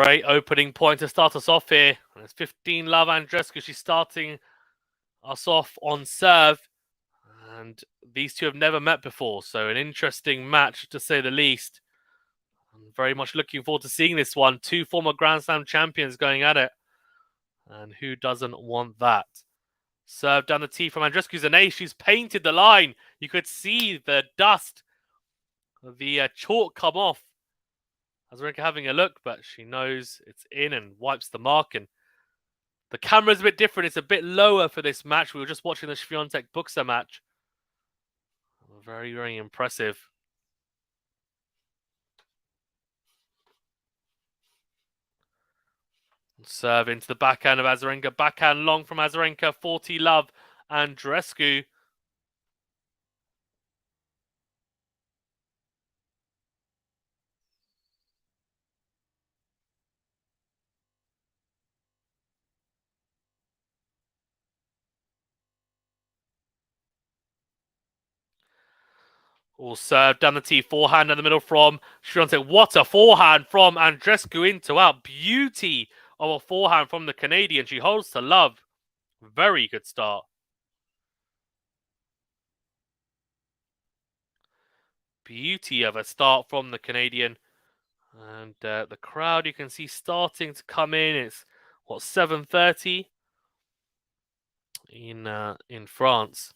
Great opening point to start us off here. And it's 15-love Andreescu. She's starting us off on serve. And these two have never met before, so an interesting match to say the least. I'm very much looking forward to seeing this one. Two former Grand Slam champions going at it. And who doesn't want that? Serve down the tee from Andreescu's an ace. She's painted the line. You could see the dust, the chalk come off. AZARENKA having a look, but she knows it's in and wipes the mark. And the camera's a bit different. It's a bit lower for this match. We were just watching the Świątek-Buxa match. Very, very impressive. Serve into the backhand of AZARENKA. Backhand long from AZARENKA. 40-love Andreescu. All serve down the tee. Forehand in the middle from Świątek. What a forehand from Andreescu into out. Beauty of a forehand from the Canadian. She holds to love. Very good start. Beauty of a start from the Canadian. And the crowd you can see starting to come in. It's, what, 7:30 in France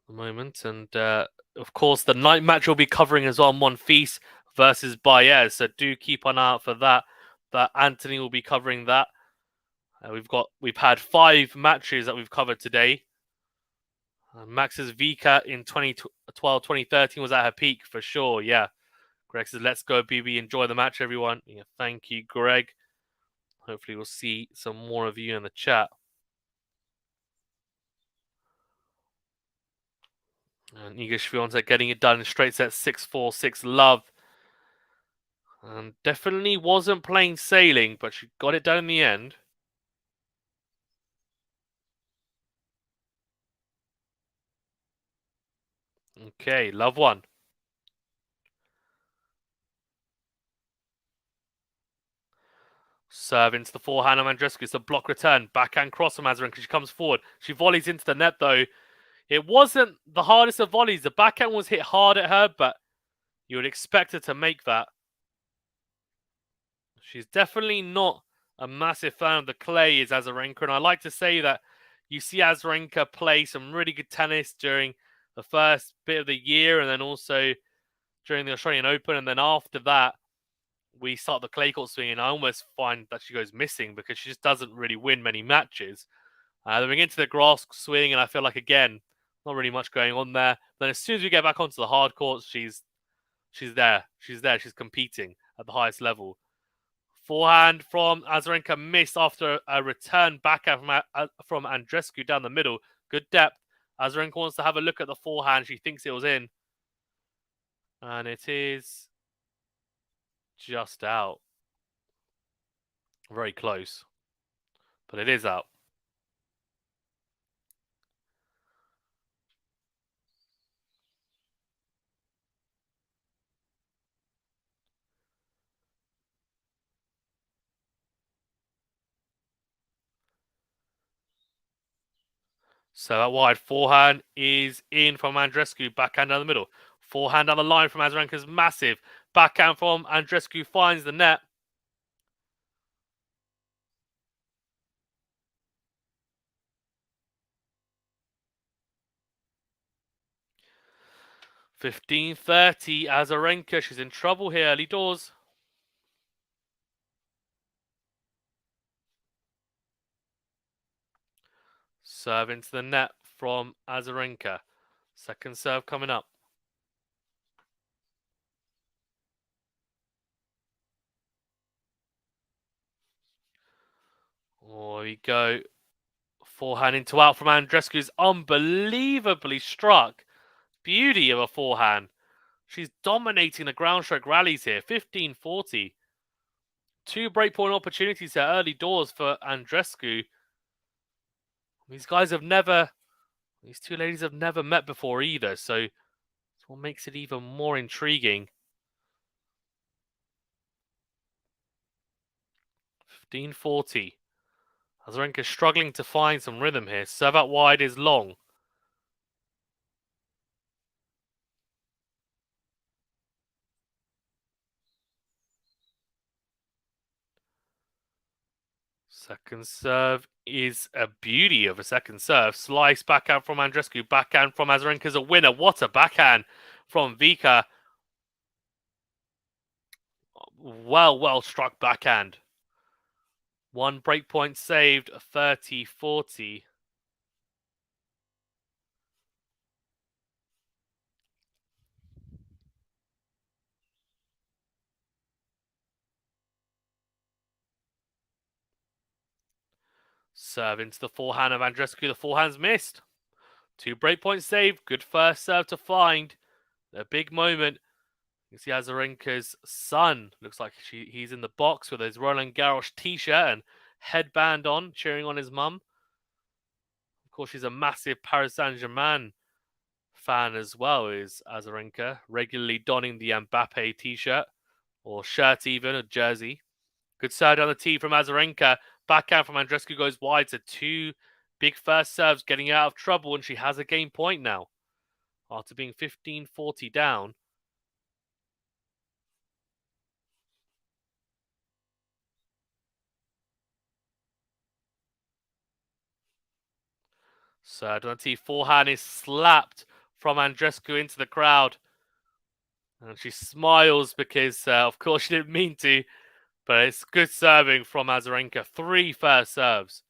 at the moment. And of course, the night match we'll be covering as well. Monfils versus Baez. So do keep an eye out for that. That Anthony will be covering that. We've had 5 matches that we've covered today. Max's Vika in 2012, 2013 was at her peak for sure. Yeah. Greg says, let's go, BB. Enjoy the match, everyone. Yeah, thank you, Greg. Hopefully we'll see some more of you in the chat. And Iga Świątek getting it done in straight set 6-4, 6-love. And definitely wasn't plain sailing, but she got it done in the end. Okay, love one. Serve into the forehand of Andreescu. It's a block return. Backhand cross from AZARENKA. She comes forward. She volleys into the net, though. It wasn't the hardest of volleys. The backhand was hit hard at her, but you would expect her to make that. She's definitely not a massive fan of the clay, is AZARENKA. And I like to say that you see AZARENKA play some really good tennis during the first bit of the year and then also during the Australian Open. And then after that, we start the clay court swing, and I almost find that she goes missing because she just doesn't really win many matches. Then we get into the grass swing, and I feel like, again, not really much going on there. Then as soon as we get back onto the hard courts, she's there. She's there. She's competing at the highest level. Forehand from AZARENKA missed after a return backhand from Andreescu down the middle. Good depth. AZARENKA wants to have a look at the forehand. She thinks it was in. And it is just out. Very close. But it is out. So that wide forehand is in from Andreescu. Backhand down the middle. Forehand down the line from AZARENKA is massive. Backhand from Andreescu finds the net. $15.30. AZARENKA. She's in trouble here early doors. Serve into the net from AZARENKA. Second serve coming up. Oh, we go. Forehand into out from Andreescu's unbelievably struck. Beauty of a forehand. She's dominating the ground stroke rallies here. 15-40. 2 breakpoint opportunities here early doors for Andreescu. These two ladies have never met before either, so that's what makes it even more intriguing. 15-40. Azarenka struggling to find some rhythm here. Serve out wide is long. Second serve is a beauty of a second serve. Slice backhand from Andreescu. Backhand from Azarenka's a winner. What a backhand from Vika. Well struck backhand. One breakpoint saved, 30-40. Serve into the forehand of Andreescu. The forehand's missed. 2 breakpoints saved. Good first serve to find. A big moment. You see Azarenka's son. Looks like he's in the box with his Roland Garros t-shirt and headband on, cheering on his mum. Of course, she's a massive Paris Saint-Germain fan as well, is Azarenka, regularly donning the Mbappe t-shirt, or shirt even, a jersey. Good serve down the tee from Azarenka. Backhand from Andreescu goes wide. So 2 big first serves getting out of trouble, and she has a game point now. After being 15-40 down. So down the tee, forehand is slapped from Andreescu into the crowd. And she smiles because, of course, she didn't mean to. But it's good serving from Azarenka. 3 first serves.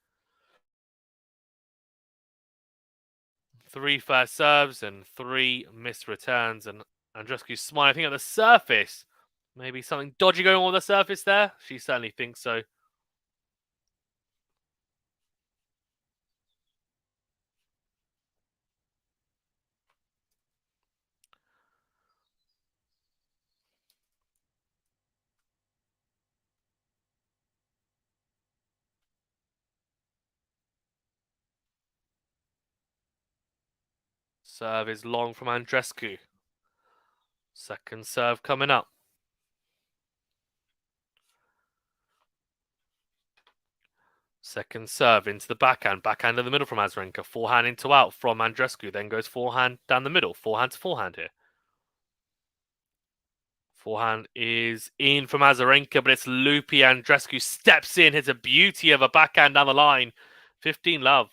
3 first serves and 3 missed returns. And Andreescu's smiling. I think at the surface, maybe something dodgy going on the surface there. She certainly thinks so. Serve is long from Andreescu. Second serve coming up. Second serve into the backhand. Backhand in the middle from Azarenka. Forehand into out from Andreescu. Then goes forehand down the middle. Forehand to forehand here. Forehand is in from Azarenka, but it's loopy. Andreescu steps in, hits a beauty of a backhand down the line. 15 love.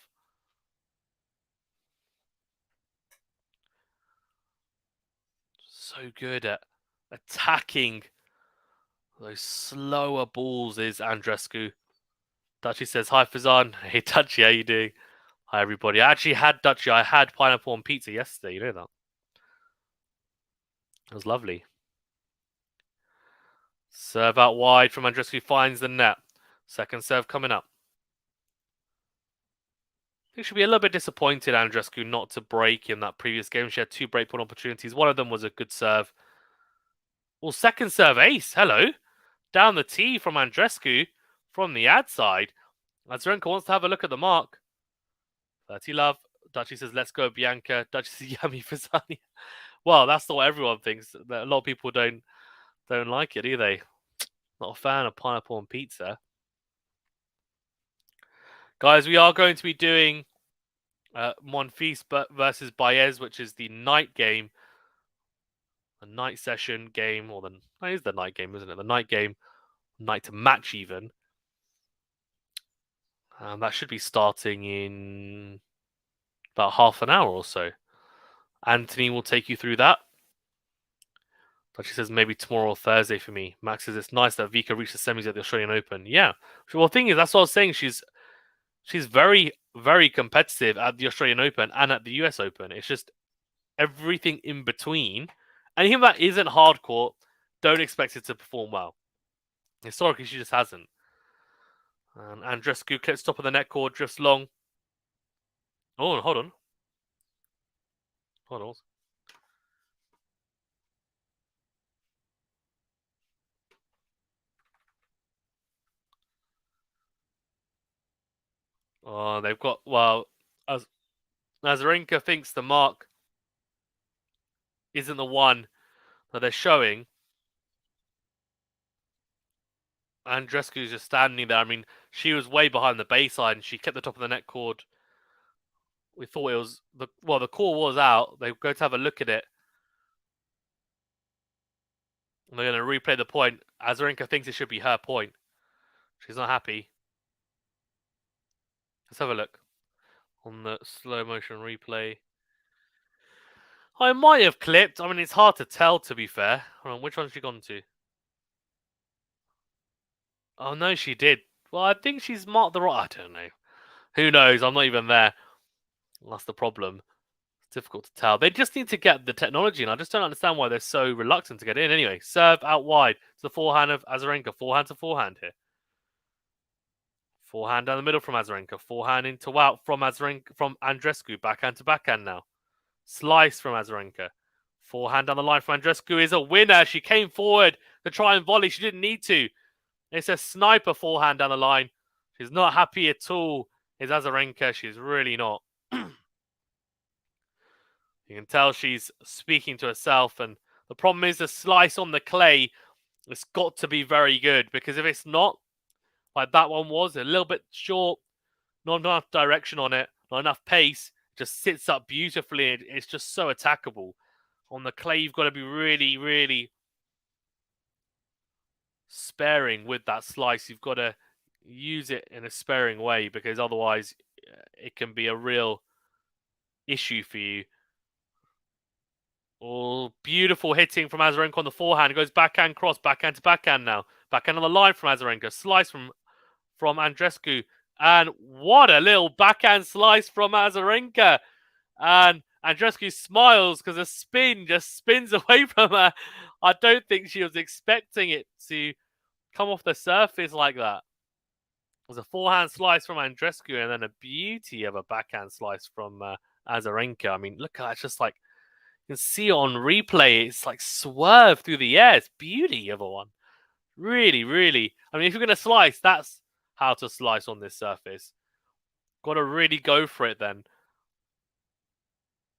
So good at attacking those slower balls is Andreescu. Dutchy says, hi Fazan. Hey Dutchy, how you doing? Hi everybody. I actually had Dutchy. I had pineapple on pizza yesterday. You know that? It was lovely. Serve out wide from Andreescu, finds the net. Second serve coming up. I think she'll be a little bit disappointed, Andreescu, not to break in that previous game. She had 2 breakpoint opportunities. One of them was a good serve. Well, second serve ace. Hello. Down the tee from Andreescu from the ad side. Azarenka wants to have a look at the mark. 30 love. Dutchy says, let's go, Bianca. Dutchy says, yummy Fazani. Well, that's not what everyone thinks. A lot of people don't like it, do they? Not a fan of pineapple on pizza. Guys, we are going to be doing Monfils versus Baez, which is the night game. The night session game, or that is the night game, isn't it? The night game, night to match even. That should be starting in about half an hour or so. Anthony will take you through that. But she says maybe tomorrow or Thursday for me. Max says it's nice that Vika reached the semis at the Australian Open. Yeah. Well, the thing is, that's what I was saying. She's very, very competitive at the Australian Open and at the US Open. It's just everything in between. Anything that isn't hardcore, don't expect it to perform well. Historically, she just hasn't. And Andreescu clips top of the net cord, drifts long. Oh, hold on. Hold on. Oh, they've got, well, Azarenka thinks the mark isn't the one that they're showing. Andreescu's just standing there. I mean, she was way behind the baseline. She kept the top of the net cord. We thought it was the call was out. They go to have a look at it. And they're going to replay the point. Azarenka thinks it should be her point. She's not happy. Let's have a look on the slow motion replay. I might have clipped. I mean, it's hard to tell, to be fair. Hold on, which one's she gone to? Oh, no, she did. Well, I think she's marked the right. I don't know. Who knows? I'm not even there. That's the problem. It's difficult to tell. They just need to get the technology, and I just don't understand why they're so reluctant to get in. Anyway, serve out wide. It's the forehand of Azarenka. Forehand to forehand here. Forehand down the middle from Azarenka. Forehand into out from Andreescu. Backhand to backhand now. Slice from Azarenka. Forehand down the line from Andreescu is a winner. She came forward to try and volley. She didn't need to. It's a sniper forehand down the line. She's not happy at all. Is Azarenka. She's really not. You can tell she's speaking to herself. And the problem is the slice on the clay. It's got to be very good. Because if it's not, like that one was, a little bit short, not enough direction on it, not enough pace, just sits up beautifully. It's just so attackable. On the clay, you've got to be really, really sparing with that slice. You've got to use it in a sparing way because otherwise it can be a real issue for you. Oh, beautiful hitting from Azarenka on the forehand. It goes backhand cross, backhand to backhand now. Backhand on the line from Azarenka. Slice from Andreescu. And what a little backhand slice from Azarenka. And Andreescu smiles because the spin just spins away from her. I don't think she was expecting it to come off the surface like that. It was a forehand slice from Andreescu and then a beauty of a backhand slice from Azarenka. I mean, look at that. It's just like, you can see it on replay. It's like swerve through the air. It's beauty of a one. Really, really. I mean, if you're going to slice, that's how to slice on this surface. Got to really go for it then.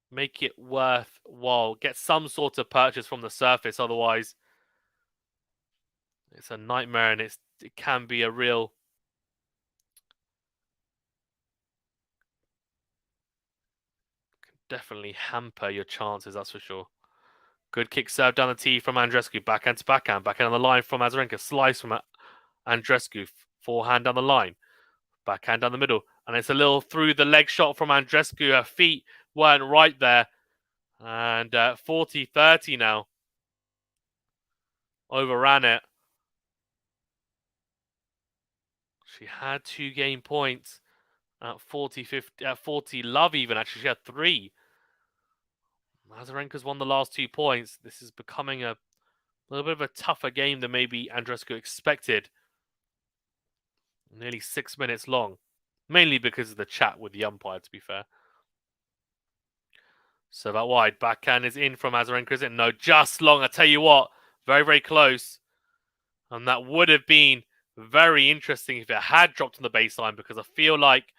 Make it worthwhile. Get some sort of purchase from the surface. Otherwise, it's a nightmare and it can be a real... definitely hamper your chances, that's for sure. Good kick serve down the tee from Andreescu. Backhand to backhand. Backhand on the line from Azarenka. Slice from Andreescu. Forehand down the line. Backhand down the middle. And it's a little through the leg shot from Andreescu. Her feet weren't right there. And 40-30 now. Overran it. She had 2 game points at 40 love even. Actually, she had 3. Azarenka's won the last 2 points. This is becoming a little bit of a tougher game than maybe Andreescu expected. Nearly 6 minutes long. Mainly because of the chat with the umpire, to be fair. So that wide. Backhand is in from Azarenka, is it? No, just long. I tell you what. Very, very close. And that would have been very interesting if it had dropped on the baseline because I feel like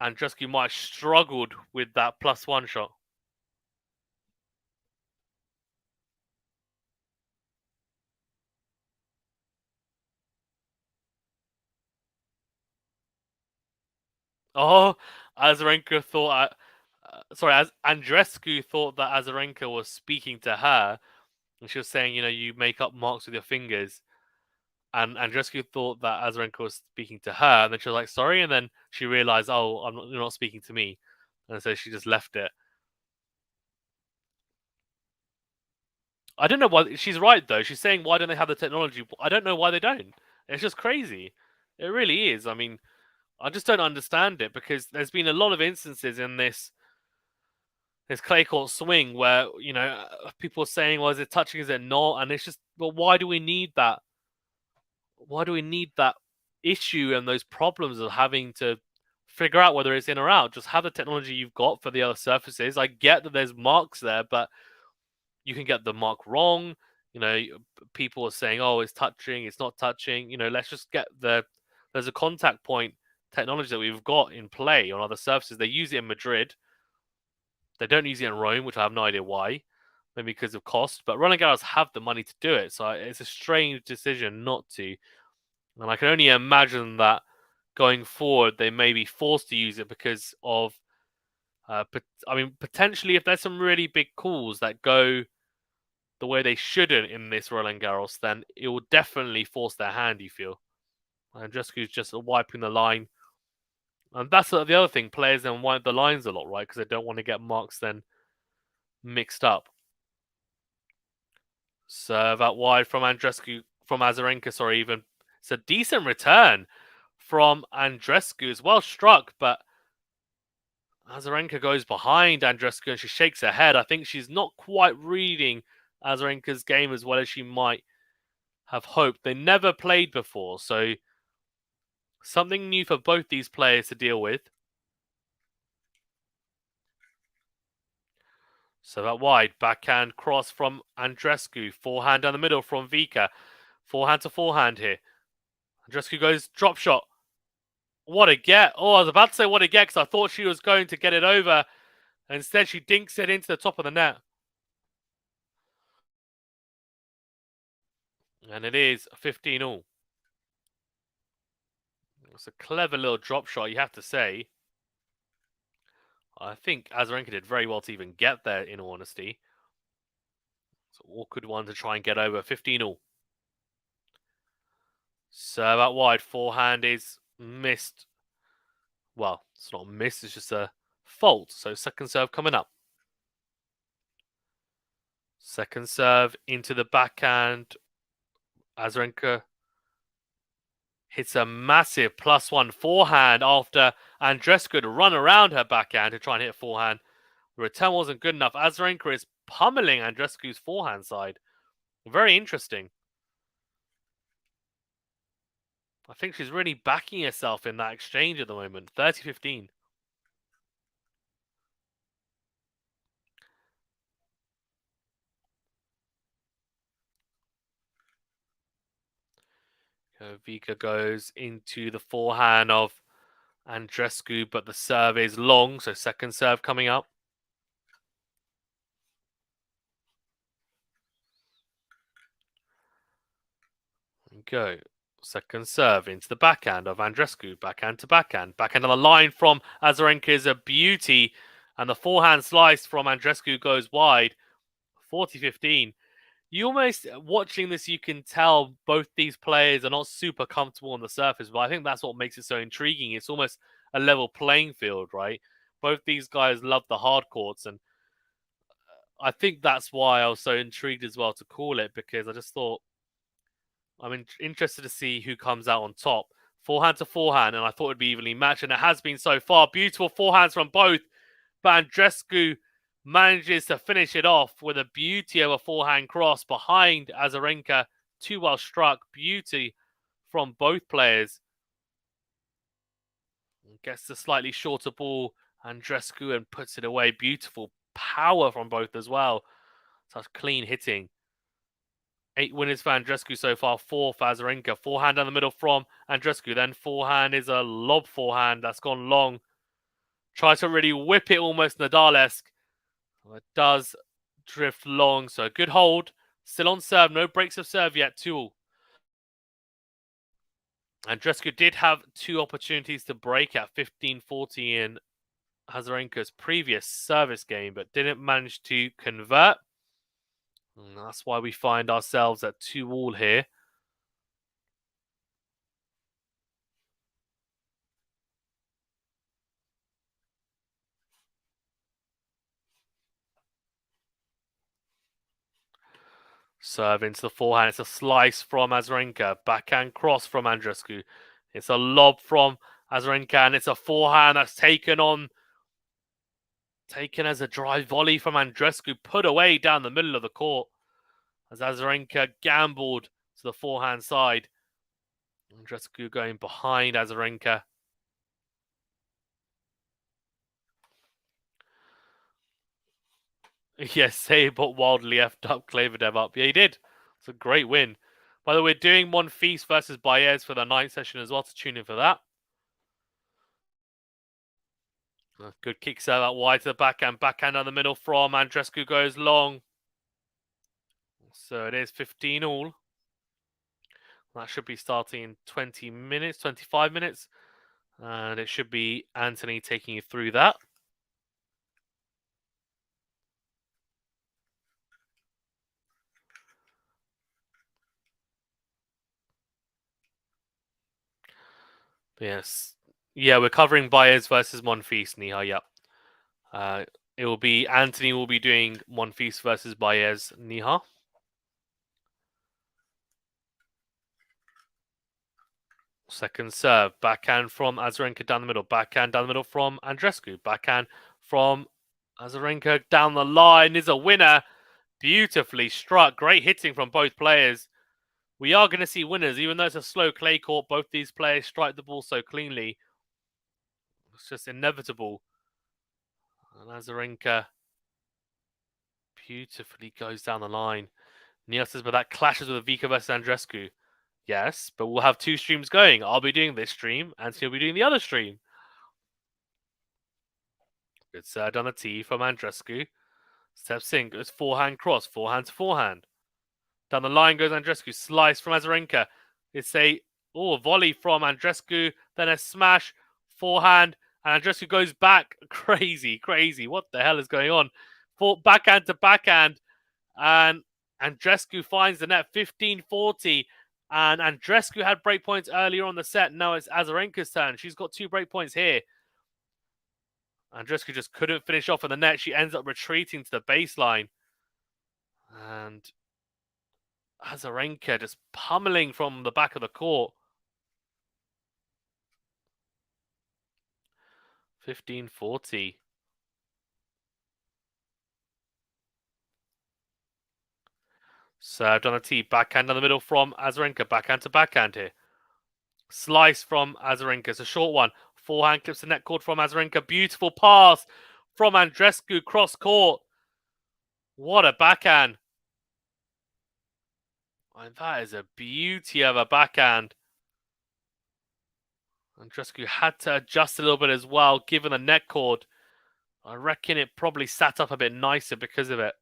Andreescu might have struggled with that +1 shot. Oh, Azarenka thought... as Andreescu thought that Azarenka was speaking to her. And she was saying, you make up marks with your fingers. And Andreescu thought that Azarenka was speaking to her. And then she was like, sorry. And then she realized, oh, you're not speaking to me. And so she just left it. I don't know why. She's right, though. She's saying, why don't they have the technology? I don't know why they don't. It's just crazy. It really is. I mean, I just don't understand it because there's been a lot of instances in this clay court swing where, people are saying, well, is it touching, is it not? And it's just, well, why do we need that? Why do we need that issue and those problems of having to figure out whether it's in or out? Just have the technology you've got for the other surfaces. I get that there's marks there, but you can get the mark wrong. People are saying, oh, it's touching, it's not touching. Let's just get there's a contact point technology that we've got in play on other surfaces. They use it in Madrid. They don't use it in Rome, which I have no idea why. maybe because of cost. But Roland Garros have the money to do it, so it's a strange decision not to. And I can only imagine that going forward, they may be forced to use it because of, potentially if there's some really big calls that go the way they shouldn't in this Roland Garros, then it will definitely force their hand, you feel. Andreescu's just wiping the line. And that's the other thing. Players then wipe the lines a lot, right? Because they don't want to get marks then mixed up. Serve out wide from Azarenka, sorry, even. It's a decent return from Andreescu. It's well struck, but Azarenka goes behind Andreescu and she shakes her head. I think she's not quite reading Azarenka's game as well as she might have hoped. They never played before, so something new for both these players to deal with. So that wide, backhand cross from Andreescu. Forehand down the middle from Vika. Forehand to forehand here. Andreescu goes drop shot. What a get. Oh, I was about to say what a get because I thought she was going to get it over. Instead, she dinks it into the top of the net. And it is 15-all. It's a clever little drop shot, you have to say. I think Azarenka did very well to even get there, in all honesty. It's an awkward one to try and get over. 15-all. Serve out wide. Forehand is missed. Well, it's not missed, it's just a fault. So second serve coming up. Second serve into the backhand. Azarenka hits a massive +1 forehand after Andreescu had run around her backhand to try and hit a forehand. The return wasn't good enough. Azarenka is pummeling Andreescu's forehand side. Very interesting. I think she's really backing herself in that exchange at the moment. 30-15. Vika goes into the forehand of Andreescu, but the serve is long, so second serve coming up. Go. Second serve into the backhand of Andreescu. Backhand to backhand. Backhand on the line from Azarenka is a beauty. And the forehand slice from Andreescu goes wide. 40-15. You almost, watching this, you can tell both these players are not super comfortable on the surface, but I think that's what makes it so intriguing. It's almost a level playing field, right? Both these guys love the hard courts, and I think that's why I was so intrigued as well to call it, because I just thought, I'm interested to see who comes out on top. Forehand to forehand, and I thought it'd be evenly matched, and it has been so far. Beautiful forehands from both, but Andreescu manages to finish it off with a beauty of a forehand cross behind Azarenka. Too well struck. Beauty from both players. Gets the slightly shorter ball, Andreescu, and puts it away. Beautiful power from both as well. Such clean hitting. 8 winners for Andreescu so far, 4 for Azarenka. Forehand down the middle from Andreescu. Then forehand is a lob forehand that's gone long. Tries to really whip it almost Nadal-esque. It does drift long, so good hold. Still on serve, no breaks of serve yet, 2-all. Andreescu did have 2 opportunities to break at 15-40 in Azarenka's previous service game, but didn't manage to convert. And that's why we find ourselves at 2-all here. Serve into the forehand. It's a slice from Azarenka. Backhand cross from Andreescu. It's a lob from Azarenka, and it's a forehand that's taken as a drive volley from Andreescu, put away down the middle of the court as Azarenka gambled to the forehand side. Andreescu going behind Azarenka. Yes, Sabot wildly effed up Klaverdev up. Yeah, he did. It's a great win. By the way, we're doing Monfils versus Baez for the night session as well, to tune in for that. Good kick serve out wide to the backhand. Backhand down the middle from Andreescu goes long. So it is 15 all. That should be starting in 20 minutes, 25 minutes. And it should be Anthony taking you through that. Yes. Yeah, we're covering Baez versus Monfils, Niha. Yep. It will be Anthony will be doing Monfils versus Baez, Niha. Second serve. Backhand from Azarenka down the middle. Backhand down the middle from Andreescu. Backhand from Azarenka down the line is a winner. Beautifully struck. Great hitting from both players. We are going to see winners, even though it's a slow clay court. Both these players strike the ball so cleanly. It's just inevitable. And Azarenka beautifully goes down the line. Neil says, but that clashes with Vika versus Andreescu. Yes, but we'll have two streams going. I'll be doing this stream, and he'll be doing the other stream. Good serve on the tee from Andreescu. Steps in, goes forehand cross, forehand to forehand. Down the line goes Andreescu, slice from Azarenka. It's a volley from Andreescu, then a smash, forehand, and Andreescu goes back. Crazy, crazy. What the hell is going on? Backhand to backhand, and Andreescu finds the net 15-40. And Andreescu had break points earlier on the set. Now it's Azarenka's turn. She's got 2 break points here. Andreescu just couldn't finish off in the net. She ends up retreating to the baseline. And Azarenka just pummeling from the back of the court. 15-40. Served on a tee. Backhand on the middle from Azarenka. Backhand to backhand here. Slice from Azarenka. It's a short one. Forehand clips the net cord from Azarenka. Beautiful pass from Andreescu cross court. What a backhand. And that is a beauty of a backhand. Andreescu had to adjust a little bit as well, given the net cord. I reckon it probably sat up a bit nicer because of it.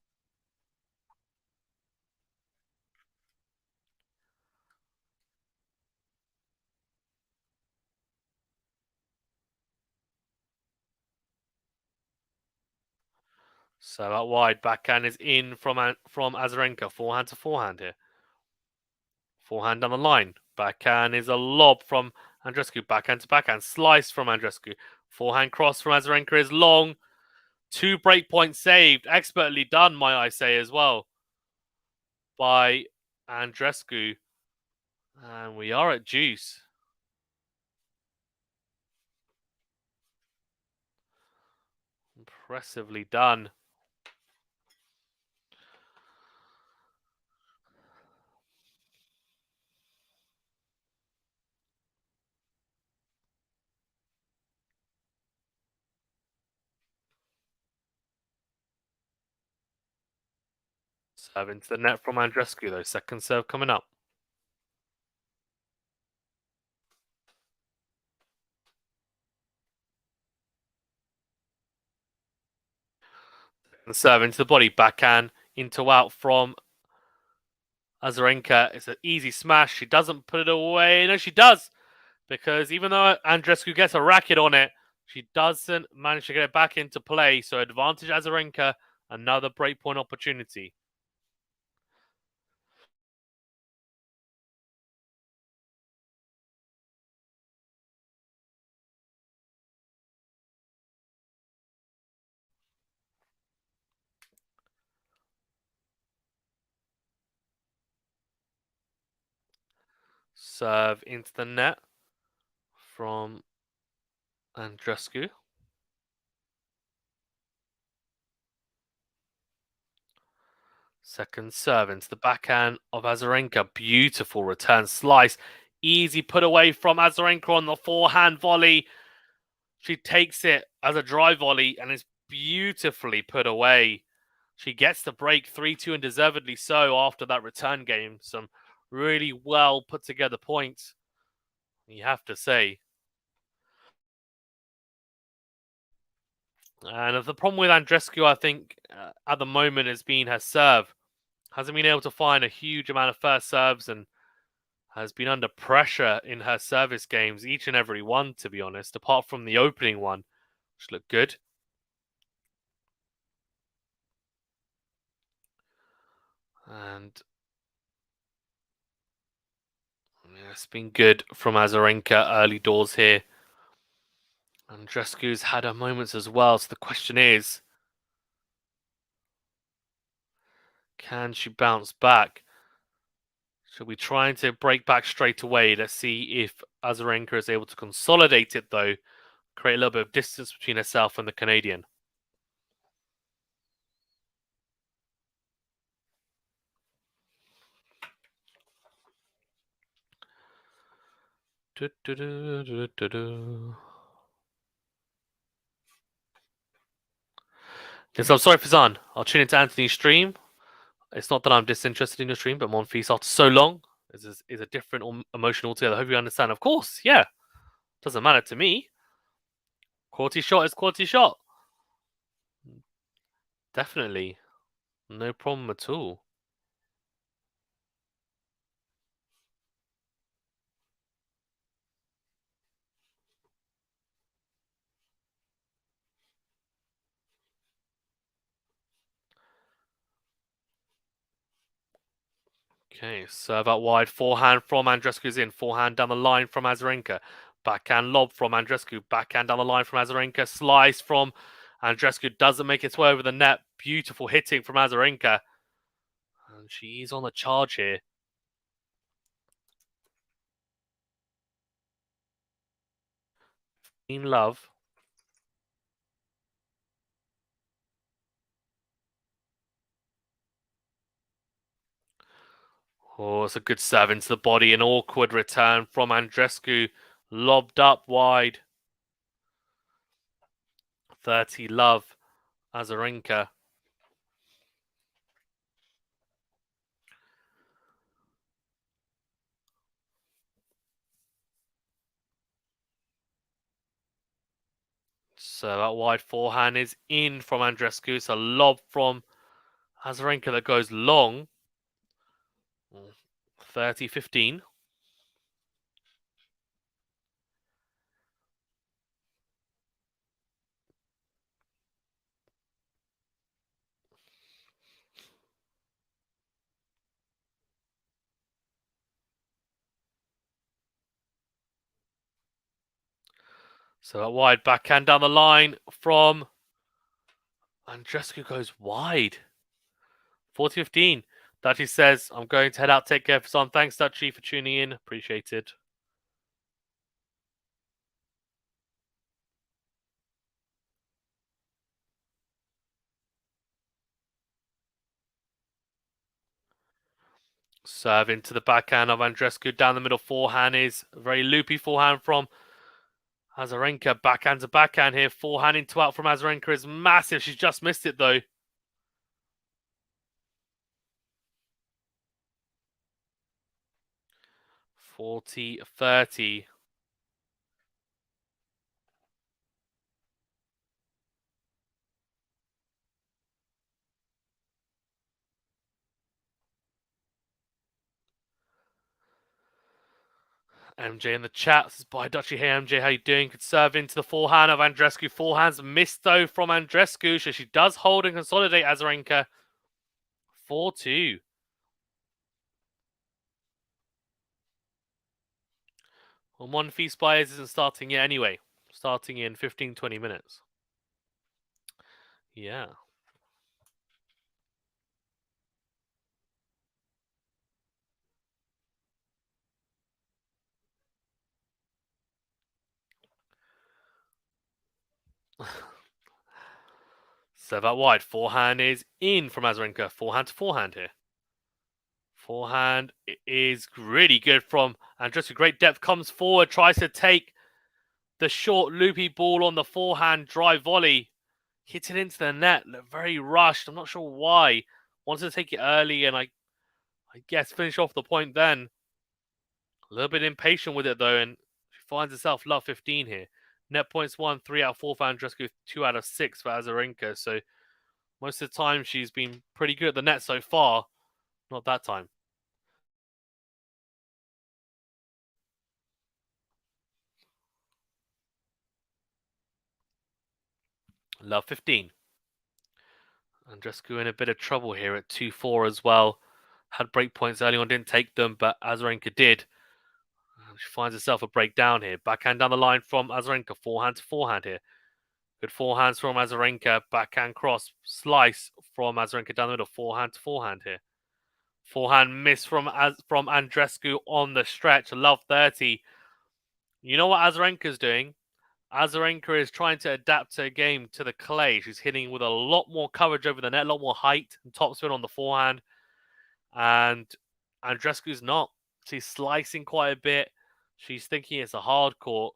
So out wide, backhand is in from Azarenka. Forehand to forehand here. Forehand down the line. Backhand is a lob from Andreescu. Backhand to backhand. Slice from Andreescu. Forehand cross from Azarenka is long. 2 break points saved. Expertly done, might I say, as well, by Andreescu. And we are at juice. Impressively done. Serve into the net from Andreescu, though. Second serve coming up. And serve into the body. Backhand into out from Azarenka. It's an easy smash. She doesn't put it away. No, she does. Because even though Andreescu gets a racket on it, she doesn't manage to get it back into play. So advantage Azarenka. Another breakpoint opportunity. Serve into the net from Andreescu. Second serve into the backhand of Azarenka. Beautiful return slice. Easy put away from Azarenka on the forehand volley. She takes it as a drive volley and is beautifully put away. She gets the break 3-2 and deservedly so after that return game. Some really well put together points, you have to say. And the problem with Andreescu, I think, at the moment has been her serve. Hasn't been able to find a huge amount of first serves and has been under pressure in her service games, each and every one, to be honest, apart from the opening one, which looked good. And yeah, it's been good from AZARENKA early doors here. Andreescu's had her moments as well, so the question is, can she bounce back? She'll be trying to break back straight away. Let's see if AZARENKA is able to consolidate it, though. Create a little bit of distance between herself and the Canadian. Yes, I'm sorry, Fazan. I'll tune into Anthony's stream. It's not that I'm disinterested in your stream, but Monfils, after so long, is a different emotion altogether. I hope you understand. Of course, yeah. Doesn't matter to me. Quality shot is quality shot. Definitely. No problem at all. Okay, serve out wide. Forehand from Andreescu's in. Forehand down the line from AZARENKA. Backhand lob from Andreescu. Backhand down the line from AZARENKA. Slice from Andreescu. Doesn't make its way over the net. Beautiful hitting from AZARENKA. And she's on the charge here. In love. Oh, it's a good serve into the body. An awkward return from Andreescu. Lobbed up wide. 30 love. AZARENKA. So that wide forehand is in from Andreescu. It's a lob from AZARENKA that goes long. 30-15. So that wide backhand down the line from Andreescu goes wide. 40-15. Dutchy says, I'm going to head out. Take care for some. Thanks, Dutchy, for tuning in. Appreciate it. Serve into the backhand of Andreescu. Down the middle forehand is a very loopy forehand from AZARENKA. Backhand to backhand here. Forehand into out from AZARENKA is massive. She's just missed it though. 40-30. MJ in the chat says, "Bye, Dutchy. Hey, MJ, how you doing?" Could serve into the forehand of Andreescu. Forehand's missed though from Andreescu, so she does hold and consolidate AZARENKA. 4-2. And one Feast Buyers isn't starting yet anyway. Starting in 15-20 minutes. Yeah. Serve out wide. Forehand is in from AZARENKA. Forehand to forehand here. Forehand is really good from Andreescu. Great depth. Comes forward. Tries to take the short loopy ball on the forehand drive volley. Hits it into the net. Looked very rushed. I'm not sure why. Wanted to take it early and I guess finish off the point then. A little bit impatient with it though, and she finds herself love 15 here. Net points 1, 3 out of 4 for Andreescu, 2 out of 6 for AZARENKA. So most of the time she's been pretty good at the net so far. Not that time. Love 15. Andreescu in a bit of trouble here at 2-4 as well. Had break points early on, didn't take them, but AZARENKA did. She finds herself a breakdown here. Backhand down the line from AZARENKA. Forehand to forehand here. Good forehands from AZARENKA. Backhand cross. Slice from AZARENKA down the middle. Forehand to forehand here. Forehand miss from Andreescu on the stretch. Love 30. You know what AZARENKA's doing? AZARENKA is trying to adapt her game to the clay. She's hitting with a lot more coverage over the net, a lot more height and topspin on the forehand. And Andreescu's not. She's slicing quite a bit. She's thinking it's a hard court.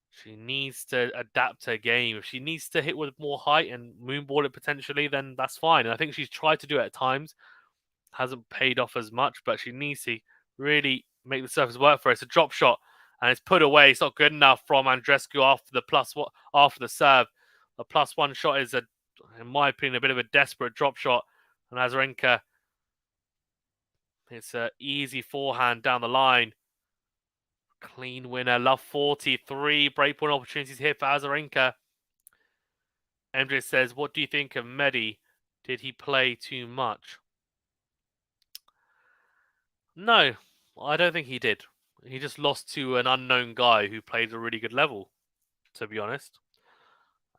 She needs to adapt her game. If she needs to hit with more height and moonball it potentially, then that's fine. And I think she's tried to do it at times. Hasn't paid off as much, but she needs to really make the surface work for her. It's a drop shot, and it's put away. It's not good enough from Andreescu after the serve. The +1 shot is, in my opinion, a bit of a desperate drop shot. And AZARENKA, it's an easy forehand down the line. Clean winner. Love 43. Breakpoint opportunities here for AZARENKA. MJ says, what do you think of Mehdi? Did he play too much? No, I don't think he did. He just lost to an unknown guy who played a really good level, to be honest.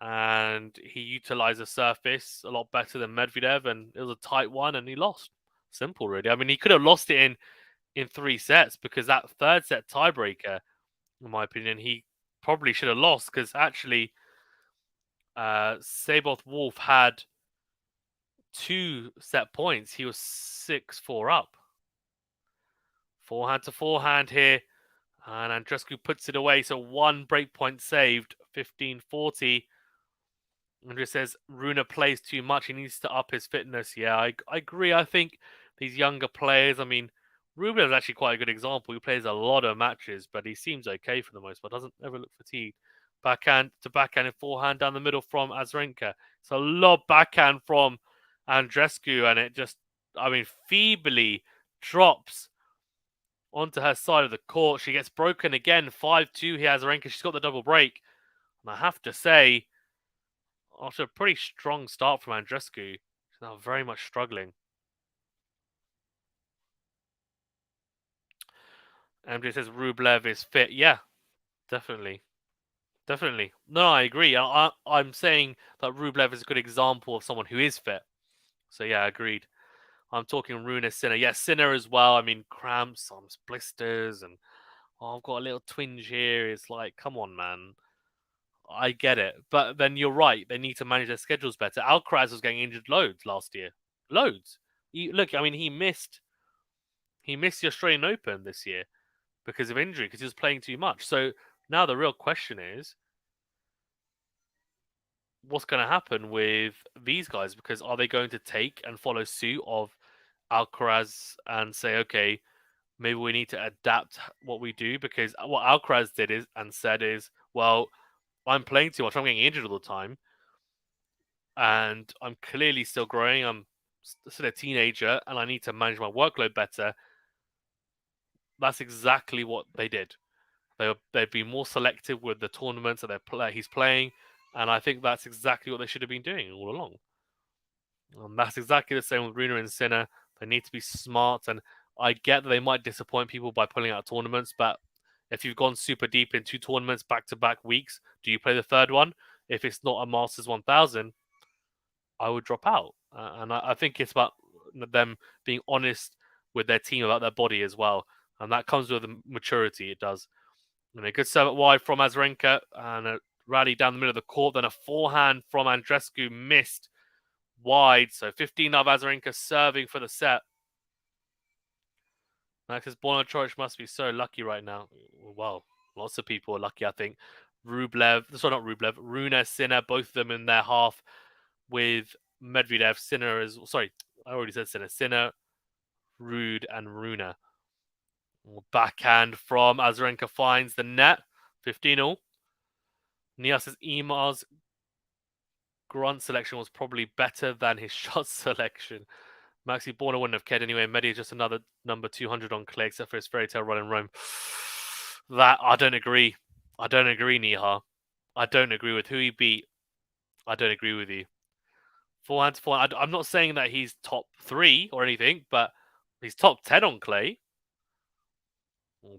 And he utilized the surface a lot better than Medvedev, and it was a tight one, and he lost. Simple, really. I mean, he could have lost it in 3 sets, because that third set tiebreaker, in my opinion, he probably should have lost, because actually Seyboth Wolf had 2 set points. He was 6-4 up. Forehand to forehand here. And Andreescu puts it away. So 1 breakpoint saved. 15-40. Andrea says Rune plays too much. He needs to up his fitness. Yeah, I agree. I think these younger players, I mean, Rublev is actually quite a good example. He plays a lot of matches, but he seems okay for the most part. Doesn't ever look fatigued. Backhand to backhand and forehand down the middle from AZARENKA. It's a lot of backhand from Andreescu, and it just, I mean, feebly drops onto her side of the court. She gets broken again. 5-2 here, AZARENKA. She's got the double break. And I have to say, after a pretty strong start from Andreescu, she's now very much struggling. MJ says Rublev is fit. Yeah, definitely. Definitely. No, I agree. I'm saying that Rublev is a good example of someone who is fit. So yeah, agreed. I'm talking Rune Sinner. Yeah, Sinner as well. I mean, cramps, some blisters, and I've got a little twinge here. It's like, come on, man. I get it. But then you're right. They need to manage their schedules better. Alcaraz was getting injured loads last year. Loads. Look, I mean, he missed the Australian Open this year because of injury, because he was playing too much. So now the real question is, what's going to happen with these guys? Because are they going to take and follow suit of Alcaraz and say, okay, maybe we need to adapt what we do? Because what Alcaraz did said is, well, I'm playing too much. I'm getting injured all the time, and I'm clearly still growing. I'm still a teenager, and I need to manage my workload better. That's exactly what they did. They'd be more selective with the tournaments that he's playing, and I think that's exactly what they should have been doing all along. That's exactly the same with Rune and Sinner. They need to be smart, and I get that they might disappoint people by pulling out tournaments, but if you've gone super deep in 2 tournaments back-to-back weeks, do you play the third one? If it's not a Masters 1000, I would drop out. And I think it's about them being honest with their team about their body as well. And that comes with maturity, it does. And a good serve at wide from AZARENKA, and a rally down the middle of the court. Then a forehand from Andreescu missed wide. So 15 of AZARENKA serving for the set. Max says Borna Chorich must be so lucky right now. Well, lots of people are lucky, I think. Rune, Sinner, both of them in their half with Medvedev. Sinner is, sorry, I already said Sinner. Sinner, Ruud, and Rune. Backhand from AZARENKA finds the net. 15-all. Nia says Imar's grunt selection was probably better than his shot selection. Maxi Borna wouldn't have cared anyway. Medi is just another number 200 on clay, except for his fairy tale run in Rome. That, I don't agree. I don't agree, Niha. I don't agree with who he beat. I don't agree with you. Forehand to forehand. I'm not saying that he's top 3 or anything, but he's top 10 on clay.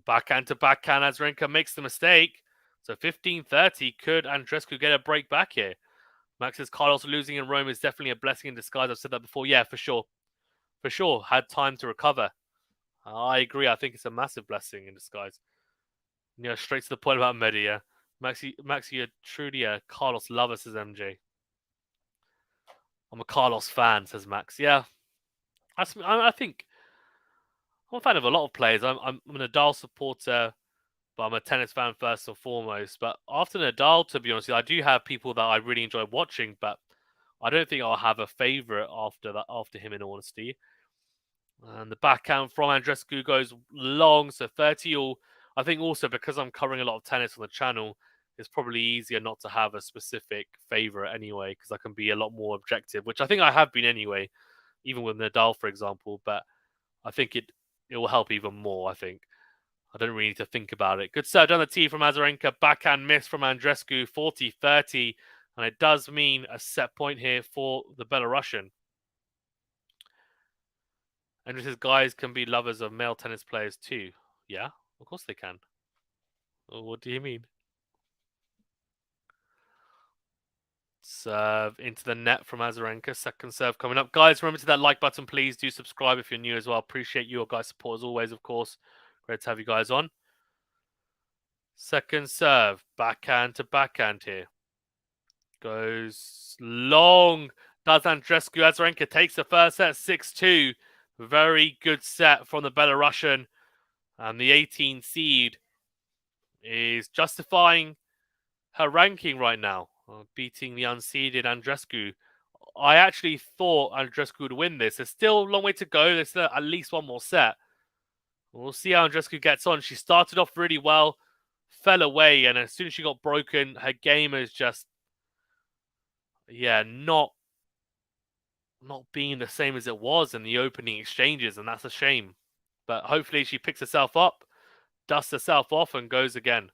Backhand to backhand, AZARENKA makes the mistake. So 15-30, could Andreescu get a break back here? Max says Carlos losing in Rome is definitely a blessing in disguise. I've said that before. Yeah, for sure. For sure. Had time to recover. I agree. I think it's a massive blessing in disguise. You know, straight to the point about Medi, yeah. Maxi, you're truly a Carlos lover, says MJ. I'm a Carlos fan, says Max. Yeah. I think I'm a fan of a lot of players. I'm a Nadal supporter, but I'm a tennis fan first and foremost. But after Nadal, to be honest, I do have people that I really enjoy watching, but I don't think I'll have a favorite after him, in all honesty. And the backhand from Andreescu goes long, so 30 all. I think also because I'm covering a lot of tennis on the channel, it's probably easier not to have a specific favorite anyway, because I can be a lot more objective, which I think I have been anyway, even with Nadal, for example. But I think it will help even more, I think. I don't really need to think about it. Good serve down the tee from AZARENKA. Backhand miss from Andreescu, 40-30. And it does mean a set point here for the Belarusian. And says guys can be lovers of male tennis players too. Yeah, of course they can. What do you mean? Serve into the net from AZARENKA. Second serve coming up. Guys, remember to that like button, please. Do subscribe if you're new as well. Appreciate your guys' support as always, of course. Great to have you guys on. Second serve. Backhand to backhand here. Goes long. Does Andreescu. AZARENKA takes the first set, 6-2. Very good set from the Belarusian. And the 18 seed is justifying her ranking right now, beating the unseeded Andreescu. I actually thought Andreescu would win this. There's still a long way to go. There's still at least one more set. We'll see how Andreescu gets on. She started off really well, fell away, and as soon as she got broken, her game is just, not being the same as it was in the opening exchanges, and that's a shame. But hopefully she picks herself up, dusts herself off, and goes again.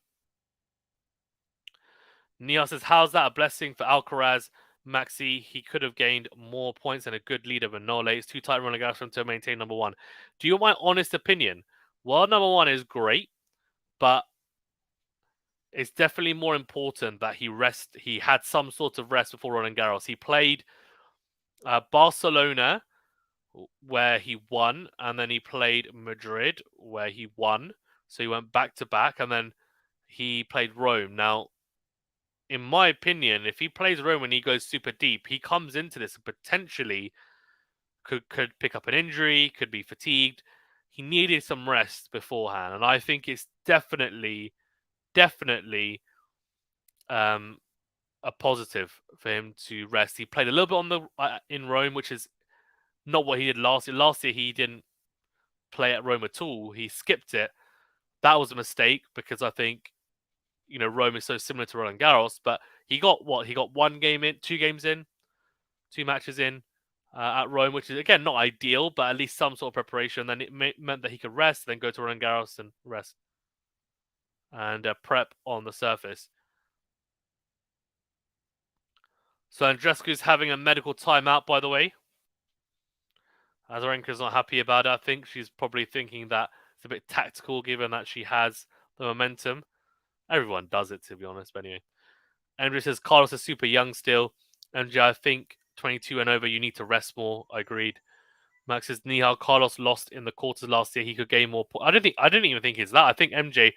Nia says, how's that a blessing for Alcaraz? Maxi, he could have gained more points and a good lead over Nole. It's too tight Roland Garros for him to maintain number 1. Do you want my honest opinion? Well, number 1 is great, but it's definitely more important that he had some sort of rest before Roland Garros. He played Barcelona, where he won, and then he played Madrid, where he won. So he went back to back, and then he played Rome. Now, in my opinion, if he plays Rome and he goes super deep, he comes into this and potentially could pick up an injury, could be fatigued. He needed some rest beforehand, and I think it's definitely a positive for him to rest. He played a little bit on the in Rome, which is not what he did last year. Last year he didn't play at Rome at all. He skipped it. That was a mistake because I think Rome is so similar to Roland Garros, but he got what? He got 1 game in, 2 games in, 2 matches in at Rome, which is, again, not ideal, but at least some sort of preparation. Then it meant that he could rest, then go to Roland Garros and rest and prep on the surface. So Andreescu's having a medical timeout, by the way. AZARENKA's not happy about it. I think she's probably thinking that it's a bit tactical given that she has the momentum. Everyone does it, to be honest, but anyway. Andrew says, Carlos is super young still. And I think 22 and over, you need to rest more. I agreed. Max says, Nihal, Carlos lost in the quarters last year. He could gain more points. I didn't even think it's that. I think, MJ,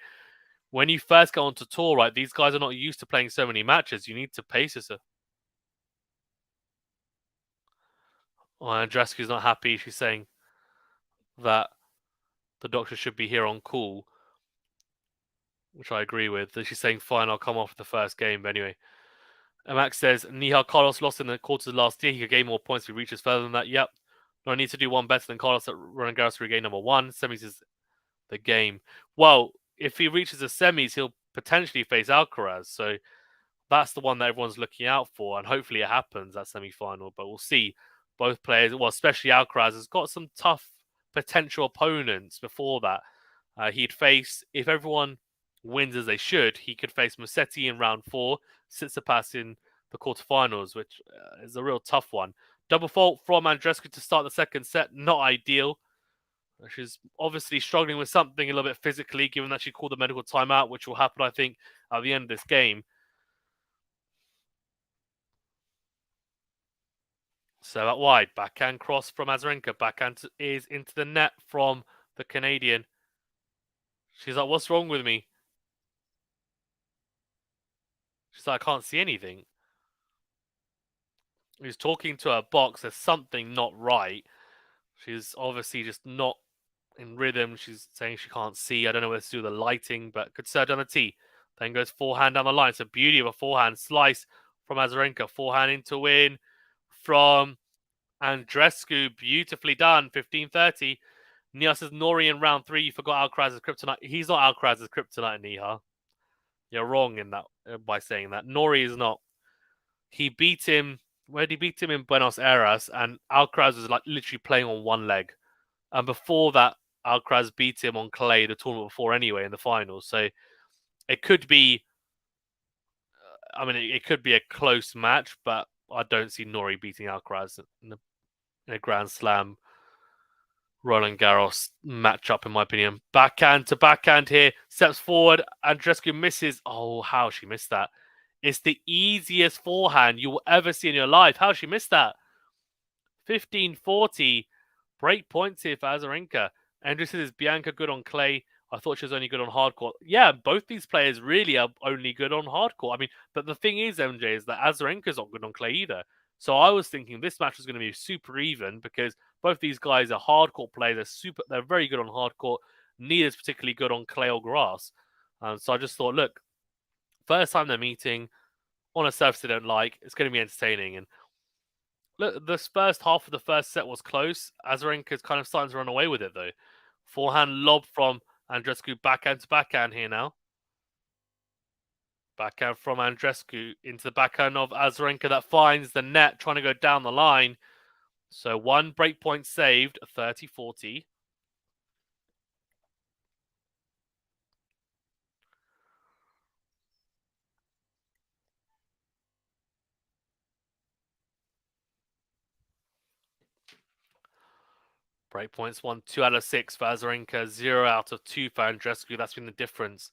when you first go onto tour, right, these guys are not used to playing so many matches. You need to pace yourself. Oh, Andreescu's not happy. She's saying that the doctor should be here on call, which I agree with. She's saying, fine, I'll come off the first game. But anyway, and Max says, Nihal, Carlos lost in the quarters last year. He could gain more points if he reaches further than that. Yep. No, I need to do one better than Carlos at Roland Garros to regain number 1. Semis is the game. Well, if he reaches the semis, he'll potentially face Alcaraz. So that's the one that everyone's looking out for. And hopefully it happens, that semi-final. But we'll see. both players, well, especially Alcaraz, has got some tough potential opponents before that. He'd face, if everyone wins as they should, he could face Musetti in round 4, Tsitsipas in the quarterfinals, which is a real tough one. Double fault from Andreescu to start the second set, not ideal. She's obviously struggling with something a little bit physically, given that she called the medical timeout, which will happen, I think, at the end of this game. So out wide, backhand cross from AZARENKA. Backhand is into the net from the Canadian. She's like, what's wrong with me? She's like, I can't see anything. He's talking to her box. There's something not right. She's obviously just not in rhythm. She's saying she can't see. I don't know what to do with the lighting, but good serve on the tee. Then goes forehand down the line. It's a beauty of a forehand slice from AZARENKA. Forehand into win from Andreescu. Beautifully done. 15-30. Nia says Nori in round 3. You forgot Alcaraz's kryptonite. He's not Alcaraz's kryptonite, Nia. You're wrong in that by saying that. Nori is not. He beat him. Where did he beat him? In Buenos Aires, and Alcaraz was like literally playing on one leg. And before that, Alcaraz beat him on clay the tournament before anyway in the finals. So it could be. I mean, it could be a close match, but I don't see Nori beating Alcaraz in a Grand Slam Roland Garros matchup, in my opinion. Backhand to backhand here. Steps forward. Andreescu misses. Oh, how she missed that. It's the easiest forehand you will ever see in your life. How she missed that? 15-40. Break points here for AZARENKA. Andrew says, is Bianca good on clay? I thought she was only good on hard court. Yeah, both these players really are only good on hard court. I mean, but the thing is, MJ, is that AZARENKA's not good on clay either. So I was thinking this match was going to be super even because both these guys are hard court players. They're very good on hard court. Neither's particularly good on clay or grass. So I just thought, look, first time they're meeting on a surface they don't like, it's going to be entertaining. And look, this first half of the first set was close. AZARENKA's kind of starting to run away with it, though. Forehand lob from Andreescu, backhand to backhand here now. Backhand from Andreescu into the backhand of AZARENKA that finds the net, trying to go down the line. So one break point saved, 30-40. Break points won 2 out of 6 for AZARENKA, 0 out of 2 for Andreescu. That's been the difference.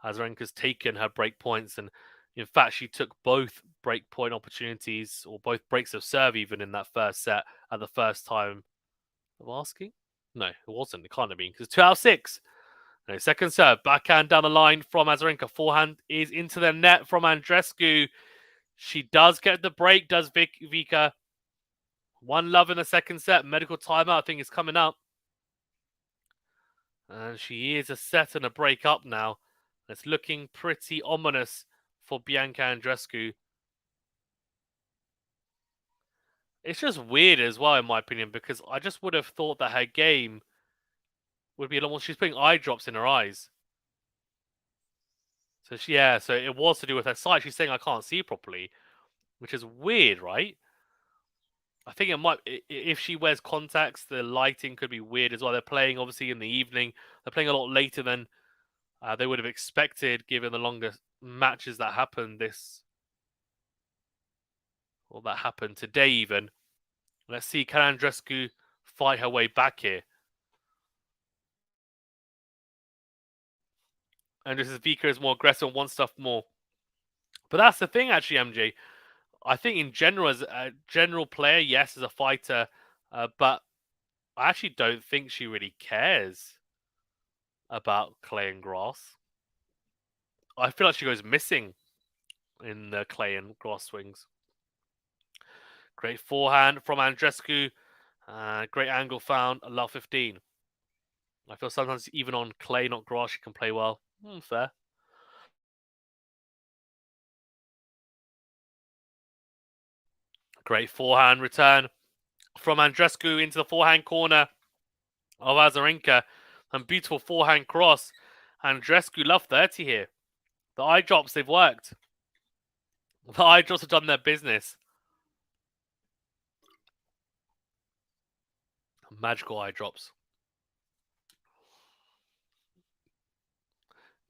AZARENKA's taken her break points, and in fact, she took both break point opportunities, or both breaks of serve even in that first set at the first time of asking. No, it wasn't. It can't have been because it's 2 out of 6. No, second serve, backhand down the line from AZARENKA. Forehand is into the net from Andreescu. She does get the break, does Vika. 1-love in the second set. Medical timeout, I think, is coming up. And she is a set and a break up now. It's looking pretty ominous for Bianca Andreescu. It's just weird as well, in my opinion, because I just would have thought that her game would be a lot more. She's putting eye drops in her eyes. So so it was to do with her sight. She's saying I can't see properly, which is weird, right? I think it might, if she wears contacts, the lighting could be weird as well. They're playing obviously in the evening. They're playing a lot later than they would have expected, given the longer matches that happened that happened today even. Let's see, can Andreescu fight her way back here? And this is Vika is more aggressive and wants stuff more. But that's the thing, actually, MJ. I think in general, as a general player, yes, as a fighter, but I actually don't think she really cares about clay and grass. I feel like she goes missing in the clay and grass swings. Great forehand from Andreescu. Great angle found. I love 15. I feel sometimes even on clay, not grass, she can play well. Fair. Great forehand return from Andreescu into the forehand corner of AZARENKA. And beautiful forehand cross. Andreescu love 30 here. The eye drops, they've worked. The eye drops have done their business. Magical eye drops.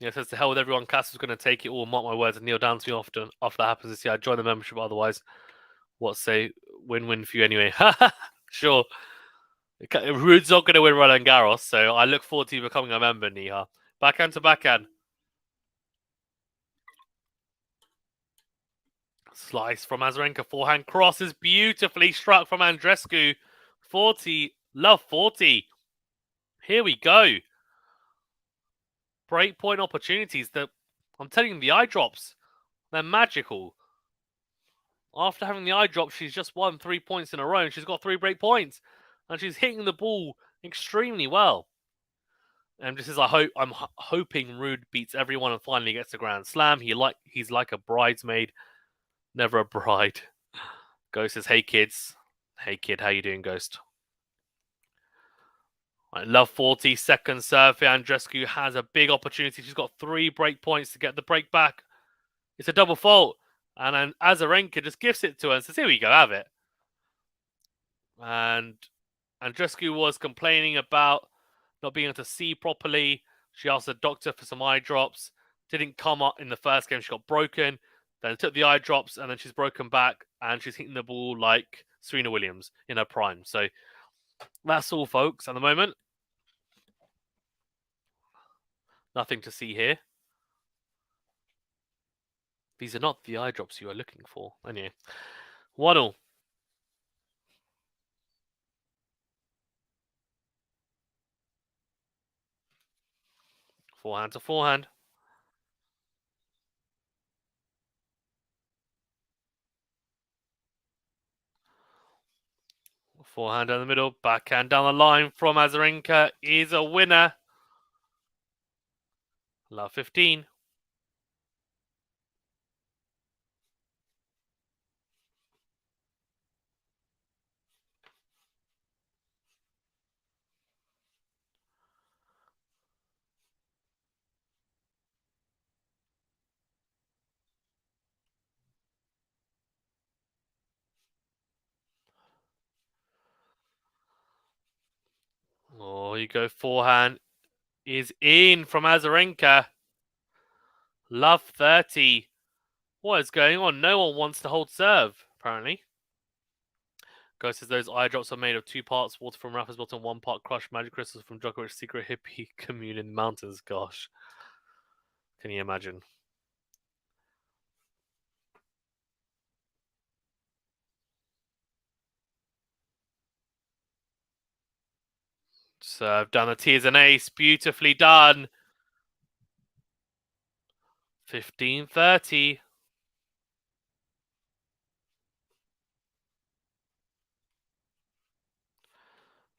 Yeah, says to hell with everyone. Castle's going to take it all. Mark my words and kneel down to me often after that happens this year. I join the membership otherwise. What say? Win-win for you anyway. Sure. Rude's not going to win Roland Garros, so I look forward to you becoming a member, Niha. Backhand to backhand. Slice from Azarenka. Forehand crosses beautifully struck from Andreescu. 40. Love 40. Here we go. Break point opportunities. I'm telling you, the eye drops. They're magical. After having the eye drop, she's just won 3 points in a row, and she's got 3 break points. And she's hitting the ball extremely well. And this is I'm hoping Rude beats everyone and finally gets a Grand Slam. He's like a bridesmaid, never a bride. Ghost says, "Hey kids, hey kid, how you doing, Ghost?" I love 40 second serve. Andreescu has a big opportunity. She's got 3 break points to get the break back. It's a double fault, and then Azarenka just gives it to her and says, "Here we go, have it." And Andreescu was complaining about not being able to see properly. She asked the doctor for some eye drops. Didn't come up in the first game. She got broken. Then took the eye drops, and then she's broken back, and she's hitting the ball like Serena Williams in her prime. So that's all, folks, at the moment. Nothing to see here. These are not the eye drops you are looking for. Anyway, 1-1. Forehand to forehand. Forehand down the middle. Backhand down the line from Azarenka is a winner. Love 15. Oh, you go forehand. Is in from Azarenka. Love 30. What is going on? No one wants to hold serve, apparently. Ghost says those eye drops are made of 2 parts water from Rafa's built and 1 part crushed magic crystals from Djokovic's secret hippie commune in the mountains. Gosh. Can you imagine? Serve down the tee as an ace. Beautifully done. 15-30.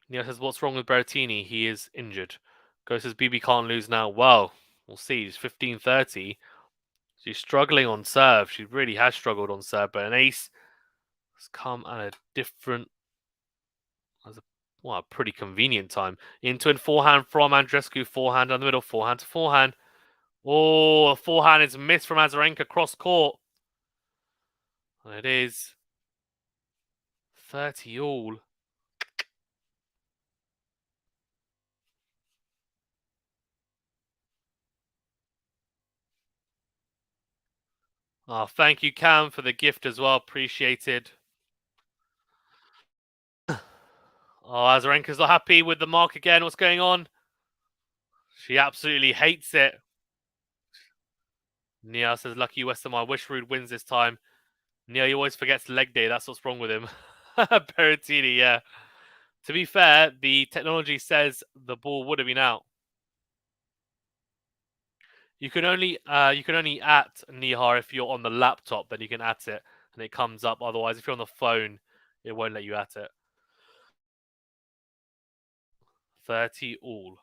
Neil says, what's wrong with Berrettini? He is injured. Ghost says, BB can't lose now. Well, we'll see. It's 15-30. She's struggling on serve. She really has struggled on serve, but an ace has come at a different, a pretty convenient time. Into and forehand from Andreescu. Forehand down the middle. Forehand to forehand. Oh, forehand is missed from Azarenka cross court. And it is 30 all. Oh, thank you, Cam, for the gift as well. Appreciated. Oh, Azarenka's not happy with the mark again. What's going on? She absolutely hates it. Nia says, lucky Western, I wish Rude wins this time. Nia, he always forgets leg day. That's what's wrong with him. Berrettini, yeah. To be fair, the technology says the ball would have been out. You can only at Nihar if you're on the laptop, then you can at it and it comes up. Otherwise, if you're on the phone, it won't let you at it. 30 all.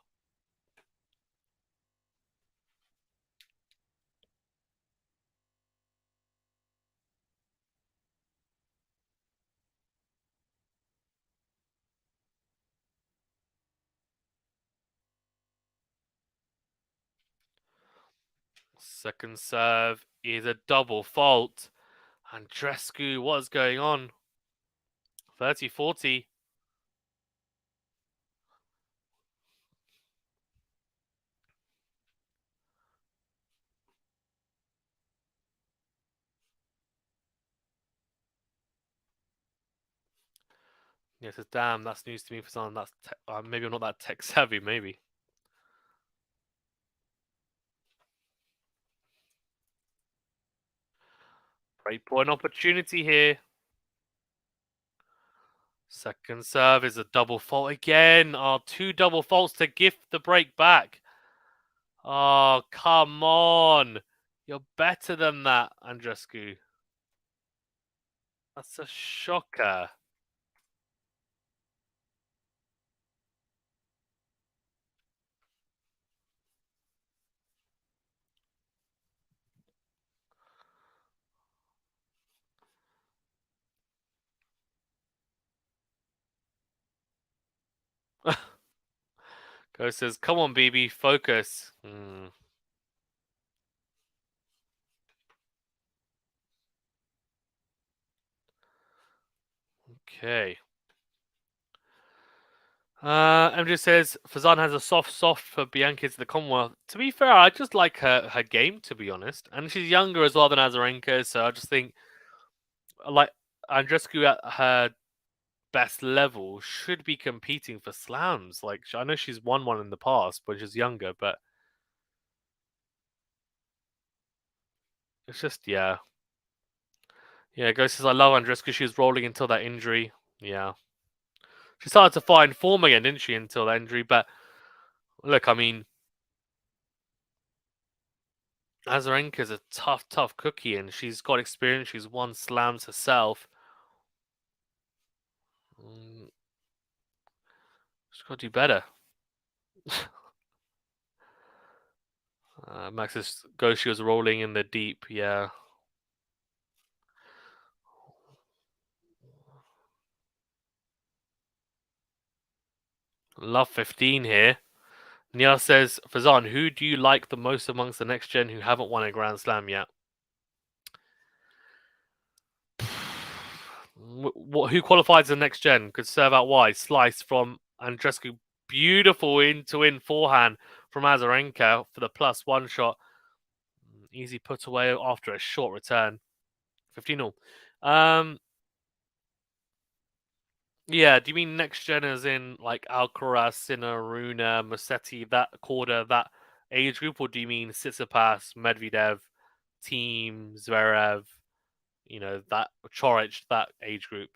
Second serve is a double fault. Andreescu, what is going on? 30-40. Yeah, says, damn, that's news to me for someone that's maybe I'm not that tech savvy. Maybe. Great point opportunity here. Second serve is a double fault again. Oh, two double faults to gift the break back. Oh, come on. You're better than that, Andreescu. That's a shocker. Ghost says, come on, BB, focus. Okay. MJ says Fazan has a soft for Bianca to the Commonwealth. To be fair, I just like her game, to be honest, and she's younger as well than Azarenka, so I just think like Andreescu at her best level should be competing for slams. Like I know she's won one in the past, but she's younger, but it's just yeah. Ghost says I love Andreescu. She was rolling until that injury. Yeah, she started to find form again, didn't she? Until that injury, but look, I mean, Azarenka's a tough cookie, and she's got experience. She's won slams herself. She's got to do better. Max's Ghost, she was rolling in the deep. Yeah, love 15 here. Nia says, Fazan, who do you like the most amongst the next gen who haven't won a Grand Slam yet? Who qualifies the next gen? Could serve out wide. Slice from Andreescu. Beautiful in forehand from Azarenka for the +1 shot. Easy put away after a short return. 15-0. Yeah, do you mean next gen as in like Alcaraz, Sinner, Runa, Musetti, that quarter, that age group, or do you mean Tsitsipas, Medvedev, Team, Zverev, that Chorich, that age group?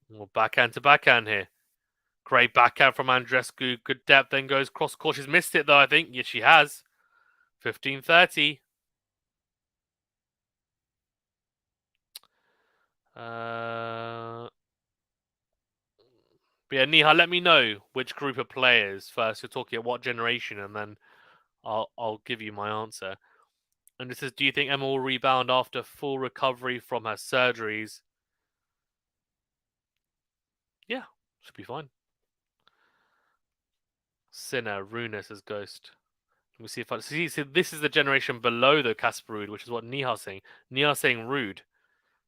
Well, backhand to backhand here. Great backhand from Andreescu. Good depth, then goes cross court. She's missed it though, I think. Yes, she has. 15-30. But yeah, Niha, let me know which group of players first. You're talking at what generation, and then I'll give you my answer. And this is, do you think Emma will rebound after full recovery from her surgeries? Yeah, should be fine. Sinner, Runa says Ghost. Let me see if I see. This is the generation below the Casper Ruud, which is what Niha's saying. Niha's saying Ruud.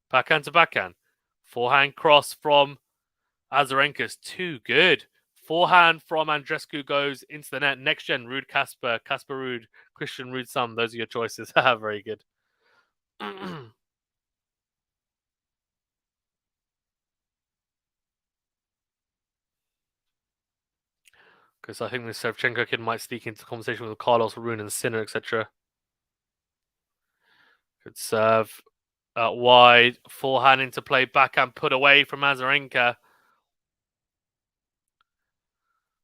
Backhand to backhand. Forehand cross from Azarenka's too good. Forehand from Andreescu goes into the net. Next gen, Ruud Casper, Casper Ruud, Christian Ruud Sum. Those are your choices. Very good. Because I think the Shevchenko kid might sneak into the conversation with Carlos, Rune, and Sinner, etc. Good serve out wide. Forehand into play. Backhand put away from Azarenka.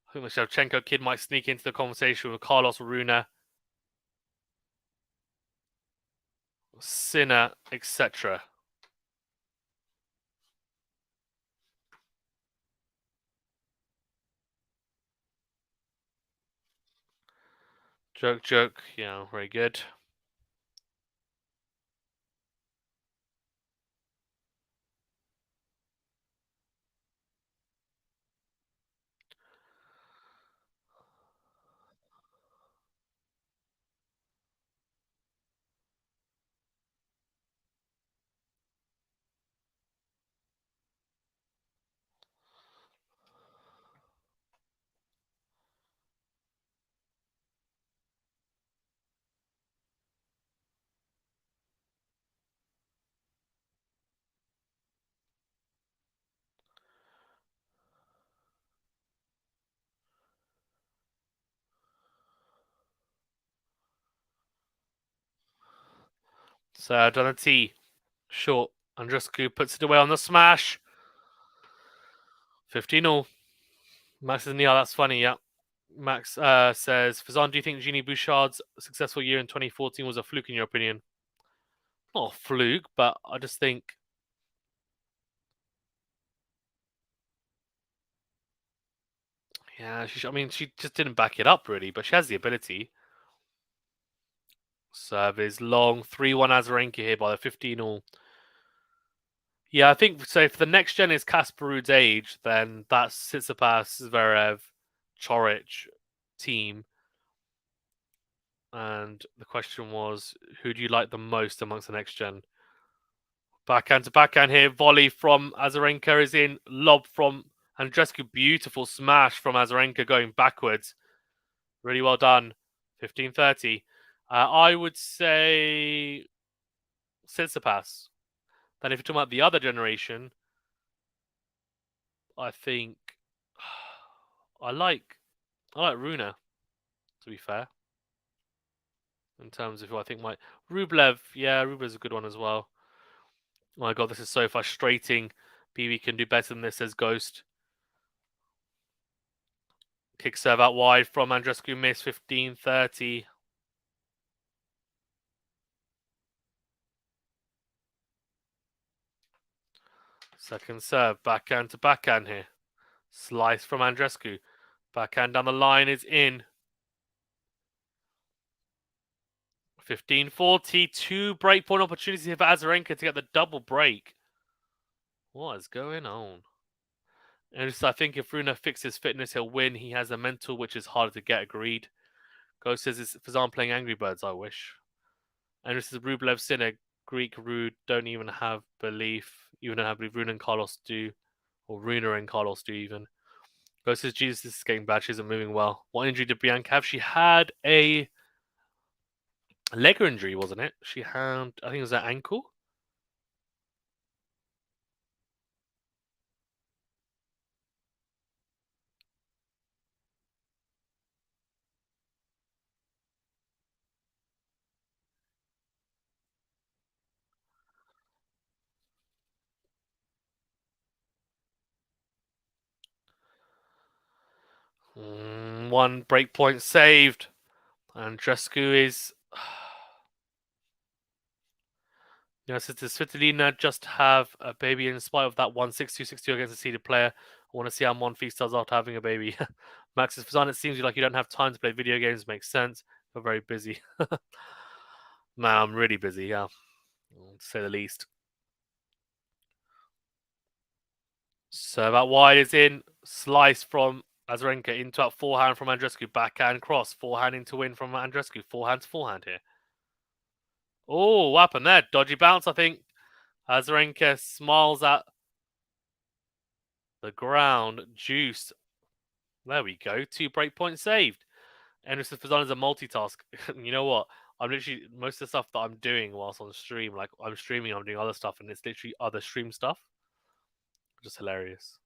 I think the Shevchenko kid might sneak into the conversation with Carlos, Rune, Sinner, etc. Joke. Yeah, very good. Served on the tee. Short. Andreescu puts it away on the smash. 15-all. Max is Neil. That's funny, yeah. Max says, Fazan, do you think Jeannie Bouchard's successful year in 2014 was a fluke in your opinion? Not a fluke, but I just think... Yeah, she just didn't back it up, really, but she has the ability. Serve is long. 3-1 Azarenka here by the 15-all. Yeah, I think so. If the next gen is Casper Ruud's age, then that's Tsitsipas, Zverev, Chorich team. And the question was, who do you like the most amongst the next gen? Backhand to backhand here. Volley from Azarenka is in. Lob from Andreescu. Beautiful smash from Azarenka going backwards. Really well done. 15-30. I would say Tsitsipas. Then if you're talking about the other generation, I think I like Rune, to be fair. In terms of who I think might... Rublev, yeah, Rublev's a good one as well. Oh my god, this is so frustrating. BB can do better than this, says Ghost. Kick serve out wide from Andreescu, miss 15-30. Second serve, backhand to backhand here. Slice from Andreescu. Backhand down the line is in. 15-40. 2 breakpoint opportunities here for Azarenka to get the double break. What is going on? And just, I think if Rune fixes fitness, he'll win. He has a mental, which is harder to get, agreed. Ghost says it's Fazan playing Angry Birds, I wish. And this is Rublev Sinner, Greek Rude, don't even have belief. Even don't have belief. Rune and Carlos do. Or Runa and Carlos do even. Ghost says, Jesus, this is getting bad. She isn't moving well. What injury did Bianca have? She had a leg injury, wasn't it? She had, I think it was her ankle. One breakpoint saved. Andreescu is... You know, does Svitolina just have a baby in spite of that 1-6-2-6-2 against a seeded player? I want to see how Monfils does after having a baby. Max is Fazan, it seems like you don't have time to play video games. Makes sense. You're very busy. Man, I'm really busy, yeah. To say the least. Serve out wide is in. Slice from Azarenka into up forehand from Andreescu. Backhand cross. Forehand into win from Andreescu. Forehand to forehand here. Oh, what happened there? Dodgy bounce, I think. Azarenka smiles at the ground. Juice. There we go. 2 breakpoints saved. Anderson Fazan is a multitask. You know what? I'm literally... Most of the stuff that I'm doing whilst on stream, like I'm streaming, I'm doing other stuff, and it's literally other stream stuff. Just hilarious.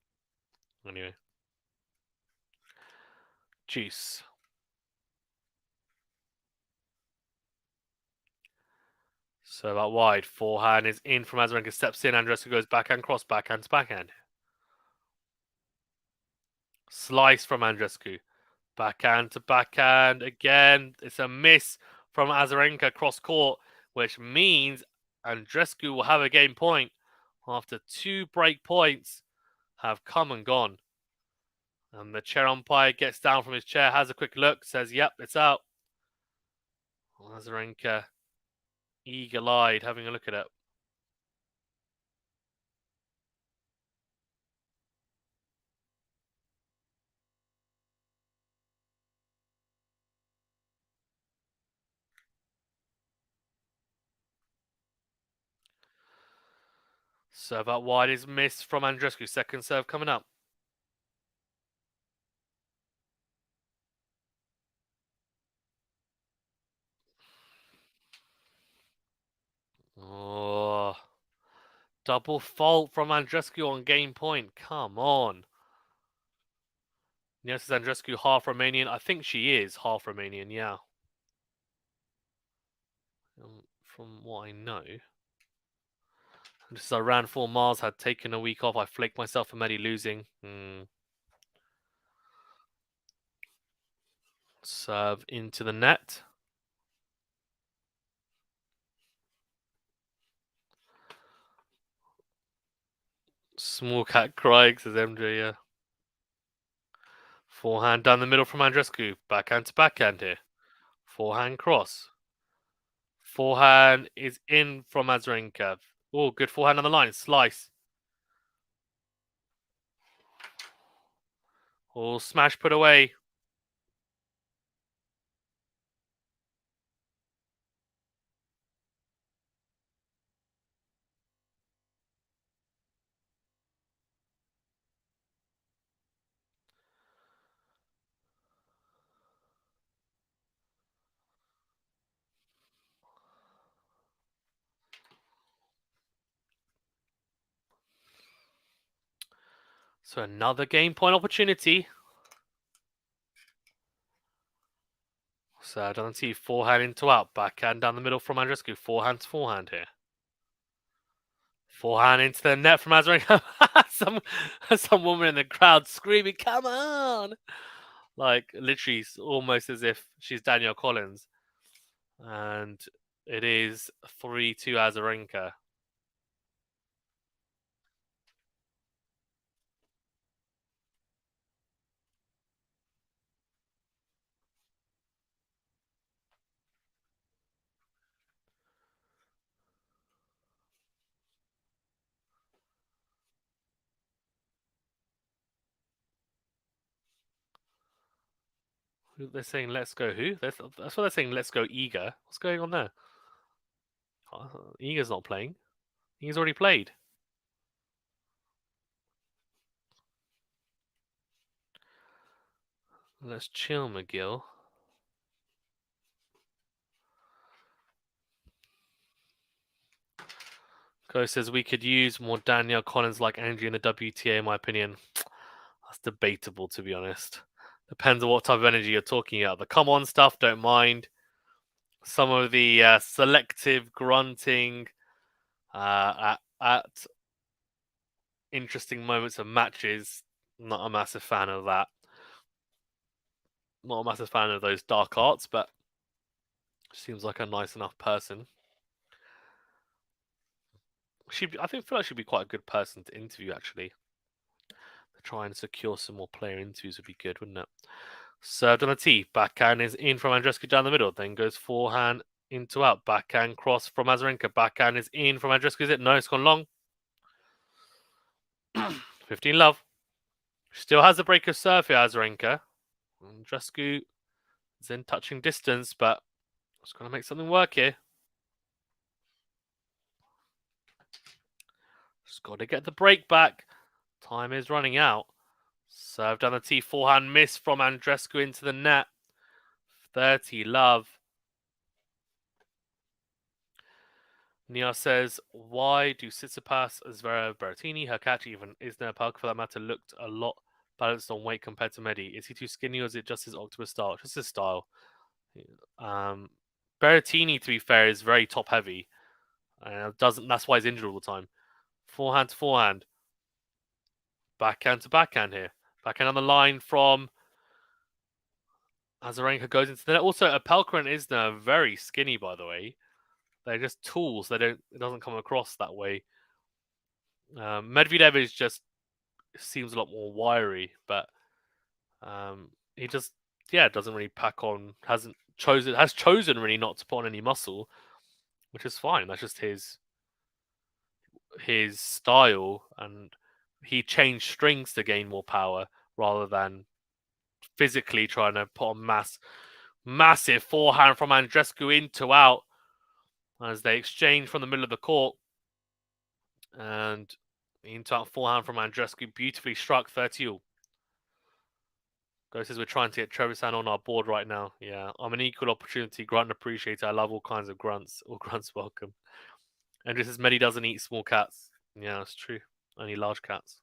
Anyway. Juice. So that wide. Forehand is in from Azarenka. Steps in. Andreescu goes backhand cross. Backhand to backhand. Slice from Andreescu. Backhand to backhand. Again, it's a miss from Azarenka cross court, which means Andreescu will have a game point after 2 break points have come and gone. And the chair umpire gets down from his chair, has a quick look, says, yep, it's out. Azarenka, eagle-eyed, having a look at it. Serve out wide is missed from Andreescu. Second serve coming up. Oh, double fault from Andreescu on game point. Come on. Yes, is Andreescu half Romanian? I think she is half Romanian, yeah. from what I know. Just as I ran 4 miles, had taken a week off, I flaked myself for Medi losing. Serve into the net. Small cat crying, says MJ, yeah. Forehand down the middle from Andreescu. Backhand to backhand here. Forehand cross. Forehand is in from AZARENKA. Oh, good forehand on the line. Slice. Oh, smash put away. So another game point opportunity. So I don't see forehand into out. Backhand down the middle from Andreescu. Forehand to forehand here. Forehand into the net from AZARENKA. some woman in the crowd screaming, "Come on!" Like literally almost as if she's Danielle Collins. And it is 3-2 AZARENKA. They're saying let's go who? That's what they're saying, let's go Iga. What's going on there? Iga's not playing. He's already played. Let's chill, McGill. Go says we could use more Danielle Collins like Angie in the WTA, in my opinion. That's debatable, to be honest. Depends on what type of energy you're talking about. The come on stuff, don't mind. Some of the selective grunting at interesting moments of matches, not a massive fan of that. Not a massive fan of those dark arts, but seems like a nice enough person. I feel like she'd be quite a good person to interview, actually. To try and secure some more player interviews would be good, wouldn't it? Served on a tee. Backhand is in from Andreescu down the middle. Then goes forehand into out. Backhand cross from AZARENKA. Backhand is in from Andreescu. Is it? No, it's gone long. 15 love. Still has a break of serve here, AZARENKA. Andreescu is in touching distance, but it's going to make something work here. Just got to get the break back. Time is running out. Serve down the tee. Forehand miss from Andreescu into the net. 30 love. Nia says, why do Tsitsipas, Zverev, Berrettini, Hurkacz, even Isner, Palka for that matter, looked a lot balanced on weight compared to Medi? Is he too skinny or is it just his octopus style? Just his style. Berrettini, to be fair, is very top heavy. That's why he's injured all the time. Forehand to forehand. Backhand to backhand here. Backhand on the line from AZARENKA goes into the net. Also, Apelka and Isner are very skinny, by the way. They're just tools. It doesn't come across that way. Medvedev is just seems a lot more wiry, but he just doesn't really pack on. Has chosen really not to put on any muscle, which is fine. That's just his style, and he changed strings to gain more power rather than physically trying to put on massive forehand from Andreescu into out as they exchange from the middle of the court. And into out forehand from Andreescu, beautifully struck 30-all. Go says we're trying to get Trevisan on our board right now. Yeah, I'm an equal opportunity grunt appreciator. I love all kinds of grunts. All grunts welcome. And this is Medi doesn't eat small cats. Yeah, that's true. Only large cats.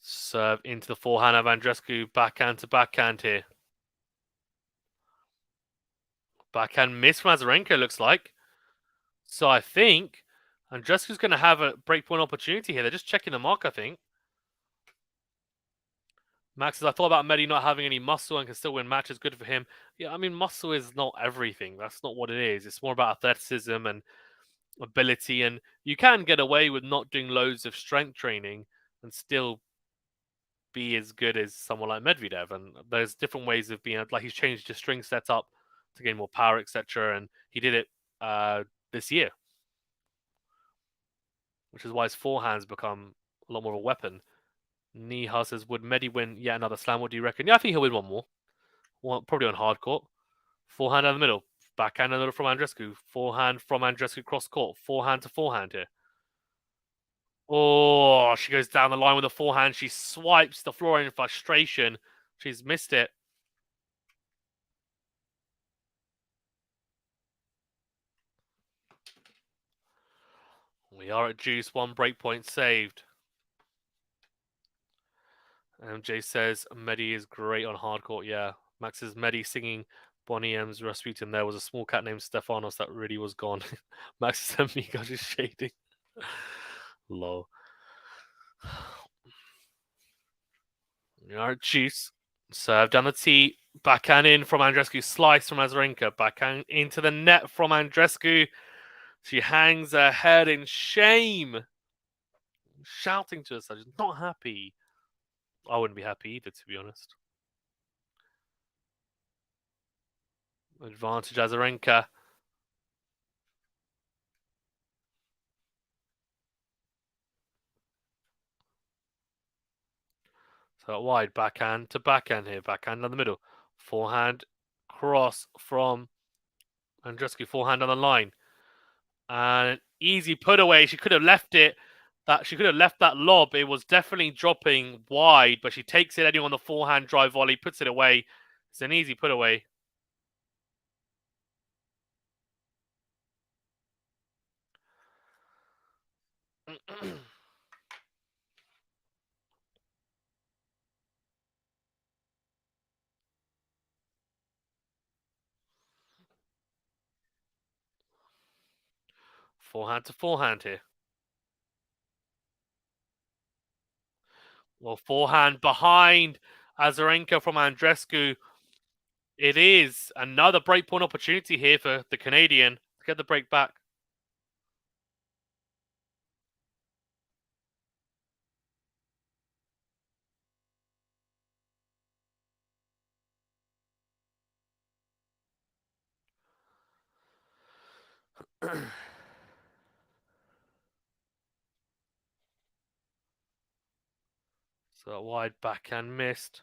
Serve into the forehand of Andreescu. Backhand to backhand here. Backhand miss from Azarenka, looks like. So I think Andreescu's going to have a breakpoint opportunity here. They're just checking the mark, I think. Max says, I thought about Medi not having any muscle and can still win matches. Good for him. Yeah, I mean, muscle is not everything. That's not what it is. It's more about athleticism and ability. And you can get away with not doing loads of strength training and still be as good as someone like Medvedev. And there's different ways of being, like he's changed his string setup to gain more power, etc. And he did it this year, which is why his forehand's become a lot more of a weapon. Nihal says, would Medi win yet another slam? What do you reckon? Yeah, I think he'll win one more. Probably on hard court. Forehand in the middle. Backhand in the middle from Andreescu. Forehand from Andreescu cross court. Forehand to forehand here. Oh, she goes down the line with a forehand. She swipes the floor in frustration. She's missed it. We are at juice. One breakpoint saved. MJ says Medi is great on hard court. Yeah. Max says Medi singing Bonnie M's Rasputin. There was a small cat named Stefanos that really was gone. Max says Amiga just shading. Lol. We are at juice. Serve down the tee. Backhand in from Andreescu. Slice from Azarenka. Backhand into the net from Andreescu. She hangs her head in shame. Shouting to herself. She's not happy. I wouldn't be happy either, to be honest. Advantage Azarenka. So wide. Backhand to backhand here. Backhand on the middle. Forehand cross from Andreescu. Forehand on the line. And an easy put away. She could have left it. She could have left that lob. It was definitely dropping wide, but she takes it anyway on the forehand drive volley, puts it away. It's an easy put away. Forehand to forehand here. Well, forehand behind Azarenka from Andreescu. It is another breakpoint opportunity here for the Canadian to get the break back. So wide backhand missed.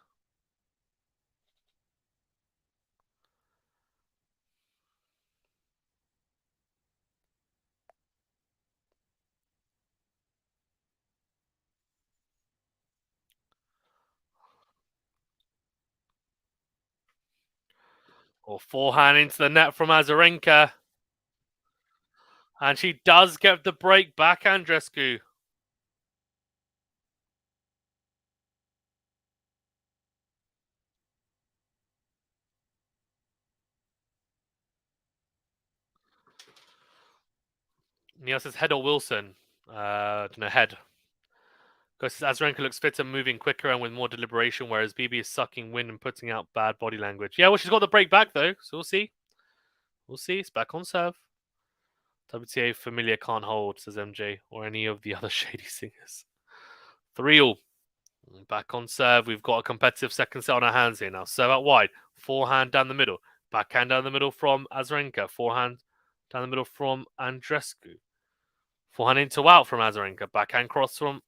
Or forehand into the net from Azarenka. And she does get the break back, Andreescu. Neil says head or Wilson. Don't know, head. Because Azarenka looks fitter, moving quicker and with more deliberation, whereas BB is sucking wind and putting out bad body language. Yeah, well, she's got the break back, though, so we'll see. We'll see. It's back on serve. WTA Familia can't hold, says MJ, or any of the other shady singers. 3-all. Back on serve. We've got a competitive second set on our hands here now. Serve out wide. Forehand down the middle. Backhand down the middle from Azarenka. Forehand down the middle from Andreescu. Forehand into out from Azarenka. Backhand cross from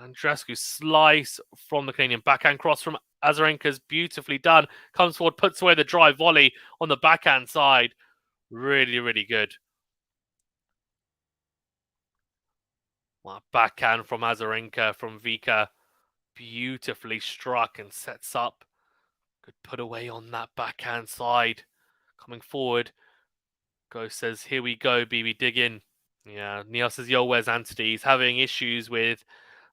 Andreescu. Slice from the Canadian. Backhand cross from Azarenka's beautifully done. Comes forward, puts away the drive volley on the backhand side. Really, really good. Well, backhand from Azarenka from Vika. Beautifully struck and sets up. Good put away on that backhand side. Coming forward. Ghost says, here we go, BB, dig in. Yeah, Neil says, yo, where's Anthony? He's having issues with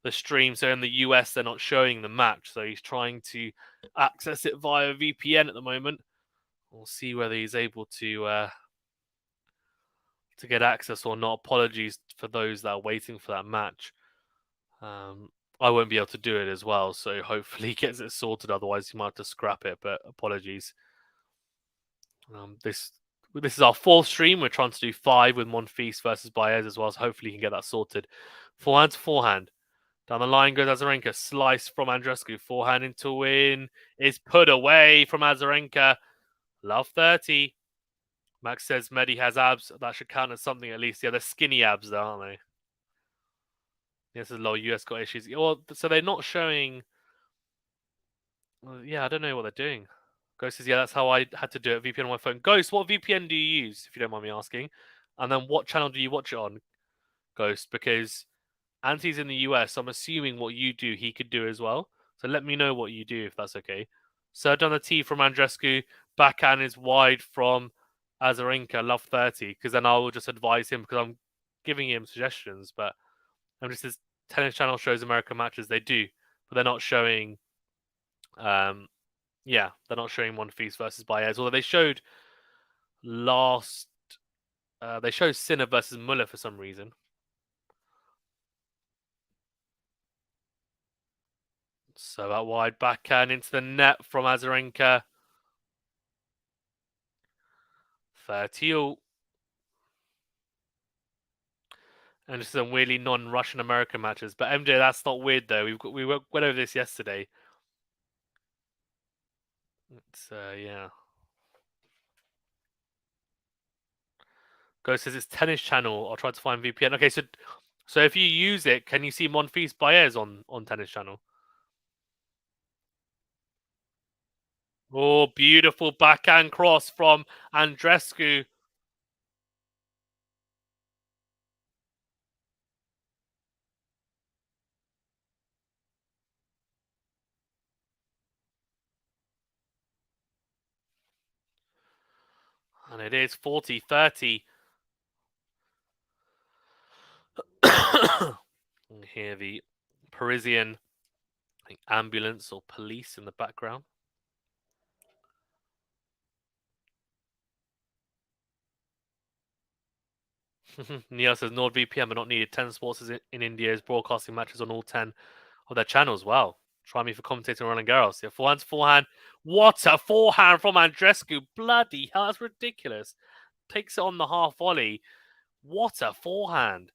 the stream. So in the US, they're not showing the match. So he's trying to access it via VPN at the moment. We'll see whether he's able to get access or not. Apologies for those that are waiting for that match. I won't be able to do it as well, so hopefully he gets it sorted. Otherwise, he might have to scrap it. But apologies. This is our fourth stream. We're trying to do 5 with Monfils versus Baez as well. So hopefully he can get that sorted. Forehand to forehand. Down the line goes Azarenka. Slice from Andreescu. Forehand into win. Is put away from Azarenka. Love 30. Max says Medi has abs. That should count as something at least. Yeah, they're skinny abs, though, aren't they? Yes, a lot of US got issues. Well, so they're not showing. Well, yeah, I don't know what they're doing. Ghost says, yeah, that's how I had to do it. VPN on my phone. Ghost, what VPN do you use, if you don't mind me asking? And then what channel do you watch it on, Ghost? Because Anti's in the US, so I'm assuming what you do, he could do as well. So let me know what you do, if that's okay. Served on the tee from Andreescu. Backhand is wide from Azarenka. Love 30. Because then I will just advise him, because I'm giving him suggestions. But I'm just his tennis channel shows American matches. They do. But they're not showing... yeah, they're not showing Monfils versus Baez. Although they showed last... they showed Sinner versus Muller for some reason. So that wide backhand into the net from Azarenka. 30-all. And just some weirdly non-Russian American matches. But MJ, that's not weird though. We went over this yesterday. Yeah. Ghost says it's tennis channel. I'll try to find VPN. Okay, so if you use it, can you see Monfils Baez on tennis channel? Oh, beautiful backhand cross from Andreescu. And it is 40-30. You hear the Parisian ambulance or police in the background. Neil says NordVPN but not needed. 10 Sports is in India is broadcasting matches on all 10 of their channels. Wow. Try me for commentating on Roland Garros. Yeah, forehand. What a forehand from Andreescu. Bloody hell, that's ridiculous. Takes it on the half volley. What a forehand.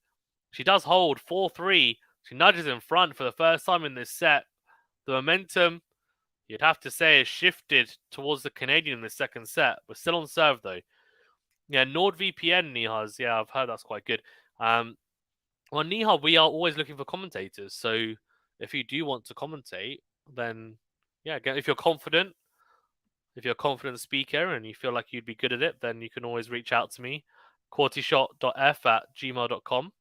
She does hold 4-3. She nudges in front for the first time in this set. The momentum, you'd have to say, has shifted towards the Canadian in the second set. We're still on serve, though. Yeah, NordVPN, Nihaz. Yeah, I've heard that's quite good. Well, Nihal, we are always looking for commentators. So if you do want to commentate, then yeah, if you're a confident speaker and you feel like you'd be good at it, then you can always reach out to me. QualityShot.f@gmail.com.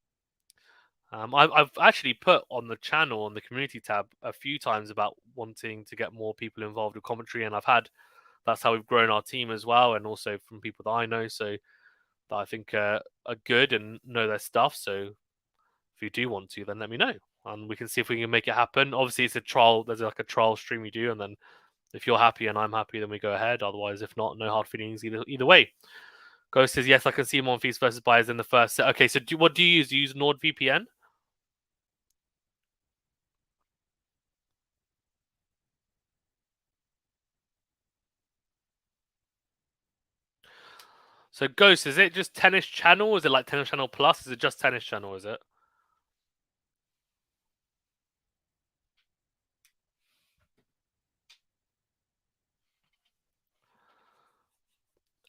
I've actually put on the channel, on the community tab, a few times about wanting to get more people involved with commentary, and that's how we've grown our team as well, and also from people that I know, so that I think are good and know their stuff. So if you do want to, then let me know, and we can see if we can make it happen. Obviously, it's a trial. There's like a trial stream we do, and then if you're happy and I'm happy, then we go ahead. Otherwise, if not, no hard feelings either way. Ghost says yes, I can see Monfils versus Baez in the first set. Okay, so what do you use? Do you use NordVPN? So Ghost, is it just Tennis Channel? Is it like Tennis Channel Plus? Is it just Tennis Channel? Is it?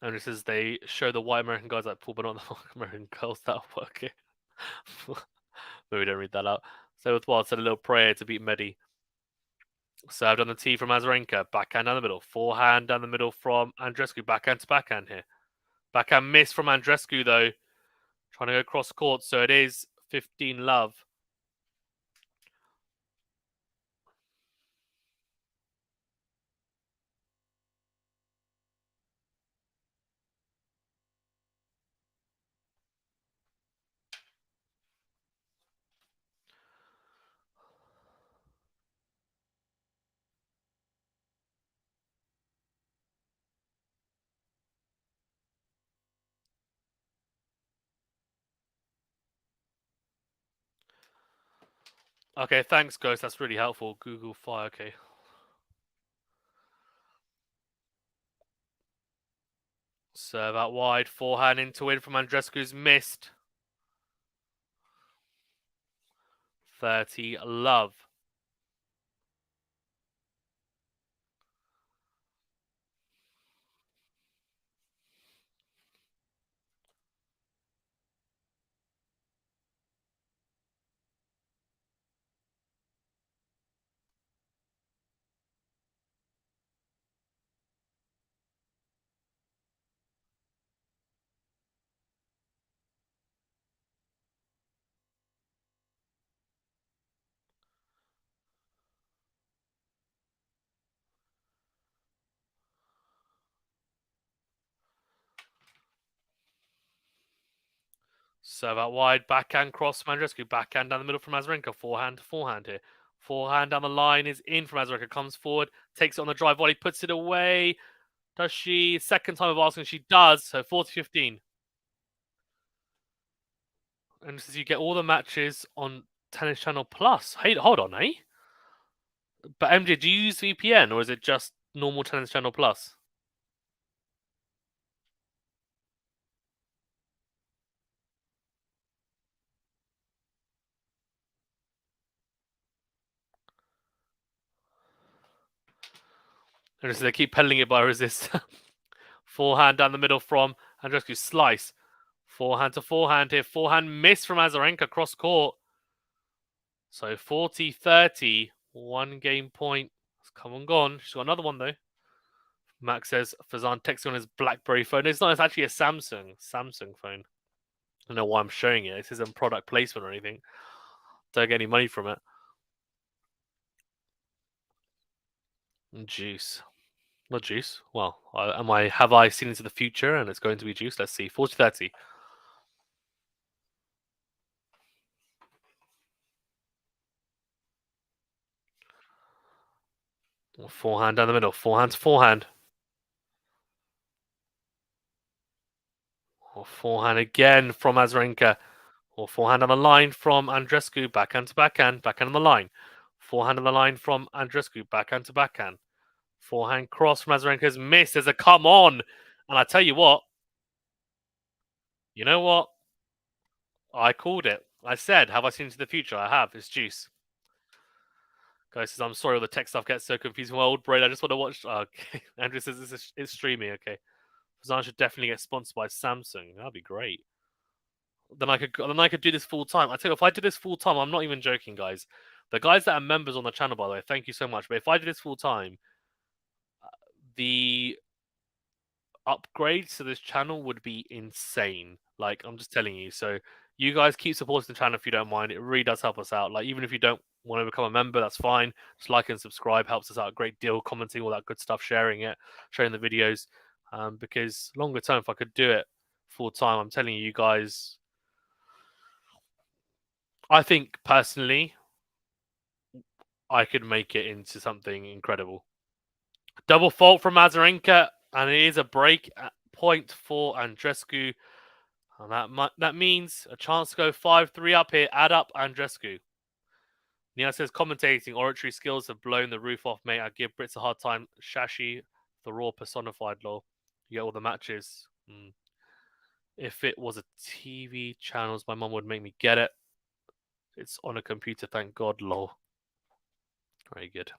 And it says they show the white American guys like Paul, but not the black American girls that are working. Maybe don't read that out. So with what said a little prayer to beat Medi. Served on the tee from Azarenka. Backhand down the middle. Forehand down the middle from Andreescu. Backhand to backhand here. Backhand miss from Andreescu though. Trying to go cross court. So it is 15 love. Okay, thanks, Ghost. That's really helpful. Google Fire. Okay. Serve out wide. Forehand into win from Andreescu's missed. 30 love. Serve out wide. Backhand cross from Andreescu. Backhand down the middle from AZARENKA. Forehand to forehand here. Forehand down the line is in from AZARENKA. Comes forward. Takes it on the drive volley. Puts it away. Does she? Second time of asking. She does. So 40-15. And this is you get all the matches on Tennis Channel Plus. Hey, hold on, eh? But MJ, do you use VPN or is it just normal Tennis Channel Plus? And so they keep peddling it by resist. Forehand down the middle from Andreescu. Slice. Forehand to forehand here. Forehand miss from AZARENKA cross court. So 40-30. 1 game point. It's come and gone. She's got another one though. Max says Fazan texting on his BlackBerry phone. It's not. It's actually a Samsung phone. I don't know why I'm showing it. This isn't product placement or anything. Don't get any money from it. Juice. Not juice. Well, have I seen into the future and it's going to be juice? Let's see. 40-30. Forehand down the middle. Forehand to forehand. Or forehand again from AZARENKA. Or forehand on the line from Andreescu. Backhand to backhand. Backhand on the line. Forehand on the line from Andreescu. Backhand to backhand. Forehand cross from AZARENKA's missed. There's a come on. And I tell you what. You know what? I called it. I said, have I seen into the future? I have. It's juice. Guys says, I'm sorry, all the tech stuff gets so confusing. My old brain, I just want to watch. Oh, okay. Andrew says it's streaming. Okay. Fazan should definitely get sponsored by Samsung. That'd be great. Then I could do this full time. I tell you, if I did this full time, I'm not even joking, guys. The guys that are members on the channel, by the way, thank you so much. But if I did this full time, the upgrades to this channel would be insane. Like, I'm just telling you. So you guys keep supporting the channel if you don't mind. It really does help us out. Like, even if you don't want to become a member, that's fine. Just like and subscribe helps us out a great deal. Commenting, all that good stuff, sharing the videos. Because longer term, if I could do it full time, I'm telling you guys, I think personally, I could make it into something incredible. Double fault from AZARENKA, and it is a break at point for Andreescu. And that means a chance to go 5-3 up here. Add up Andreescu. Nia says, commentating oratory skills have blown the roof off, mate. I give Brits a hard time. Shashi, the raw personified, lol. You get all the matches. If it was a TV channels, my mum would make me get it. It's on a computer, thank God, lol. Very good.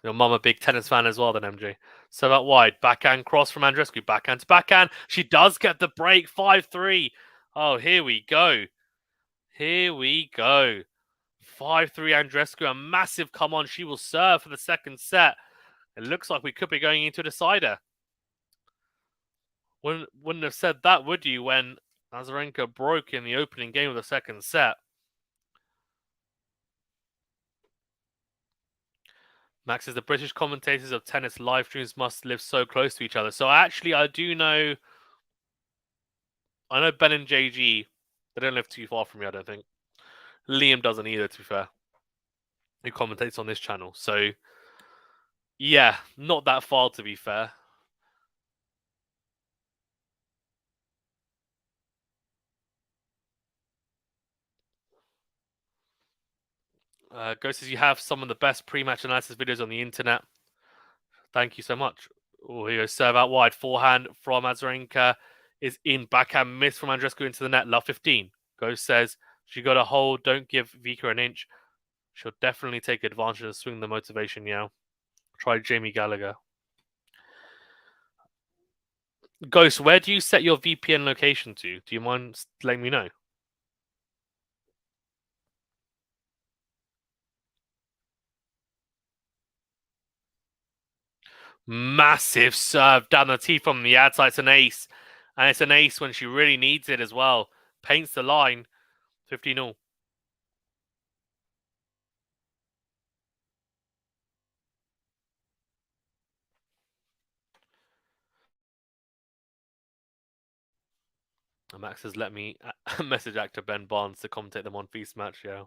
Your mum a big tennis fan as well, then MJ. So that wide. Backhand cross from Andreescu. Backhand to backhand. She does get the break. 5-3. Oh, here we go. Here we go. 5-3 Andreescu. A massive come on. She will serve for the second set. It looks like we could be going into a decider. Wouldn't have said that, would you, when AZARENKA broke in the opening game of the second set? Max says the British commentators of tennis live streams must live so close to each other. So actually, I know Ben and JG, they don't live too far from me, I don't think. Liam doesn't either, to be fair. He commentates on this channel. So, yeah, not that far, to be fair. Ghost says you have some of the best pre-match analysis videos on the internet. Thank you so much. Oh, here goes serve out wide. Forehand from Azarenka is in. Backhand miss from Andreescu into the net. Love 15. Ghost says she got a hold. Don't give Vika an inch. She'll definitely take advantage and swing the motivation. Yeah. Try Jamie Gallagher. Ghost, where do you set your VPN location to? Do you mind letting me know? Massive serve down the tee from the outside. It's an ace. And it's an ace when she really needs it as well. Paints the line. 15-all. Max has let me message actor Ben Barnes to commentate them on Feast match, yeah.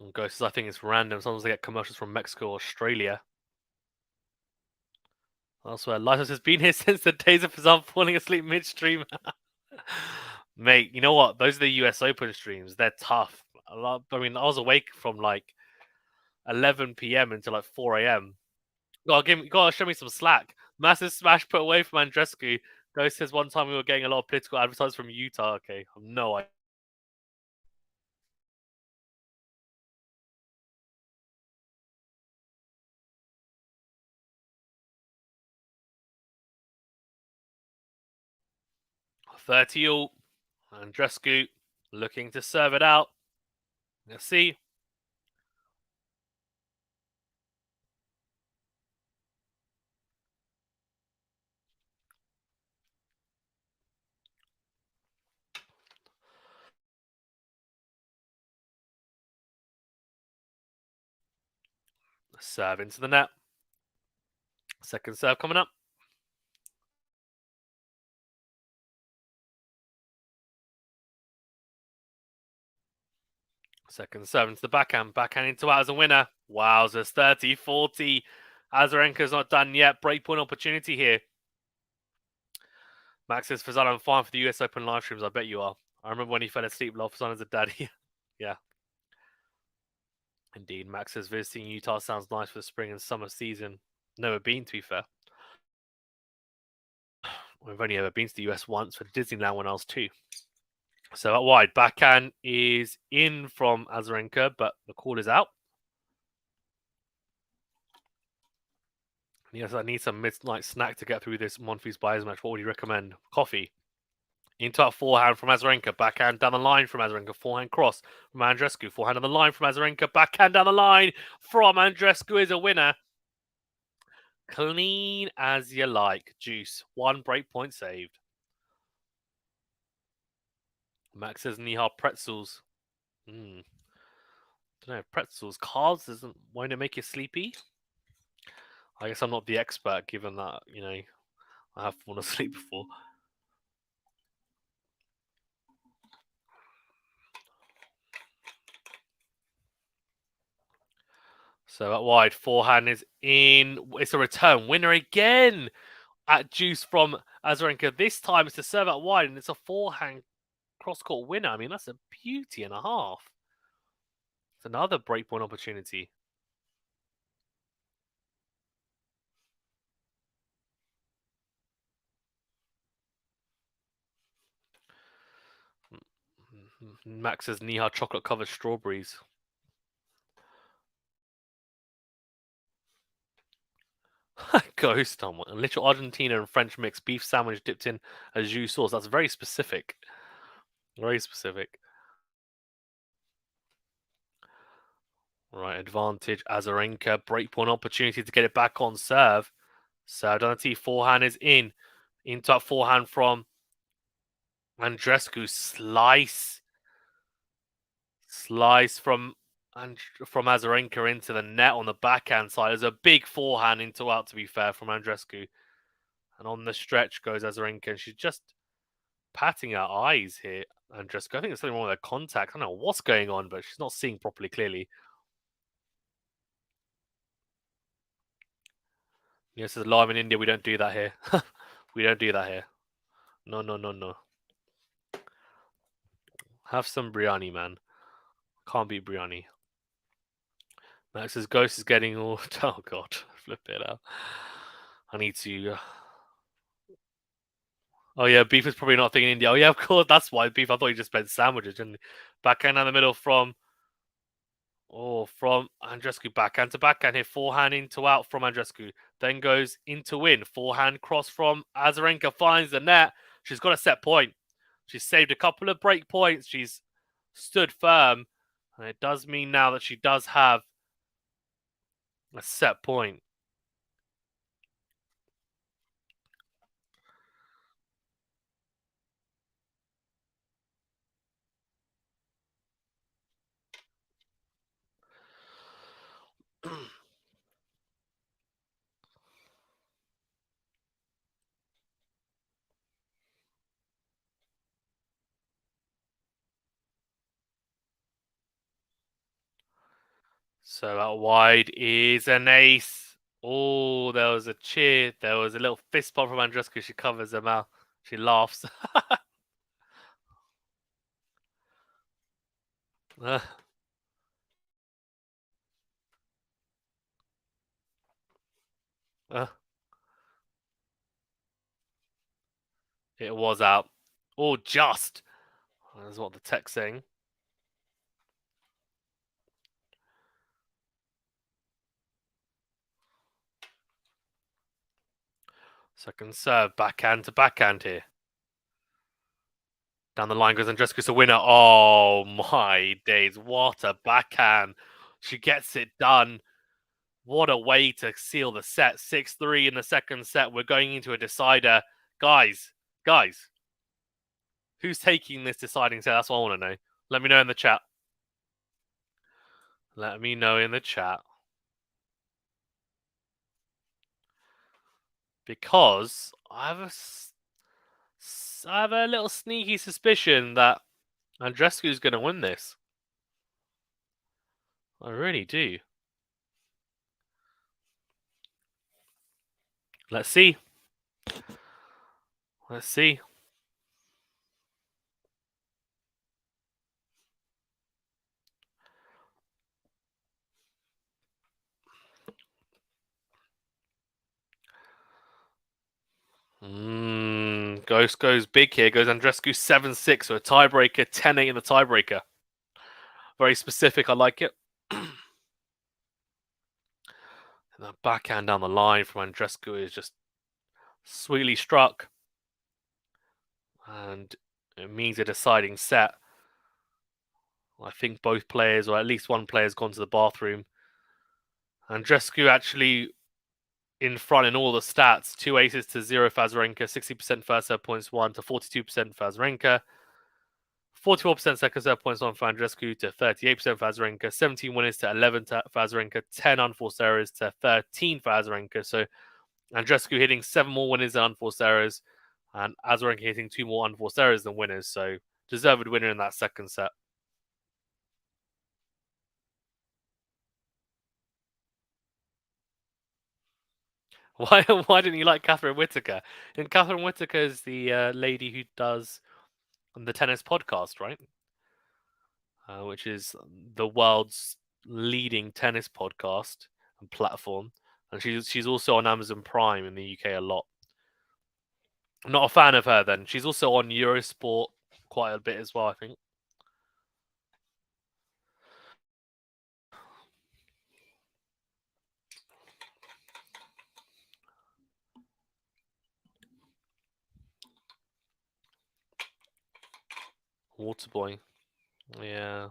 And Ghosts, I think it's random. Sometimes they get commercials from Mexico or Australia. I swear, Lysos has been here since the days of his arm falling asleep midstream. Mate, you know what? Those are the US Open streams. They're tough. I mean, I was awake from like 11 p.m. until like 4 a.m. Gotta show me some slack. Massive smash put away from Andreescu. Ghost says one time we were getting a lot of political advertising from Utah. Okay, I've no idea. $30-all. Andreescu looking to serve it out. Let's see. Serve into the net. Second serve coming up. Second serve into the backhand. Backhand into out as a winner. Wowzers, 30-40. Azarenka's not done yet. Breakpoint opportunity here. Max says, Fazal, I'm fine for the US Open live streams. I bet you are. I remember when he fell asleep, Fazal as a daddy. Yeah. Indeed. Max says, visiting Utah sounds nice for the spring and summer season. Never been, to be fair. We've only ever been to the US once for Disneyland when I was 2. So out wide, backhand is in from Azarenka, but the call is out. Yes, I need some midnight snack to get through this Monfils Buyers match. What would you recommend? Coffee. Into a forehand from Azarenka. Backhand down the line from Azarenka. Forehand cross from Andreescu. Forehand on the line from Azarenka. Backhand down the line from Andreescu is a winner. Clean as you like. Juice. 1 break point saved. Max says Nihal pretzels. Don't know. Pretzels. Carbs won't it make you sleepy? I guess I'm not the expert, given that, I have fallen asleep before. So at wide, forehand is in. It's a return winner again at juice from Azarenka. This time it's a serve out wide, and it's a forehand cross-court winner. I mean, that's a beauty and a half. It's another breakpoint opportunity. Max's Niha chocolate-covered strawberries. Ghost on a little Argentina and French mix beef sandwich dipped in a jus sauce. That's very specific. Very specific. Right, advantage Azarenka. Breakpoint opportunity to get it back on serve. Served on the tee. Forehand is in. Into forehand from Andreescu. Slice. Slice from Azarenka into the net on the backhand side. There's a big forehand into out, to be fair, from Andreescu. And on the stretch goes Azarenka, and she's just patting her eyes here, Andreescu. I think there's something wrong with her contact. I don't know what's going on, but she's not seeing properly clearly. Yes, it's live in India. We don't do that here. We don't do that here. No, no, no, no. Have some biryani, man. Can't beat biryani. Max's ghost is getting all. Oh god, flip it out. I need to. Oh yeah, Beef is probably not thinking India. Oh yeah, of course, that's why Beef. I thought he just meant sandwiches. And backhand down the middle from Andreescu. Backhand to backhand here. Forehand into out from Andreescu. Then goes into in. Forehand cross from Azarenka. Finds the net. She's got a set point. She's saved a couple of break points. She's stood firm. And it does mean now that she does have a set point. So out wide is an ace. Oh, there was a cheer. There was a little fist bump from Andreescu. She covers her mouth. She laughs. uh, uh, it was out. Oh, just. That's what the text saying. Second serve, backhand to backhand here. Down the line goes Andreescu's a winner. Oh my days, what a backhand. She gets it done. What a way to seal the set. 6-3 in the second set. We're going into a decider. Guys, who's taking this deciding set? That's what I want to know. Let me know in the chat. Let me know in the chat. Because I have a little sneaky suspicion that Andreescu's going to win this. I really do. Let's see. Let's see. Ghost goes big here. Goes Andreescu 7-6. So a tiebreaker, 10-8 in the tiebreaker. Very specific. I like it. And that backhand down the line from Andreescu is just sweetly struck. And it means a deciding set. I think both players, or at least one player, has gone to the bathroom. Andreescu actually in front in all the stats. 2 aces to 0 for Azarenka, 60% first serve points won to 42% for Azarenka, 44% second serve points won for Andreescu to 38% for Azarenka, 17 winners to 11 for Azarenka, 10 unforced errors to 13 for Azarenka. So Andreescu hitting 7 more winners than unforced errors, and Azarenka hitting 2 more unforced errors than winners. So deserved winner in that second set. Why didn't you like Catherine Whitaker? And Catherine Whitaker is the lady who does the tennis podcast, right? Which is the world's leading tennis podcast and platform, and she's also on Amazon Prime in the UK a lot. I'm not a fan of her. Then she's also on Eurosport quite a bit as well, I think. Waterboy, yeah.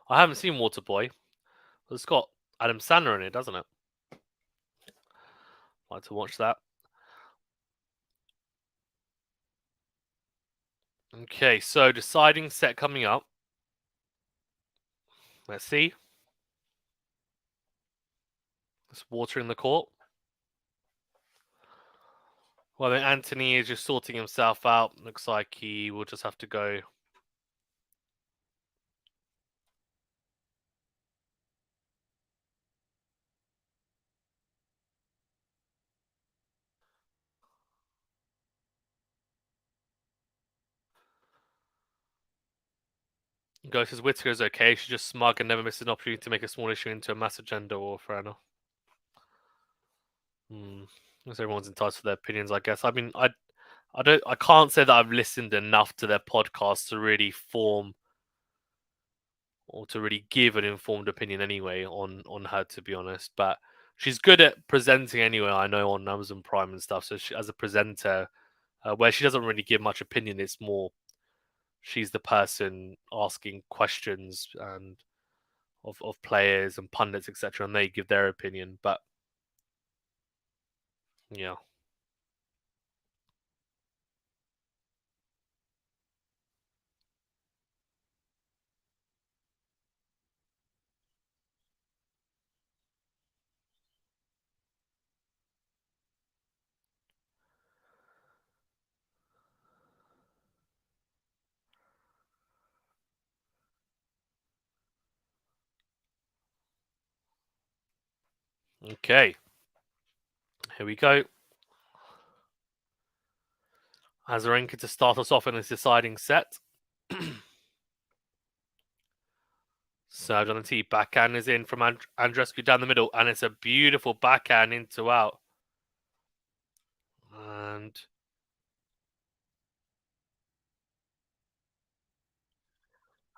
I haven't seen Waterboy. It's got Adam Sandler in it, doesn't it? Like to watch that. Okay, so deciding set coming up. Let's see. It's water in the court. Well, then Anthony is just sorting himself out. Looks like he will just have to go. Goes says Whittaker's okay. She's just smug and never misses an opportunity to make a small issue into a massive gender war for Anna. Because everyone's entitled to their opinions, I guess. I mean, I can't say that I've listened enough to their podcast to really form or to really give an informed opinion anyway on her, to be honest. But she's good at presenting anyway. I know on Amazon Prime and stuff. So she, as a presenter, where she doesn't really give much opinion, it's more she's the person asking questions and of players and pundits, etc., and they give their opinion. But yeah, okay, here we go. Azarenka to start us off in this deciding set. Served on the tee, backhand is in from Andreescu down the middle, and it's a beautiful backhand into out. And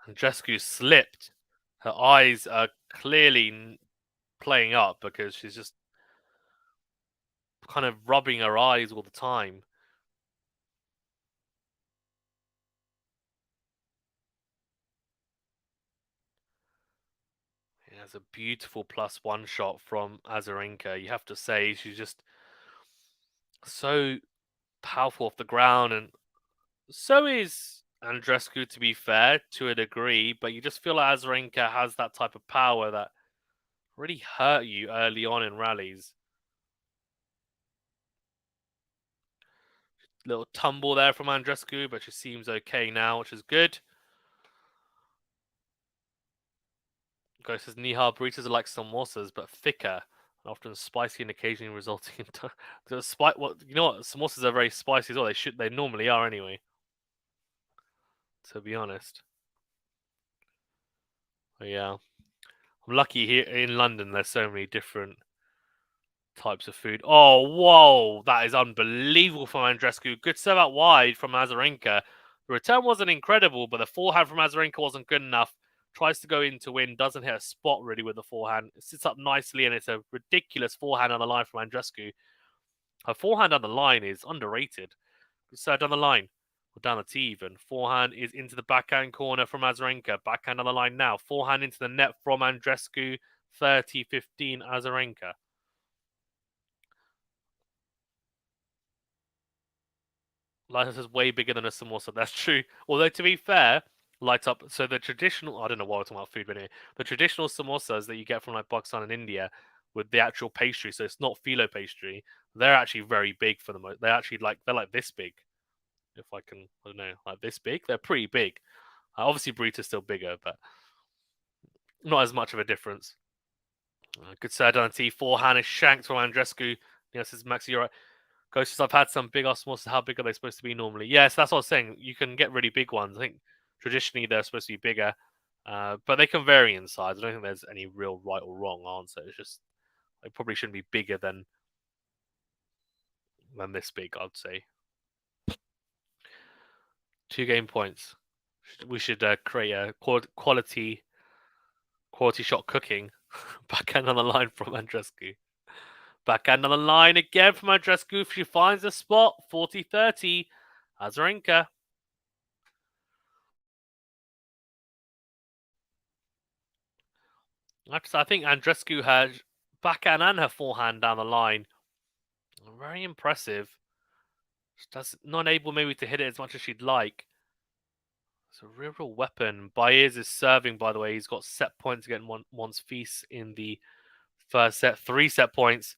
Andreescu slipped. Her eyes are clearly playing up because she's just kind of rubbing her eyes all the time. Yeah, it's a beautiful +1 shot from Azarenka. You have to say she's just so powerful off the ground, and so is Andreescu, to be fair, to a degree. But you just feel like Azarenka has that type of power that really hurt you early on in rallies. Little tumble there from Andreescu, but she seems okay now, which is good. Ghost says Nihal burritos are like samosas, but thicker and often spicy and occasionally resulting in what you know what samosas are very spicy as well. They normally are anyway. To be honest, but yeah, I'm lucky here in London. There's so many different types of food. Oh, whoa, that is unbelievable from Andreescu. Good serve out wide from Azarenka. The return wasn't incredible, but the forehand from Azarenka wasn't good enough. Tries to go in to win, doesn't hit a spot really with the forehand. It sits up nicely, and it's a ridiculous forehand on the line from Andreescu. Her forehand on the line is underrated. Good serve down the line, or down the tee even. Forehand is into the backhand corner from Azarenka. Backhand on the line now. Forehand into the net from Andreescu. 30-15 Azarenka. Light is way bigger than a samosa. That's true. Although to be fair, light up. So the traditional, I don't know why we're talking about food, but anyway, the traditional samosas that you get from like Pakistan and India with the actual pastry, so it's not phyllo pastry. They're actually very big for the most. They're like this big. If I can, I don't know, like this big. They're pretty big. Obviously, burrito's still bigger, but not as much of a difference. Good serve on T. Forehand is shanked from Andreescu. Yes, is Maxi, you're right. Ghosts, I've had some big osmosis. How big are they supposed to be normally? Yes, that's what I was saying. You can get really big ones. I think traditionally they're supposed to be bigger, but they can vary in size. I don't think there's any real right or wrong answer. It's just they probably shouldn't be bigger than this big. I'd say 2 game points. We should create a quality shot cooking backhand on the line from Andreescu. Backhand on the line again from Andreescu. If she finds a spot, 40-30. Azarenka. I think Andreescu has backhand and her forehand down the line. Very impressive. She's not able maybe to hit it as much as she'd like. It's a real weapon. Baez is serving, by the way. He's got set points against one's feast in the first set, 3 set points.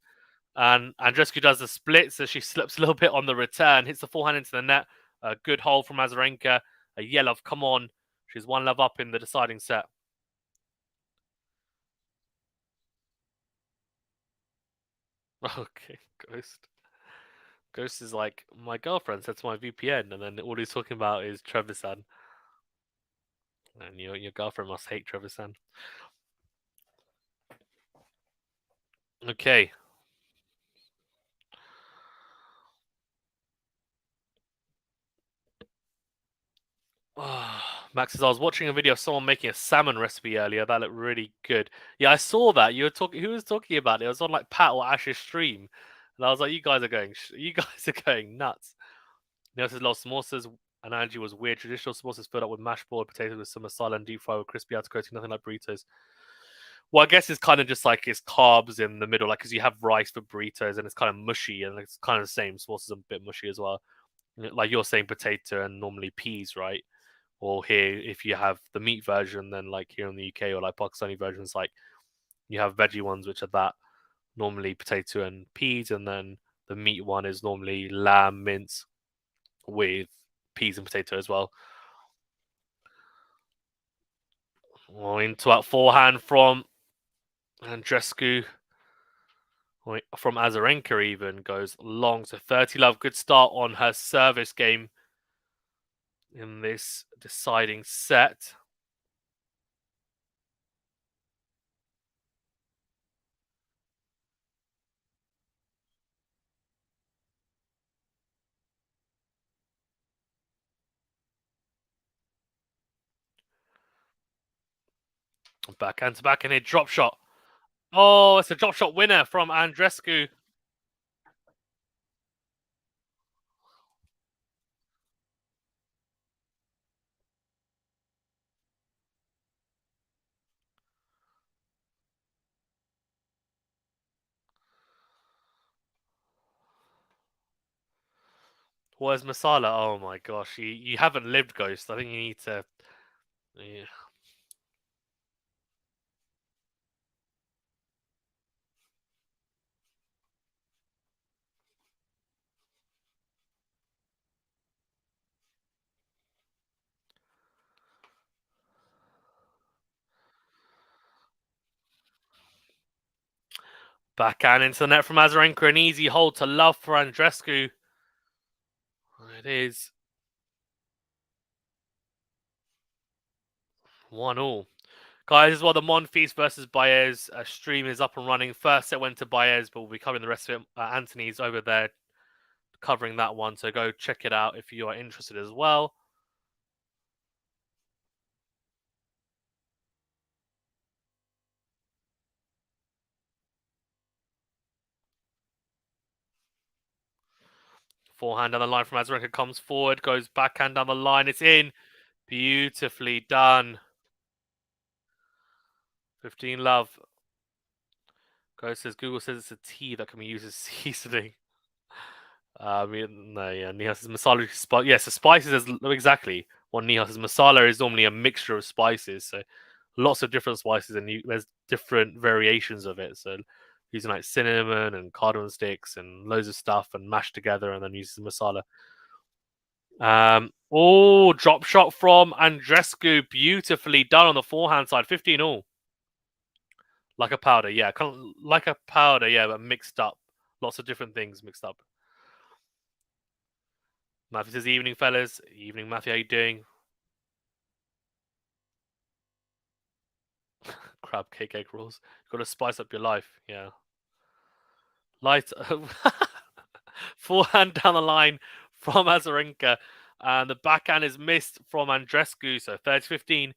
And Andreescu does the split, so she slips a little bit on the return, hits the forehand into the net. A good hold from AZARENKA. A yellow, come on. She's 1 love up in the deciding set. Okay, Ghost. Ghost is like, my girlfriend sets my VPN, and then all he's talking about is Trevisan. And your girlfriend must hate Trevisan. Okay. Max says, I was watching a video of someone making a salmon recipe earlier. That looked really good. Yeah, I saw that. You were talking. Who was talking about it? It was on like Pat or Ash's stream, and I was like, "You guys are going. You guys are going nuts." Neil says, "Los samosas analogy was weird. Traditional samosas filled up with mashed boiled potatoes with some masala and deep fried with crispy outer coating, nothing like burritos." Well, I guess it's kind of just like it's carbs in the middle, like because you have rice for burritos and it's kind of mushy and it's kind of the same. Samosas are a bit mushy as well. Like you're saying, potato and normally peas, right? Or here, if you have the meat version, then like here in the UK or like Pakistani versions, like you have veggie ones, which are that normally potato and peas, and then the meat one is normally lamb mince with peas and potato as well. Well, into that forehand from Andreescu, from Azarenka even goes long. So 30 love, good start on her service game in this deciding set. Backhand to backhand here, drop shot. Oh, it's a drop shot winner from Andreescu. Where's Masala? Oh my gosh, you haven't lived, Ghost. I think you need to. Yeah. Backhand into the net from Azarenka. An easy hold to love for Andreescu. It is 1-1. Guys, this is what the Monfils versus Baez stream is up and running. First set went to Baez, but we'll be covering the rest of it. Anthony's over there covering that one, so go check it out if you are interested as well. Forehand down the line from Azarenka comes forward, goes backhand down the line. It's in. Beautifully done. 15 love. Ghost says Google says it's a tea that can be used as seasoning. No, yeah, Nihal says masala. Yes, the spices is exactly what Nihal says. Masala is normally a mixture of spices, so lots of different spices, and there's different variations of it. So using like cinnamon and cardamom sticks and loads of stuff and mashed together, and then using masala. Oh, drop shot from Andreescu, beautifully done on the forehand side, 15 all. Like a powder, yeah, kind of like a powder, yeah, but mixed up. Lots of different things mixed up. Matthew says, evening, fellas. Evening, Matthew. How you doing? Crab cake, egg rolls. You've got to spice up your life. Yeah. Light. Forehand down the line from Azarenka. And the backhand is missed from Andreescu. So 30-15.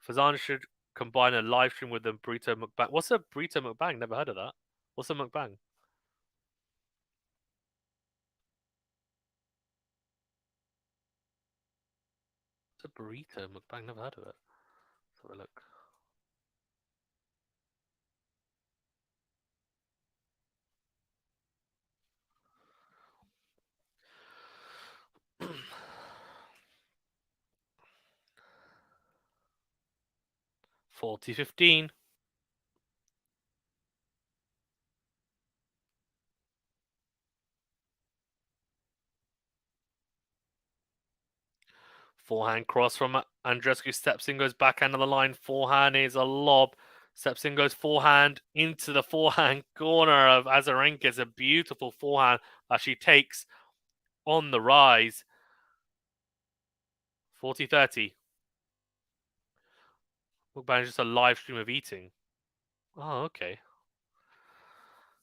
Fazan should combine a live stream with the burrito mukbang. What's a burrito mukbang? Never heard of that. What's a mukbang? It's a burrito mukbang. Never heard of it. Let's have a look. 40-15. Forehand cross from Andreescu. Steps in, goes backhand on the line. Forehand is a lob. Steps in, goes forehand into the forehand corner of AZARENKA. It's a beautiful forehand that she takes on the rise. 40-30. Mukbang is just a live stream of eating. Oh, okay.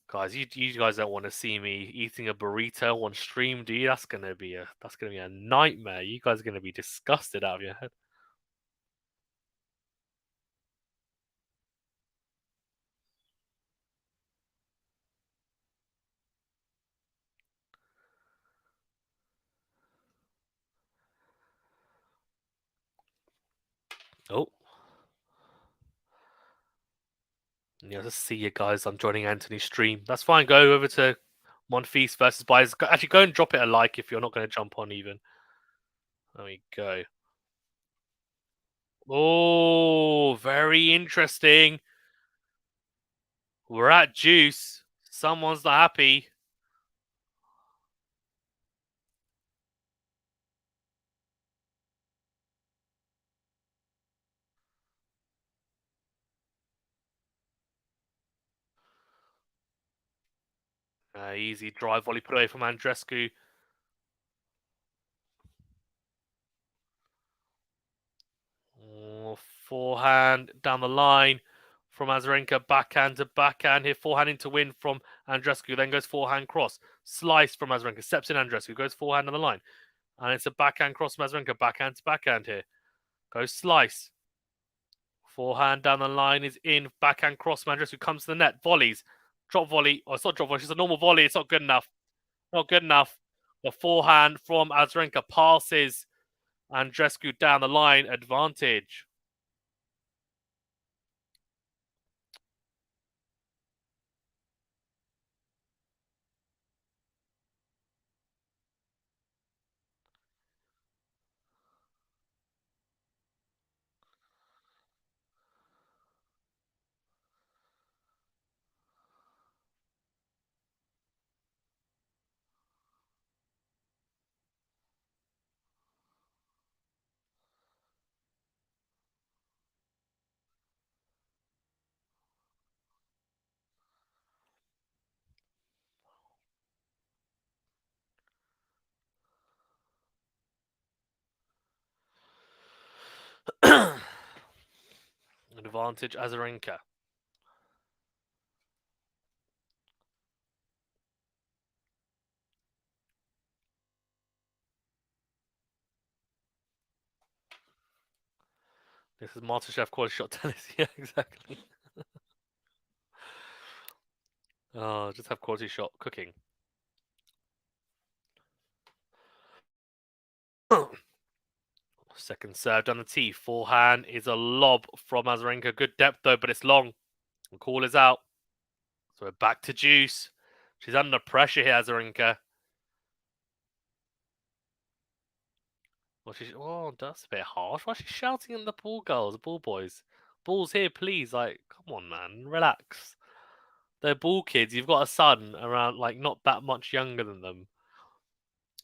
Guys, you guys don't want to see me eating a burrito on stream, do you? That's gonna be a nightmare. You guys are gonna be disgusted out of your head. Oh, yeah, let's see you guys. I'm joining Anthony's stream. That's fine. Go over to Monfils versus Byers. Actually, go and drop it a like if you're not going to jump on even. There we go. Oh, very interesting. We're at juice. Someone's not happy. Easy drive volley put away from Andreescu. Oh, forehand down the line from AZARENKA. Backhand to backhand here. Forehand into win from Andreescu. Then goes forehand cross. Slice from AZARENKA. Steps in Andreescu. Goes forehand on the line. And it's a backhand cross from AZARENKA. Backhand to backhand here. Goes slice. Forehand down the line is in. Backhand cross from Andreescu. Comes to the net. Volleys. Drop volley. Oh, it's not drop volley. It's a normal volley. It's not good enough. Not good enough. The forehand from AZARENKA passes Andreescu down the line. Advantage. Advantage AZARENKA. This is MasterChef QualityShot tennis. Yeah, exactly. Oh, just have QualityShot cooking. Second serve down the tee. Forehand is a lob from AZARENKA. Good depth though, but it's long. The call is out. So we're back to juice. She's under pressure here, AZARENKA. Oh, that's a bit harsh. Why is she shouting at the ball girls, the ball boys? Balls here, please. Like, come on, man. Relax. They're ball kids. You've got a son around, like, not that much younger than them.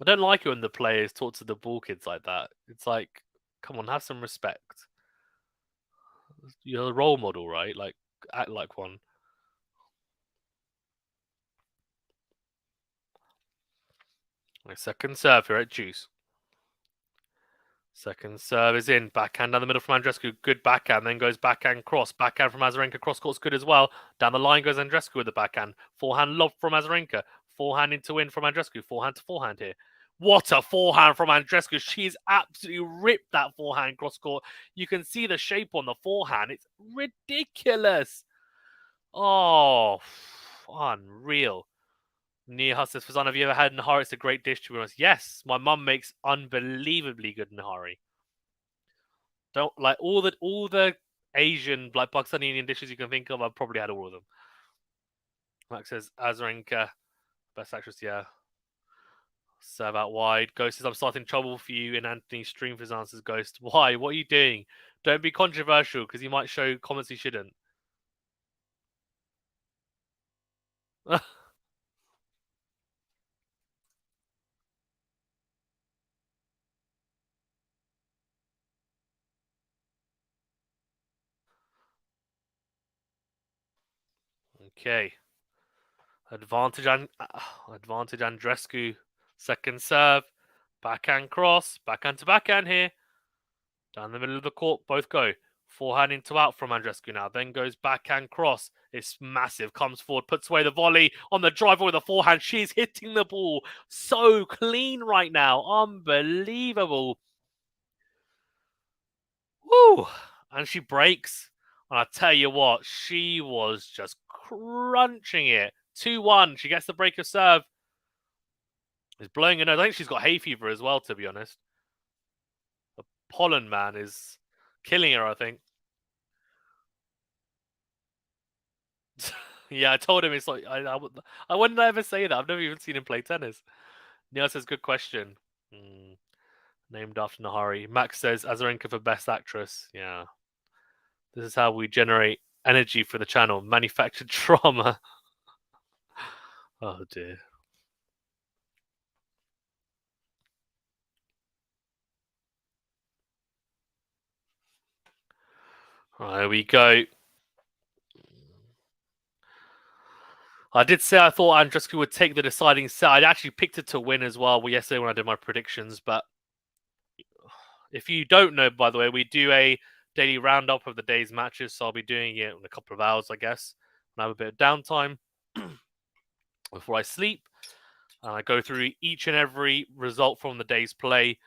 I don't like it when the players talk to the ball kids like that. It's like, come on, have some respect. You're a role model, right? Like, act like one. My second serve here at juice. Second serve is in. Backhand down the middle from Andreescu. Good backhand. Then goes backhand cross. Backhand from AZARENKA. Cross court's good as well. Down the line goes Andreescu with the backhand. Forehand lob from AZARENKA. Forehand into win from Andreescu. Forehand to forehand here. What a forehand from Andreescu. She's absolutely ripped that forehand cross court. You can see the shape on the forehand. It's ridiculous. Oh, unreal. Nia Huss says, Fazan, have you ever had Nahari? It's a great dish, to be honest. Yes, my mum makes unbelievably good Nahari. Don't like all the Asian, like Pakistani Indian dishes you can think of. I've probably had all of them. Max says AZARENKA, best actress. Yeah, serve out wide. Ghost says I'm starting trouble for you in Anthony's stream for his answers. Ghost, why? What are you doing? Don't be controversial because you might show comments you shouldn't. Okay. Advantage Andreescu. Second serve. Backhand cross. Backhand to backhand here. Down the middle of the court. Both go. Forehand into out from Andreescu now. Then goes backhand cross. It's massive. Comes forward. Puts away the volley. On the driver with a forehand. She's hitting the ball so clean right now. Unbelievable. Woo! And she breaks. And I tell you what, she was just crunching it. 2-1. She gets the break of serve. Is blowing her nose. I think she's got hay fever as well, to be honest. The pollen man is killing her, I think. Yeah, I told him it's like I wouldn't ever say that. I've never even seen him play tennis. Neil says, good question. Named after Nahari. Max says, Azarenka for best actress. Yeah. This is how we generate energy for the channel. Manufactured trauma. Oh dear. Right, there we go. I did say I thought Andreescu would take the deciding set. I actually picked it to win as well yesterday when I did my predictions. But if you don't know, by the way, we do a daily roundup of the day's matches. So I'll be doing it in a couple of hours, I guess. And I have a bit of downtime before I sleep. And I go through each and every result from the day's play.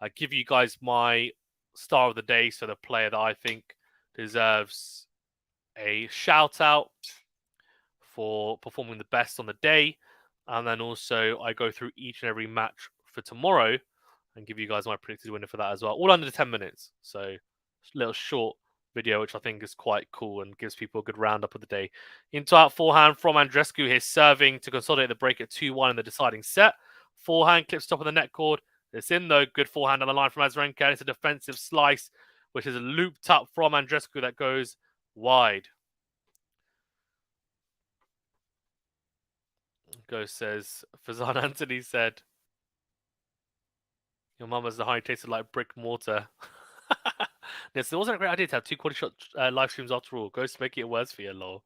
I give you guys my star of the day. So the player that I think deserves a shout out for performing the best on the day. And then also I go through each and every match for tomorrow and give you guys my predicted winner for that as well. All under 10 minutes. So a little short video, which I think is quite cool and gives people a good roundup of the day. Into out forehand from Andreescu. He's serving to consolidate the break at 2-1 in the deciding set. Forehand clips top of the net cord. It's in though. Good forehand on the line from AZARENKA. It's a defensive slice, which is looped up from Andreescu that goes wide. Ghost says, Fazan Anthony said, your mama's the high tasted like brick mortar. Yes, it wasn't a great idea to have two QualityShot live streams after all. Ghost make it worse for you, lol.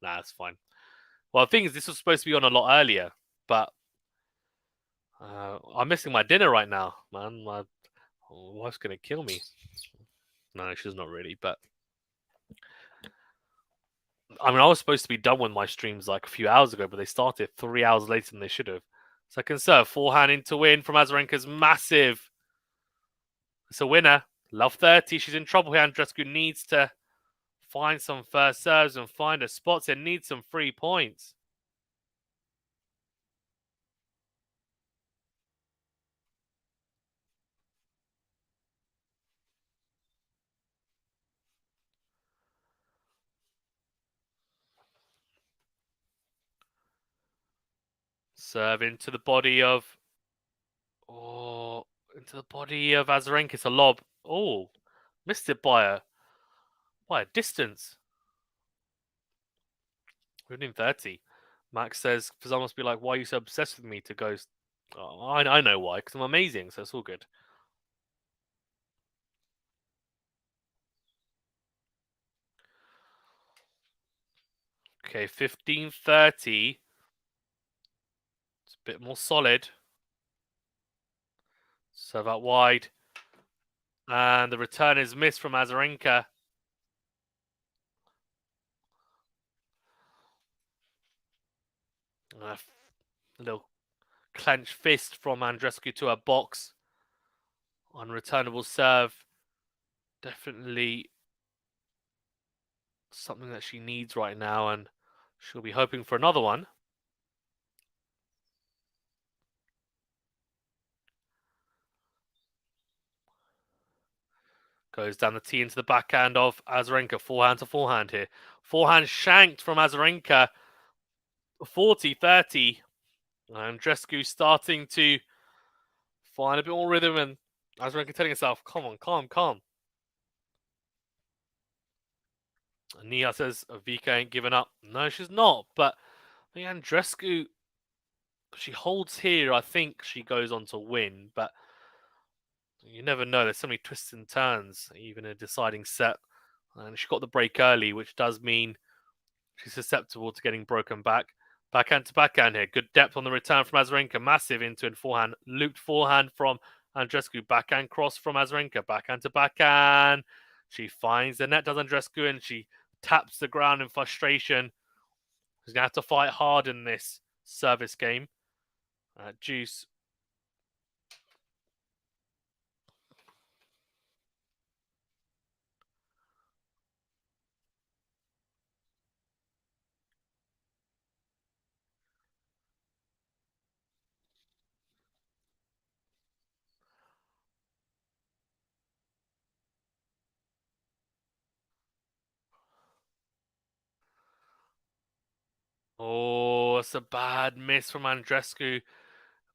Nah, that's fine. Well, the thing is, this was supposed to be on a lot earlier, but I'm missing my dinner right now, man. My wife's gonna kill me. No, she's not really, but I mean, I was supposed to be done with my streams like a few hours ago, but they started 3 hours later than they should have. Second serve, forehand into win from Azarenka's massive. It's a winner. Love 30. She's in trouble here. Andreescu needs to find some first serves and find her spots and needs some free points. Serve into the body of... Oh, into the body of Azarenka. It's a lob. Oh, missed it by a distance. 15:30. Max says, Fazan must be like, why are you so obsessed with me to Ghost? Oh, I know why, because I'm amazing, so it's all good. Okay, 15:30. It's a bit more solid. Serve out wide. And the return is missed from Azarenka. A little clenched fist from Andreescu to her box. Unreturnable serve. Definitely something that she needs right now, and she'll be hoping for another one. Goes down the tee into the backhand of Azarenka. Forehand to forehand here. Forehand shanked from Azarenka. 40-30. Andreescu starting to find a bit more rhythm, and Azarenka telling herself, come on, calm. Nia says Vika ain't giving up. No, she's not. But I think Andreescu, she holds here. I think she goes on to win. But you never know. There's so many twists and turns, even in a deciding set. And she got the break early, which does mean she's susceptible to getting broken back. Backhand to backhand here. Good depth on the return from Azarenka. Massive into and forehand. Looped forehand from Andreescu. Backhand cross from Azarenka. Backhand to backhand. She finds the net, does Andreescu, and she taps the ground in frustration. She's going to have to fight hard in this service game. Juice. Oh, it's a bad miss from Andreescu.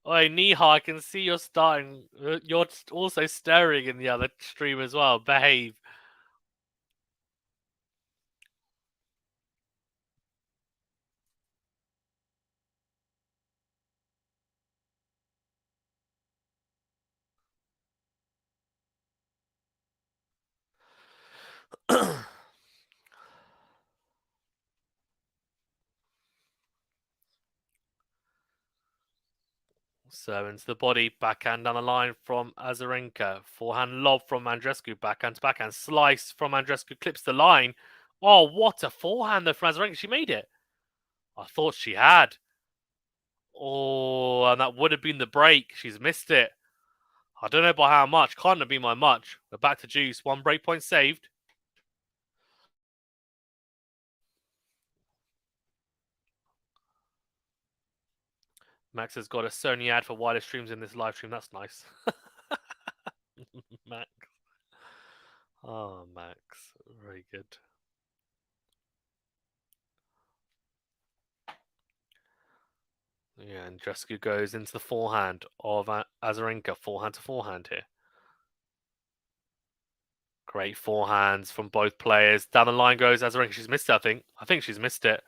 Oi, Niha, I can see you're starting. You're also staring in the other stream as well. Behave. So into the body, backhand down the line from Azarenka. Forehand lob from Andreescu, backhand to backhand. Slice from Andreescu, clips the line. Oh, what a forehand though from Azarenka. She made it. I thought she had. Oh, and that would have been the break. She's missed it. I don't know by how much. Can't have been by much. But back to Juice. One break point saved. Max has got a Sony ad for wider streams in this live stream. That's nice. Max. Oh, Max. Very good. Yeah, and Andreescu goes into the forehand of Azarenka. Forehand to forehand here. Great forehands from both players. Down the line goes Azarenka. She's missed it, I think. I think she's missed it.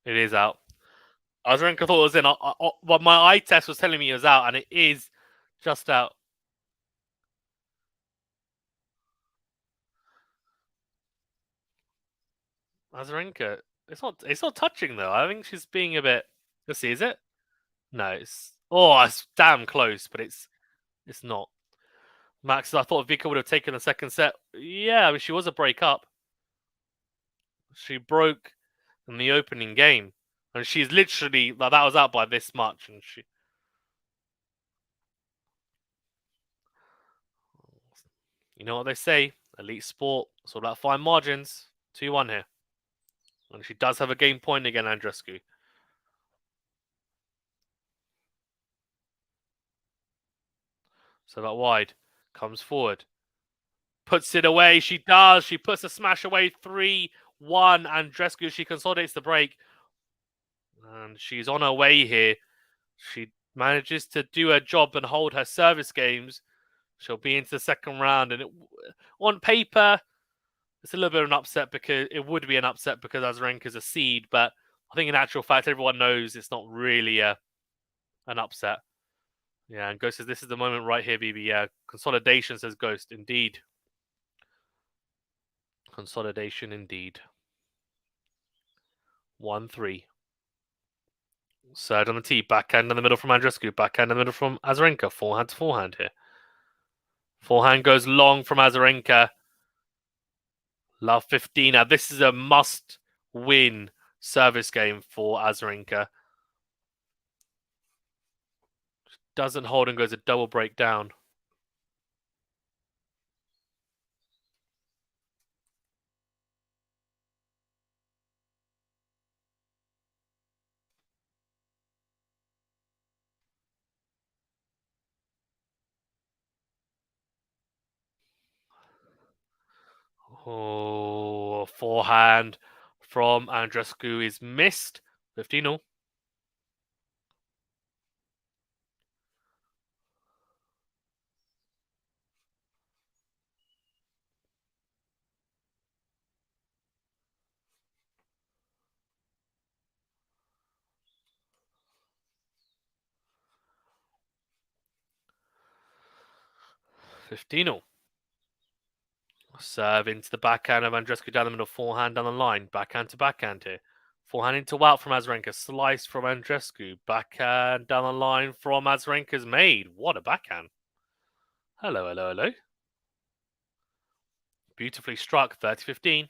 It is out. Azarenka thought it was in. But my eye test was telling me it was out, and it is just out. Azarenka. It's not touching though. I think she's being a bit. Let's see, is it? No, it's damn close, but it's not. Max, I thought Vika would have taken the second set. Yeah, I mean, she was a break up. She broke in the opening game, and she's literally that was out by this much, and she. You know what they say, elite sport. It's all about fine margins. 2-1 here, and she does have a game point again, Andreescu. So that wide comes forward, puts it away. She does. She puts a smash away. 3-1. Andreescu. She consolidates the break, and she's on her way here. She manages to do her job and hold her service games. She'll be into the second round, and on paper, it's a little bit of an upset because it would be an upset because Azarenka's a seed, but I think in actual fact, everyone knows it's not really an upset. Yeah, and Ghost says this is the moment right here, BB. Yeah, consolidation, says Ghost. Indeed. Consolidation, indeed. 1-3. Third on the tee, backhand in the middle from Andreescu, backhand in the middle from Azarenka. Forehand to forehand here. Forehand goes long from Azarenka. Love 15. Now, this is a must-win service game for Azarenka. Doesn't hold and goes a double break down. Oh, forehand from Andreescu is missed. 15-0. 15-all. Serve into the backhand of Andreescu down the middle, forehand down the line, backhand to backhand here. Forehand into out from AZARENKA, slice from Andreescu, backhand down the line from AZARENKA's made. What a backhand. Hello, hello, hello. Beautifully struck, 30-15.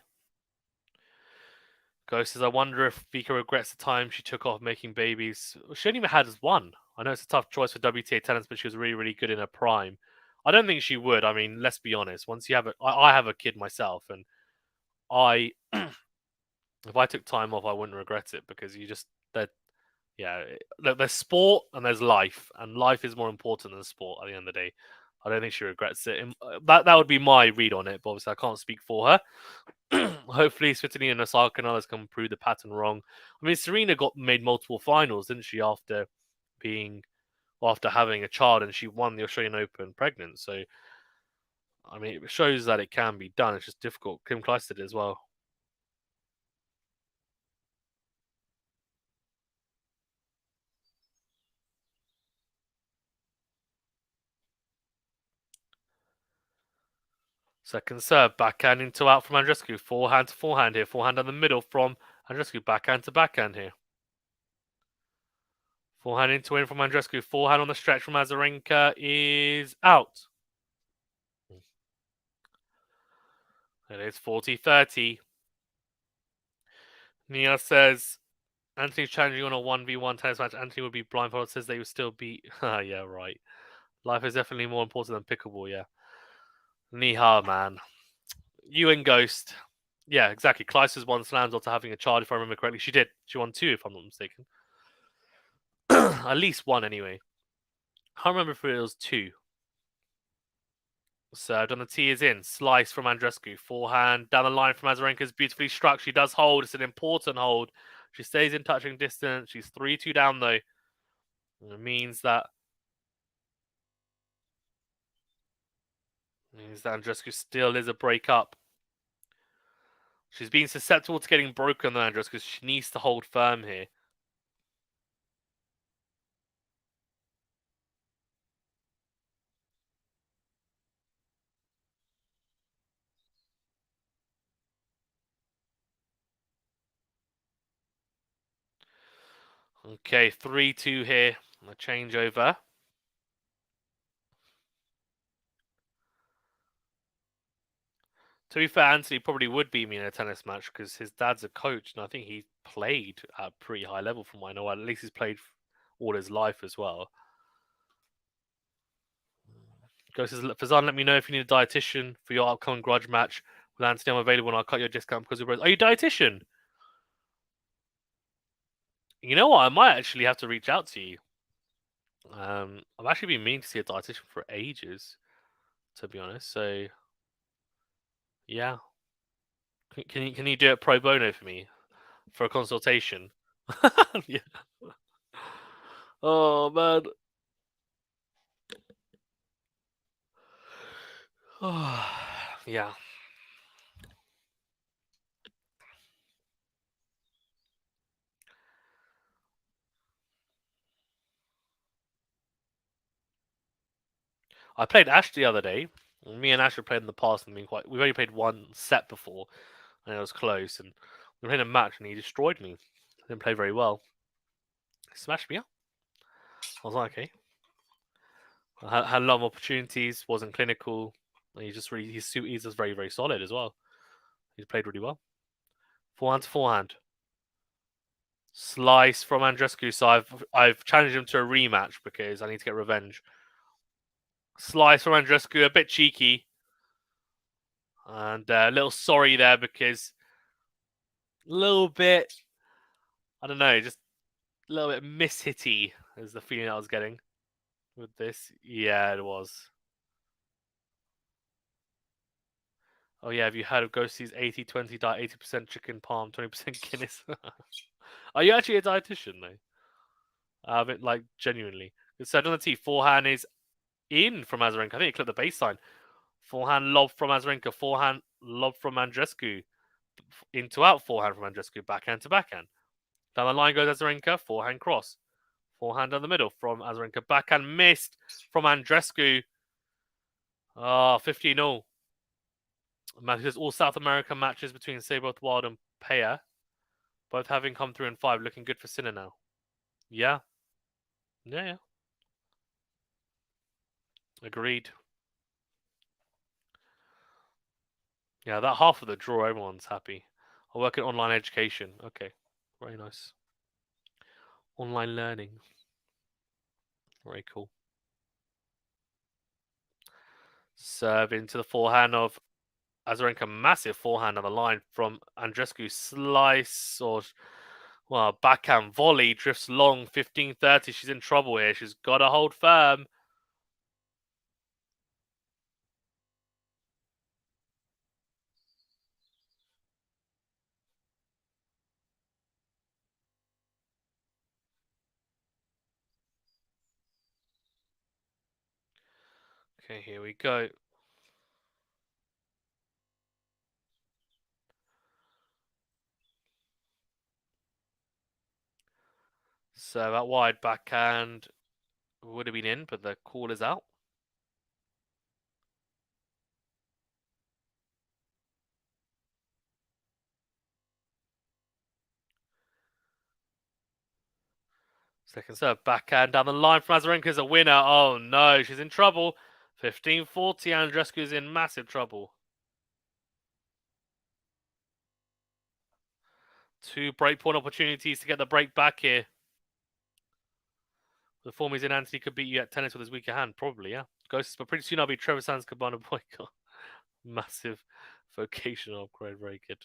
Ghost says, I wonder if Vika regrets the time she took off making babies. She only had one. I know it's a tough choice for WTA tennis, but she was really, really good in her prime. I don't think she would. I mean, let's be honest. Once you have I have a kid myself, and if I took time off, I wouldn't regret it because there's sport and there's life, and life is more important than sport at the end of the day. I don't think she regrets it. That would be my read on it, but obviously I can't speak for her. Hopefully, Svitolina and Osaka and others can prove the pattern wrong. I mean, Serena made multiple finals, didn't she? After having a child, and she won the Australian Open pregnant. So, I mean, it shows that it can be done. It's just difficult. Kim Kleiss did it as well. Second serve, backhand into out from Andreescu. Forehand to forehand here. Forehand down the middle from Andreescu. Backhand to backhand here. Forehand into in from Andreescu. Forehand on the stretch from AZARENKA is out. It is 40-30. Nia says, Anthony's challenging on a 1v1 tennis match. Anthony would be blindfolded. Says they would still beat. Yeah, right. Life is definitely more important than pickleball, yeah. Niha, man. You and Ghost. Yeah, exactly. Kleiss has won slams after having a child, if I remember correctly. She did. She won 2, if I'm not mistaken. At least 1, anyway. I can't remember if it was 2. Served on the tee is in. Slice from Andreescu. Forehand down the line from AZARENKA's beautifully struck. She does hold. It's an important hold. She stays in touching distance. She's 3-2 down, though. It means that Andreescu still is a break up. She's been susceptible to getting broken, though, Andreescu, because she needs to hold firm here. Okay, 3-2 here. A changeover. To be fair, Anthony probably would beat me in a tennis match because his dad's a coach, and I think he played at a pretty high level from what I know. At least he's played all his life as well. Goes says, Fazan, let me know if you need a dietitian for your upcoming grudge match with Anthony. I'm available and I'll cut your discount because are you a dietitian? You know what? I might actually have to reach out to you. I've actually been meaning to see a dietitian for ages, to be honest. So, yeah. Can you do it pro bono for me for a consultation? Yeah. Oh man. Yeah. I played Ash the other day. Me and Ash have played in the past and we've only played one set before and it was close, and we played a match and he destroyed me. Didn't play very well. He smashed me up. I was like, okay. I had a lot of opportunities, wasn't clinical. He's just very, very solid as well. He's played really well. Forehand to forehand. Slice from Andreescu. So I've challenged him to a rematch because I need to get revenge. Slice from Andreescu, a bit cheeky. And a little sorry there because a little bit, I don't know, just a little bit miss-hitty is the feeling I was getting with this. Yeah, it was. Oh yeah, have you heard of Ghostie's 80-20 diet? 80% chicken palm, 20% Guinness. Are you actually a dietitian though? Like genuinely. So on the tee, forehand is in from AZARENKA. I think it clipped the baseline. Forehand lob from AZARENKA. Forehand lob from Andreescu. Into out forehand from Andreescu. Backhand to backhand. Down the line goes AZARENKA. Forehand cross. Forehand down the middle from AZARENKA. Backhand missed from Andreescu. Oh, 15 all. Matches all South American matches between Saboth Wild and Paya, both having come through in 5, looking good for Sinner now. Yeah. Yeah, yeah. Agreed. Yeah, that half of the draw, everyone's happy. I work in online education. Okay. Very nice. Online learning. Very cool. Serve into the forehand of Azarenka. Massive forehand on the line from Andreescu. Slice or, well, backhand volley. Drifts long. 15-30. She's in trouble here. She's got to hold firm. Okay, here we go. Serve out wide. Backhand would have been in, but the call is out. Second serve, backhand down the line from Azarenka's a winner. Oh no, she's in trouble. 15-40, Andreescu's in massive trouble. 2 breakpoint opportunities to get the break back here. The form he's in, Anthony could beat you at tennis with his weaker hand. Probably, yeah. Ghosts, but pretty soon I'll be Trevor Sands Cabana boycott. Massive vocational upgrade, very good.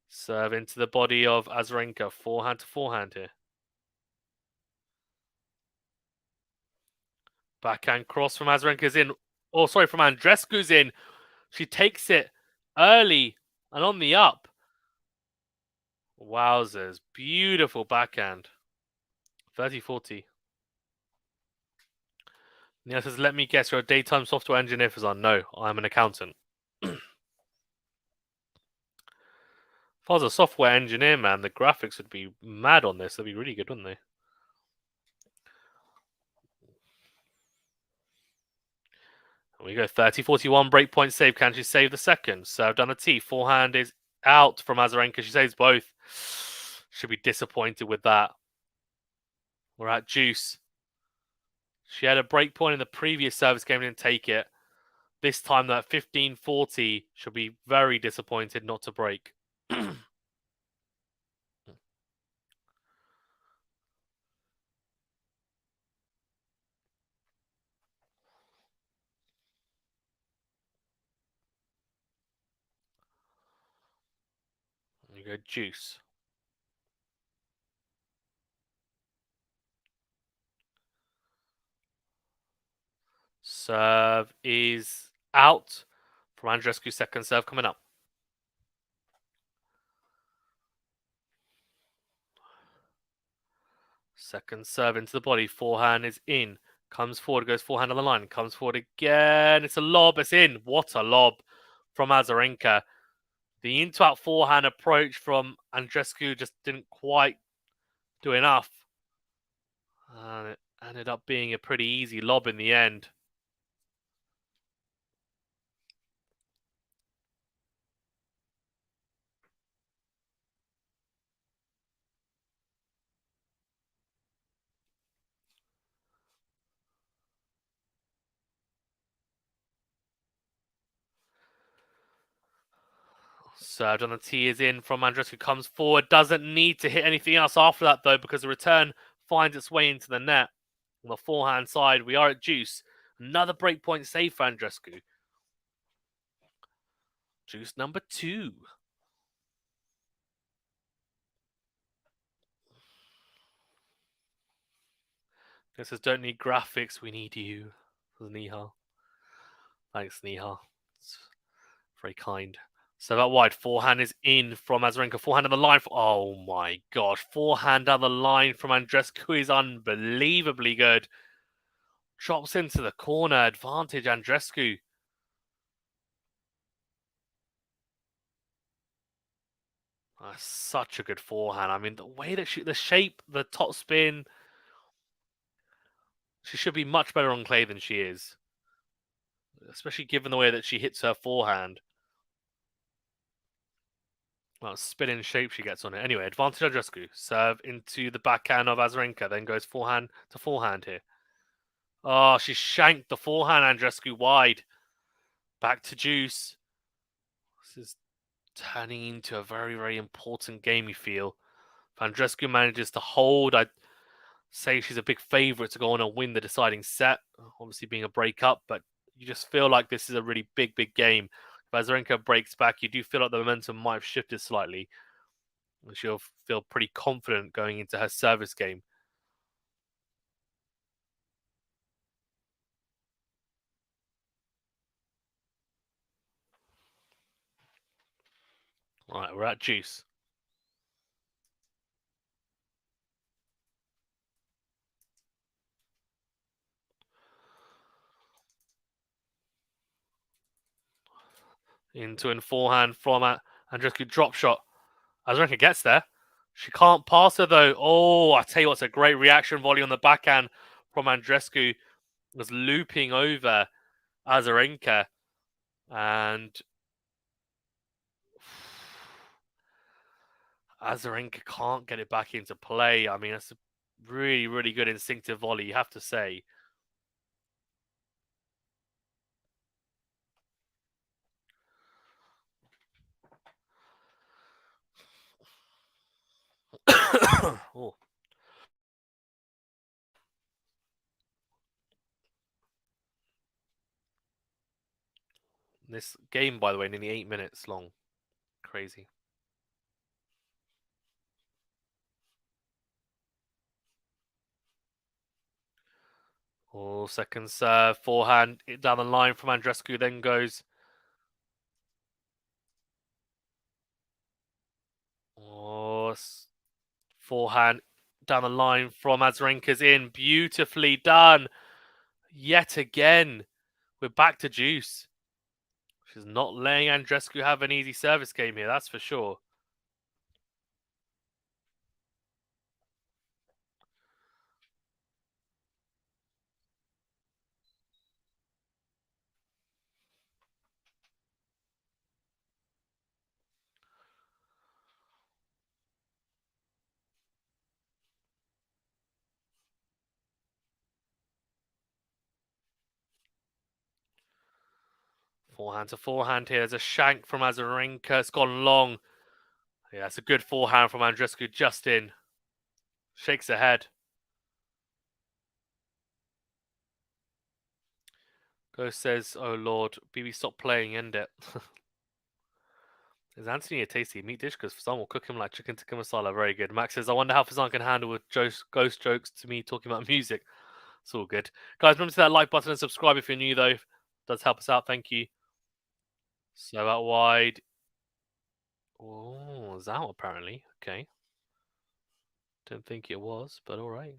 Serve into the body of Azarenka. Forehand to forehand here. Backhand cross from Azarenka's in. Oh, sorry, from Andreescu's in. She takes it early and on the up. Wowzers. Beautiful backhand. 30-40. Neil says, let me guess, you're a daytime software engineer, Fazan. No, I'm an accountant. If I was a software engineer, man, the graphics would be mad on this. They'd be really good, wouldn't they? And we go 30-41, breakpoint save. Can she save the second? Serve down the tee. Forehand is out from Azarenka. She saves both. Should be disappointed with that. We're at juice. She had a breakpoint in the previous service game and didn't take it. This time, that 15-40 should be very disappointed not to break. You go juice. Serve is out from Andreescu. Second serve coming up. Second serve into the body. Forehand is in. Comes forward, goes forehand on the line. Comes forward again. It's a lob. It's in. What a lob from Azarenka. The into-out forehand approach from Andreescu just didn't quite do enough. And it ended up being a pretty easy lob in the end. Served on the tee is in from Andreescu. Comes forward. Doesn't need to hit anything else after that, though, because the return finds its way into the net. On the forehand side, we are at juice. Another breakpoint save for Andreescu. Juice number 2. This says, don't need graphics, we need you. Says Nihal. Thanks, Nihal. It's very kind. So that wide forehand is in from Azarenka. Forehand on the line. Oh my gosh. Forehand on the line from Andreescu is unbelievably good. Drops into the corner. Advantage Andreescu. Such a good forehand. I mean, the way that the shape, the top spin. She should be much better on clay than she is, especially given the way that she hits her forehand. Well, spinning shape she gets on it. Anyway, advantage Andreescu. Serve into the backhand of Azarenka, then goes forehand to forehand here. Oh, she shanked the forehand Andreescu wide. Back to juice. This is turning into a very, very important game, you feel. If Andreescu manages to hold, I'd say she's a big favourite to go on and win the deciding set. Obviously being a breakup, but you just feel like this is a really big, big game. If Azarenka breaks back, you do feel like the momentum might have shifted slightly. She'll feel pretty confident going into her service game. Right, we're at juice. Into and forehand from Andreescu drop shot. Azarenka gets there. She can't pass her though. Oh, I tell you what's a great reaction volley on the backhand from Andreescu. Was looping over Azarenka, and Azarenka can't get it back into play. I mean, that's a really, really good instinctive volley, you have to say. Oh. This game, by the way, nearly 8 minutes long. Crazy. Oh, second serve, forehand down the line from Andreescu, then goes. Oh, forehand down the line from Azarenka's in. Beautifully done. Yet again, we're back to juice. She's not letting Andreescu have an easy service game here, that's for sure. Forehand to forehand here. There's a shank from Azarenka. It's gone long. Yeah, it's a good forehand from Andreescu just in. Shakes her head. Ghost says, oh lord, BB stop playing, end it. Is Anthony a tasty meat dish? Because Fazan will cook him like chicken tikka masala. Very good. Max says, I wonder how Fazan can handle with ghost jokes to me talking about music. It's all good. Guys, remember to hit that like button and subscribe if you're new though. It does help us out, thank you. So out wide. Oh, it's out apparently. Okay. Didn't think it was, but alright.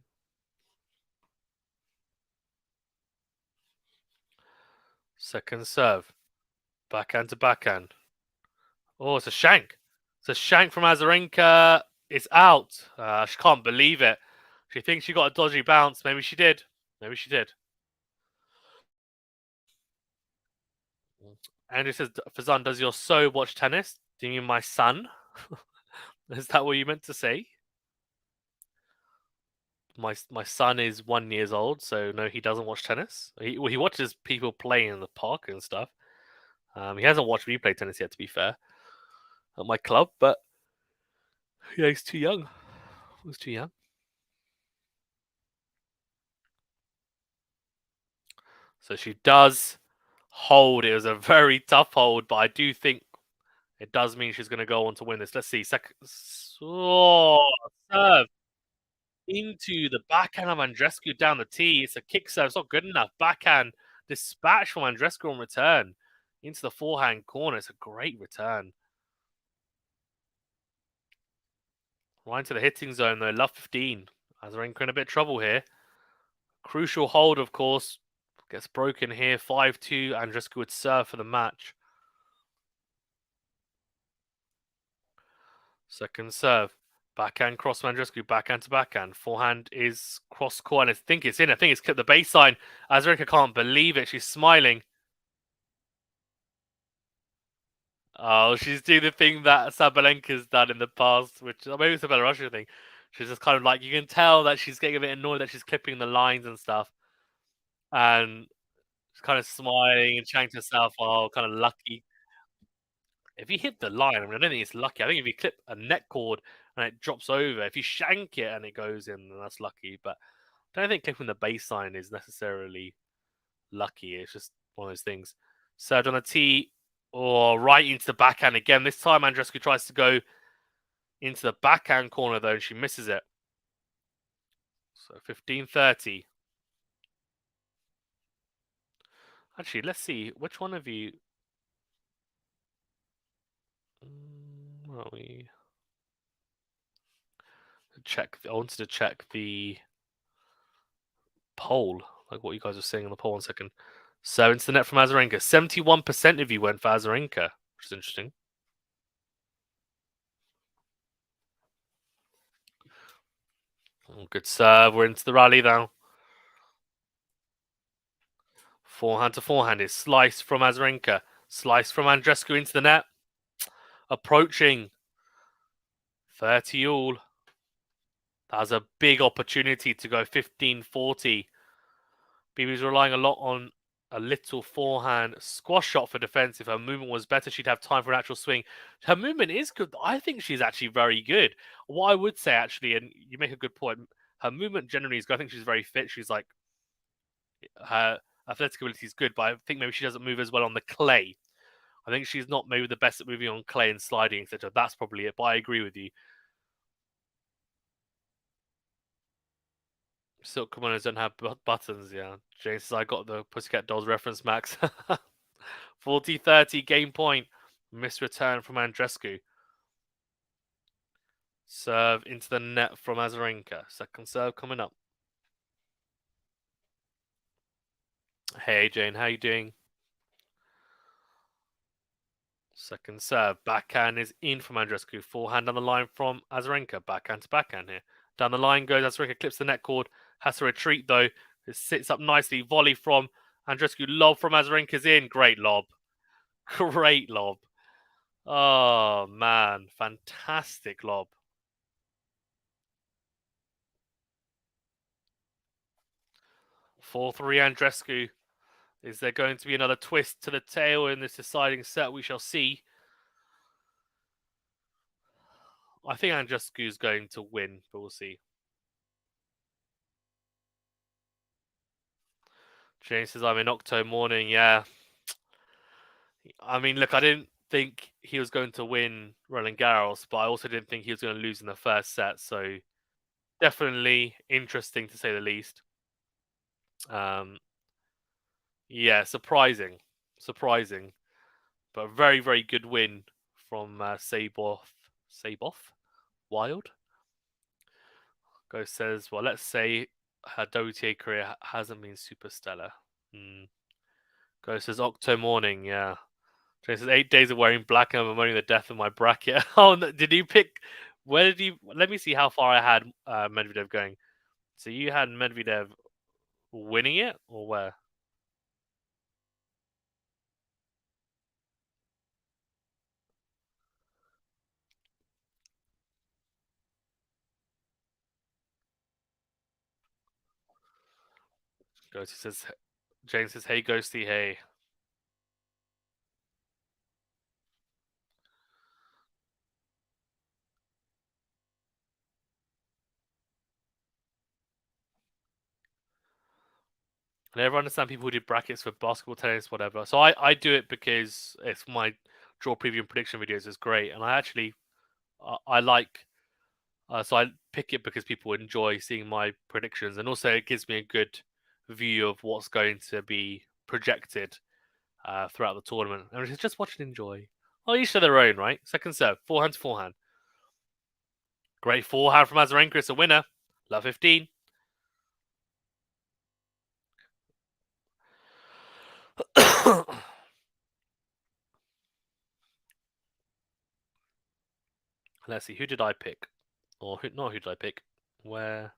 Second serve. Backhand to backhand. Oh, it's a shank. It's a shank from Azarenka. It's out. She can't believe it. She thinks she got a dodgy bounce. Maybe she did. Maybe she did. Andrew says, Fazan, does your so watch tennis? Do you mean my son? Is that what you meant to say? My son is 1 year old, so no, he doesn't watch tennis. He watches people play in the park and stuff. He hasn't watched me play tennis yet, to be fair, at my club. But yeah, he's too young. He's too young. So she does hold. It was a very tough hold, but I do think it does mean she's going to go on to win this. Let's see. Second, oh, serve into the backhand of Andreescu down the tee. It's a kick serve. It's not good enough. Backhand dispatch from Andreescu on return into the forehand corner. It's a great return. Right into the hitting zone though. Love 15. Azarenka in a bit of trouble here. Crucial hold, of course. Gets broken here. 5-2. Andreescu would serve for the match. Second serve. Backhand cross from Andreescu, backhand to backhand. Forehand is cross court, and I think it's in. I think it's clipped the baseline. AZARENKA can't believe it. She's smiling. Oh, she's doing the thing that Sabalenka's done in the past, which maybe it's a Belarusian thing. She's just kind of like, you can tell that she's getting a bit annoyed that she's clipping the lines and stuff. And she's kind of smiling and chatting to herself, oh, kind of lucky. If you hit the line, I mean, I don't think it's lucky. I think if you clip a net cord and it drops over, if you shank it and it goes in, then that's lucky. But I don't think clipping the baseline is necessarily lucky. It's just one of those things. Served on a tee or right into the backhand again. This time, Andreescu tries to go into the backhand corner, though, and she misses it. So 15-30. Actually, let's see. Which one of you... Where are we? I wanted to check the poll, like what you guys are saying on the poll. 1 second. So into the net from AZARENKA. 71% of you went for AZARENKA, which is interesting. Oh, good serve. We're into the rally now. Forehand to forehand is sliced from AZARENKA. Slice from Andreescu into the net. Approaching 30 all. That was a big opportunity to go 15-40. BB's relying a lot on a little forehand squash shot for defense. If her movement was better, she'd have time for an actual swing. Her movement is good. I think she's actually very good. What I would say, actually, and you make a good point, her movement generally is good. I think she's very fit. She's like, her athletic ability is good, but I think maybe she doesn't move as well on the clay. I think she's not maybe the best at moving on clay and sliding, etc. That's probably it, but I agree with you. Silk kimonos don't have buttons, yeah. James says, I got the Pussycat Dolls reference, Max. 40-30, game point. Missed return from Andreescu. Serve into the net from AZARENKA. Second serve coming up. Hey, Jane, how you doing? Second serve. Backhand is in from Andreescu. Forehand on the line from AZARENKA. Backhand to backhand here. Down the line goes AZARENKA, clips the net cord. Has to retreat, though. It sits up nicely. Volley from Andreescu. Lob from AZARENKA's in. Great lob. Great lob. Oh, man. Fantastic lob. 4-3 Andreescu. Is there going to be another twist to the tail in this deciding set? We shall see. I think Andreescu is going to win, but we'll see. James says, I'm in Octo morning. Yeah. I mean, look, I didn't think he was going to win Roland Garros, but I also didn't think he was going to lose in the first set. So definitely interesting to say the least. Yeah, surprising. But a very, very good win from Saboth Wild. Ghost says, well, let's say her WTA career hasn't been super stellar. Ghost says, Octo morning, yeah. Jay says, 8 days of wearing black and I'm bemoaning the death of my bracket. Oh, no, did you pick... Where did you... Let me see how far I had Medvedev going. So you had Medvedev winning it, or where? Ghosty says... James says, hey, Ghosty, hey. I never understand people who do brackets for basketball, tennis, whatever. So I do it because it's my draw preview and prediction videos is great, and I actually I like so I pick it because people enjoy seeing my predictions, and also it gives me a good view of what's going to be projected throughout the tournament. And it's just watch and enjoy. Oh, each to their own, right? Second serve, forehand to forehand. Great forehand from AZARENKA. It's a winner. Love 15. Let's see, who did I pick? Or who did I pick? Where?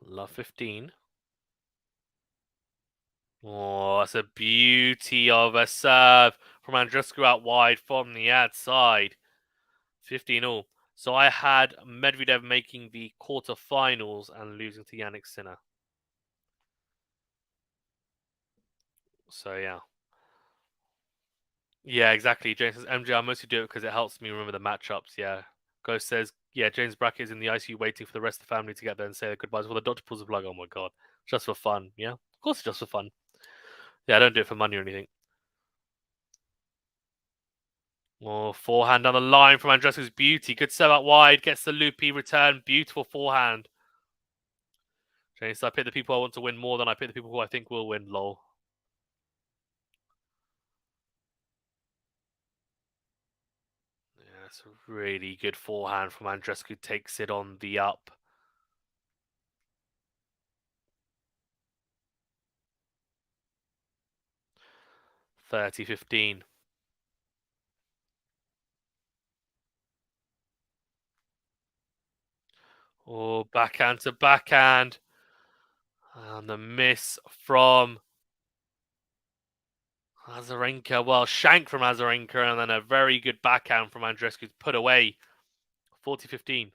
Love 15. Oh, that's a beauty of a serve from Andreescu out wide from the outside. 15 all. So I had Medvedev making the quarterfinals and losing to Yannick Sinner. So yeah. Yeah, exactly. James says, MJ, I mostly do it because it helps me remember the matchups. Yeah. Ghost says, yeah, James Brackett is in the ICU waiting for the rest of the family to get there and say their goodbyes before the doctor pulls the plug. Oh my god. Just for fun. Yeah. Of course it's just for fun. Yeah, I don't do it for money or anything. Oh, forehand down the line from Andreescu's beauty. Good serve out wide. Gets the loopy return. Beautiful forehand. James, I pick the people I want to win more than I pick the people who I think will win. Lol. Yeah, it's a really good forehand from Andreescu. Takes it on the up. 30-15. Oh, backhand to backhand. And the miss from Azarenka. Well, shank from Azarenka, and then a very good backhand from Andreescu to put away. 40-15.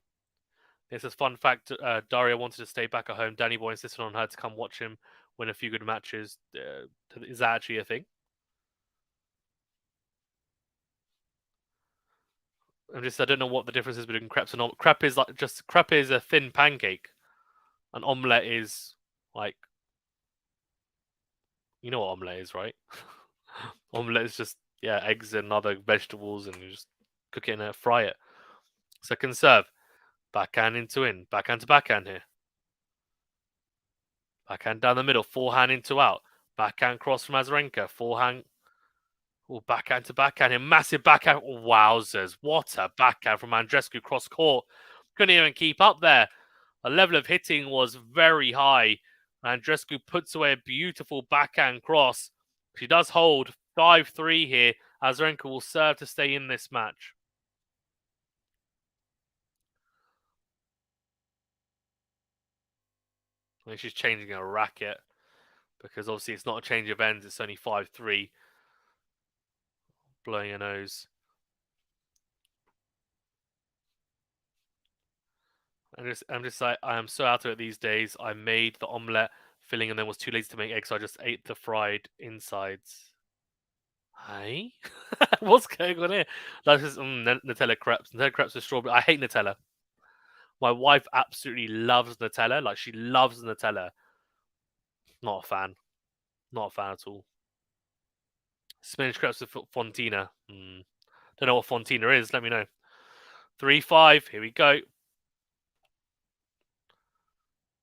This is fun fact. Daria wanted to stay back at home. Danny Boy insisted on her to come watch him win a few good matches. Is that actually a thing? I don't know what the difference is between crepes and omelette. Crepe is a thin pancake. An omelette is like, you know what omelette is, right? Omelette is just, yeah, eggs and other vegetables, and you just cook it and fry it. Second serve, backhand into in, backhand to backhand here. Backhand down the middle, forehand into out. Backhand cross from Azarenka, forehand. Oh, backhand to backhand here, massive backhand. Oh, wowzers, what a backhand from Andreescu cross court. Couldn't even keep up there. The level of hitting was very high. Andreescu puts away a beautiful backhand cross. She does hold 5-3 here. Azarenka will serve to stay in this match. I think she's changing her racket because obviously it's not a change of ends. It's only 5-3. Blowing her nose. I'm just like, I am so out of it these days. I made the omelette filling and then was too lazy to make eggs, so I just ate the fried insides. Hey? What's going on here? That's just Nutella crepes. Nutella crepes with strawberry. I hate Nutella. My wife absolutely loves Nutella. Like, she loves Nutella. Not a fan. Not a fan at all. Spinach crepes with Fontina. Don't know what Fontina is. Let me know. 3-5. Here we go.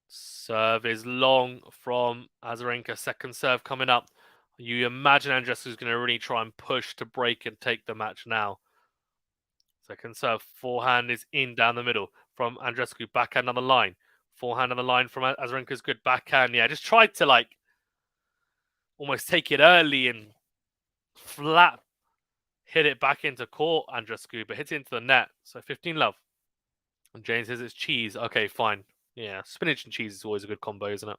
Serve is long from Azarenka. Second serve coming up. You imagine Andreescu's going to really try and push to break and take the match now. Second serve. Forehand is in down the middle from Andreescu. Backhand on the line. Forehand on the line from Azarenka's good backhand. Yeah, just tried to like almost take it early and flat hit it back into court, Andreescu, but hits it into the net. So 15 love. And James says it's cheese. Okay, fine. Yeah, spinach and cheese is always a good combo, isn't it?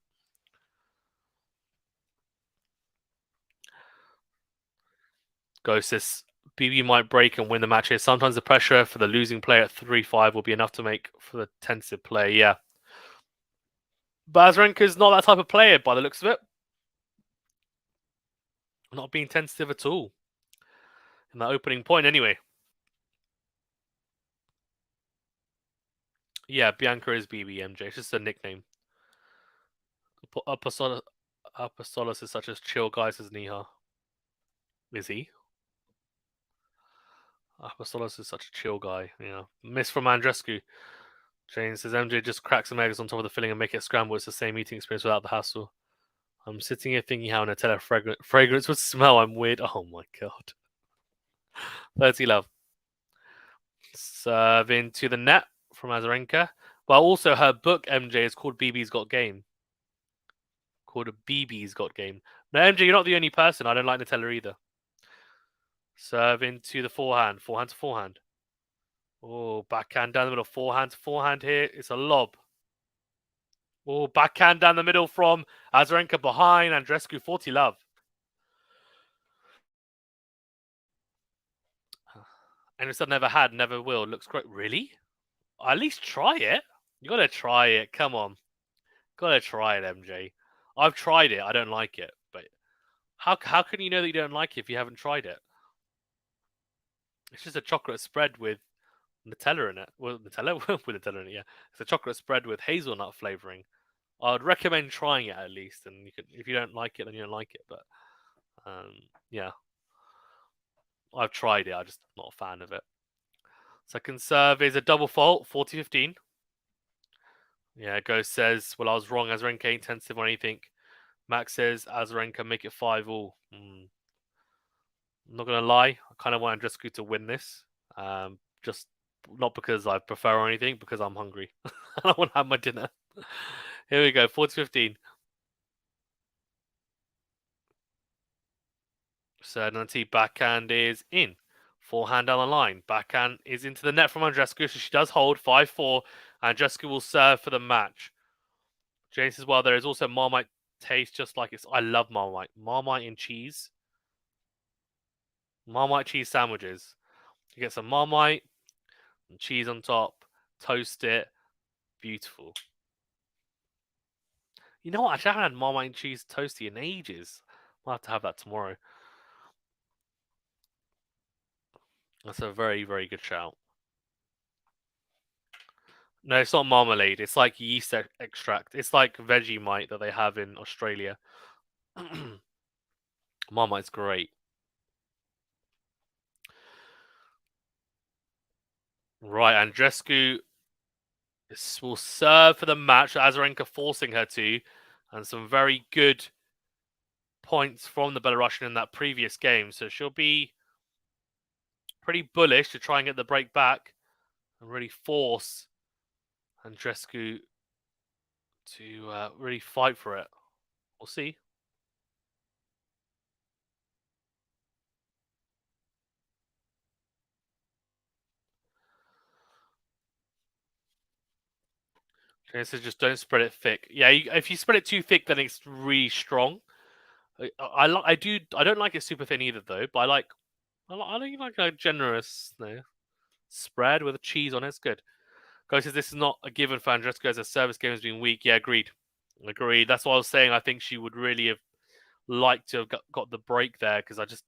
Ghost says BB might break and win the match here. Sometimes the pressure for the losing player at 3-5 will be enough to make for the tentative play. Yeah. But Azarenka's not that type of player by the looks of it. Not being tentative at all. In that opening point, anyway. Yeah, Bianca is BBMJ. It's just a nickname. Apostolos is such a chill guy, says Niha. Is he? Apostolos is such a chill guy. Yeah. Miss from Andreescu. James says MJ just crack some eggs on top of the filling and make it scramble. It's the same eating experience without the hassle. I'm sitting here thinking how Nutella fragrance would smell. I'm weird. Oh my god. 30 love. Serve into the net from Azarenka. Well, also her book, MJ, is called BB's Got Game. Called BB's Got Game. No, MJ, you're not the only person. I don't like Nutella either. Serve into the forehand. Forehand to forehand. Oh, backhand down the middle. Forehand to forehand here. It's a lob. Oh, backhand down the middle from Azarenka behind. Andreescu 40 love. And it's never had, never will. Looks great. Really? At least try it. You gotta try it. Come on. Gotta try it, MJ. I've tried it. I don't like it. But how can you know that you don't like it if you haven't tried it? It's just a chocolate spread with Nutella in it. Well, Nutella with Nutella in it, yeah. It's a chocolate spread with hazelnut flavoring. I would recommend trying it at least, and you can. If you don't like it, then you don't like it. But yeah, I've tried it. I'm just not a fan of it. Second serve is a double fault, 40-15. Yeah, Ghost says, well, I was wrong. Azarenka ain't intensive or anything. Max says, Azarenka make it 5-all. I'm not going to lie. I kind of want Andreescu to win this. Just not because I prefer or anything, because I'm hungry. I want to have my dinner. Here we go, 40-15. So Nanti backhand is in. Forehand down the line. Backhand is into the net from Andreescu, so she does hold 5-4. Andreescu will serve for the match. Jane says, well, there is also Marmite taste just like it's. I love Marmite. Marmite and cheese. Marmite cheese sandwiches. You get some Marmite and cheese on top, toast it. Beautiful. You know what? Actually, I haven't had Marmite and cheese toasty in ages. I'll have to have that tomorrow. That's a very, very good shout. No, it's not marmalade. It's like yeast extract. It's like Vegemite that they have in Australia. Marmite's great. Right, Andreescu will serve for the match. Azarenka forcing her to, and some very good points from the Belarusian in that previous game. So she'll be pretty bullish to try and get the break back and really force Andreescu to really fight for it. We'll see. Okay, so just don't spread it thick. Yeah, if you spread it too thick, then it's really strong. I don't like it super thin either though. But I like a generous spread with a cheese on it. It's good. Guys says this is not a given for Andreescu as a service game has been weak. Yeah, agreed. That's what I was saying. I think she would really have liked to have got the break there because it's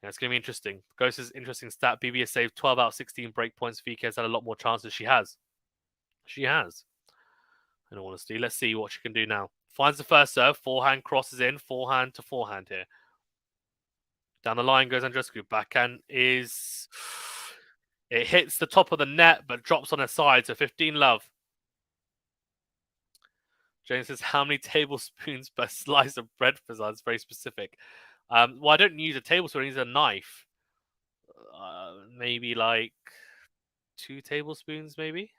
going to be interesting. Ghost says interesting stat. BB saved 12 out of 16 break points. VK has had a lot more chances. She has. In all honesty, let's see what she can do now. Finds the first serve. Forehand crosses in. Forehand to forehand here. Down the line goes Andreescu. Backhand is. It hits the top of the net, but drops on her side. So 15 love. James says, how many tablespoons per slice of bread for that? It's very specific. Well, I don't use a tablespoon. I use a knife. Maybe like 2 tablespoons, maybe.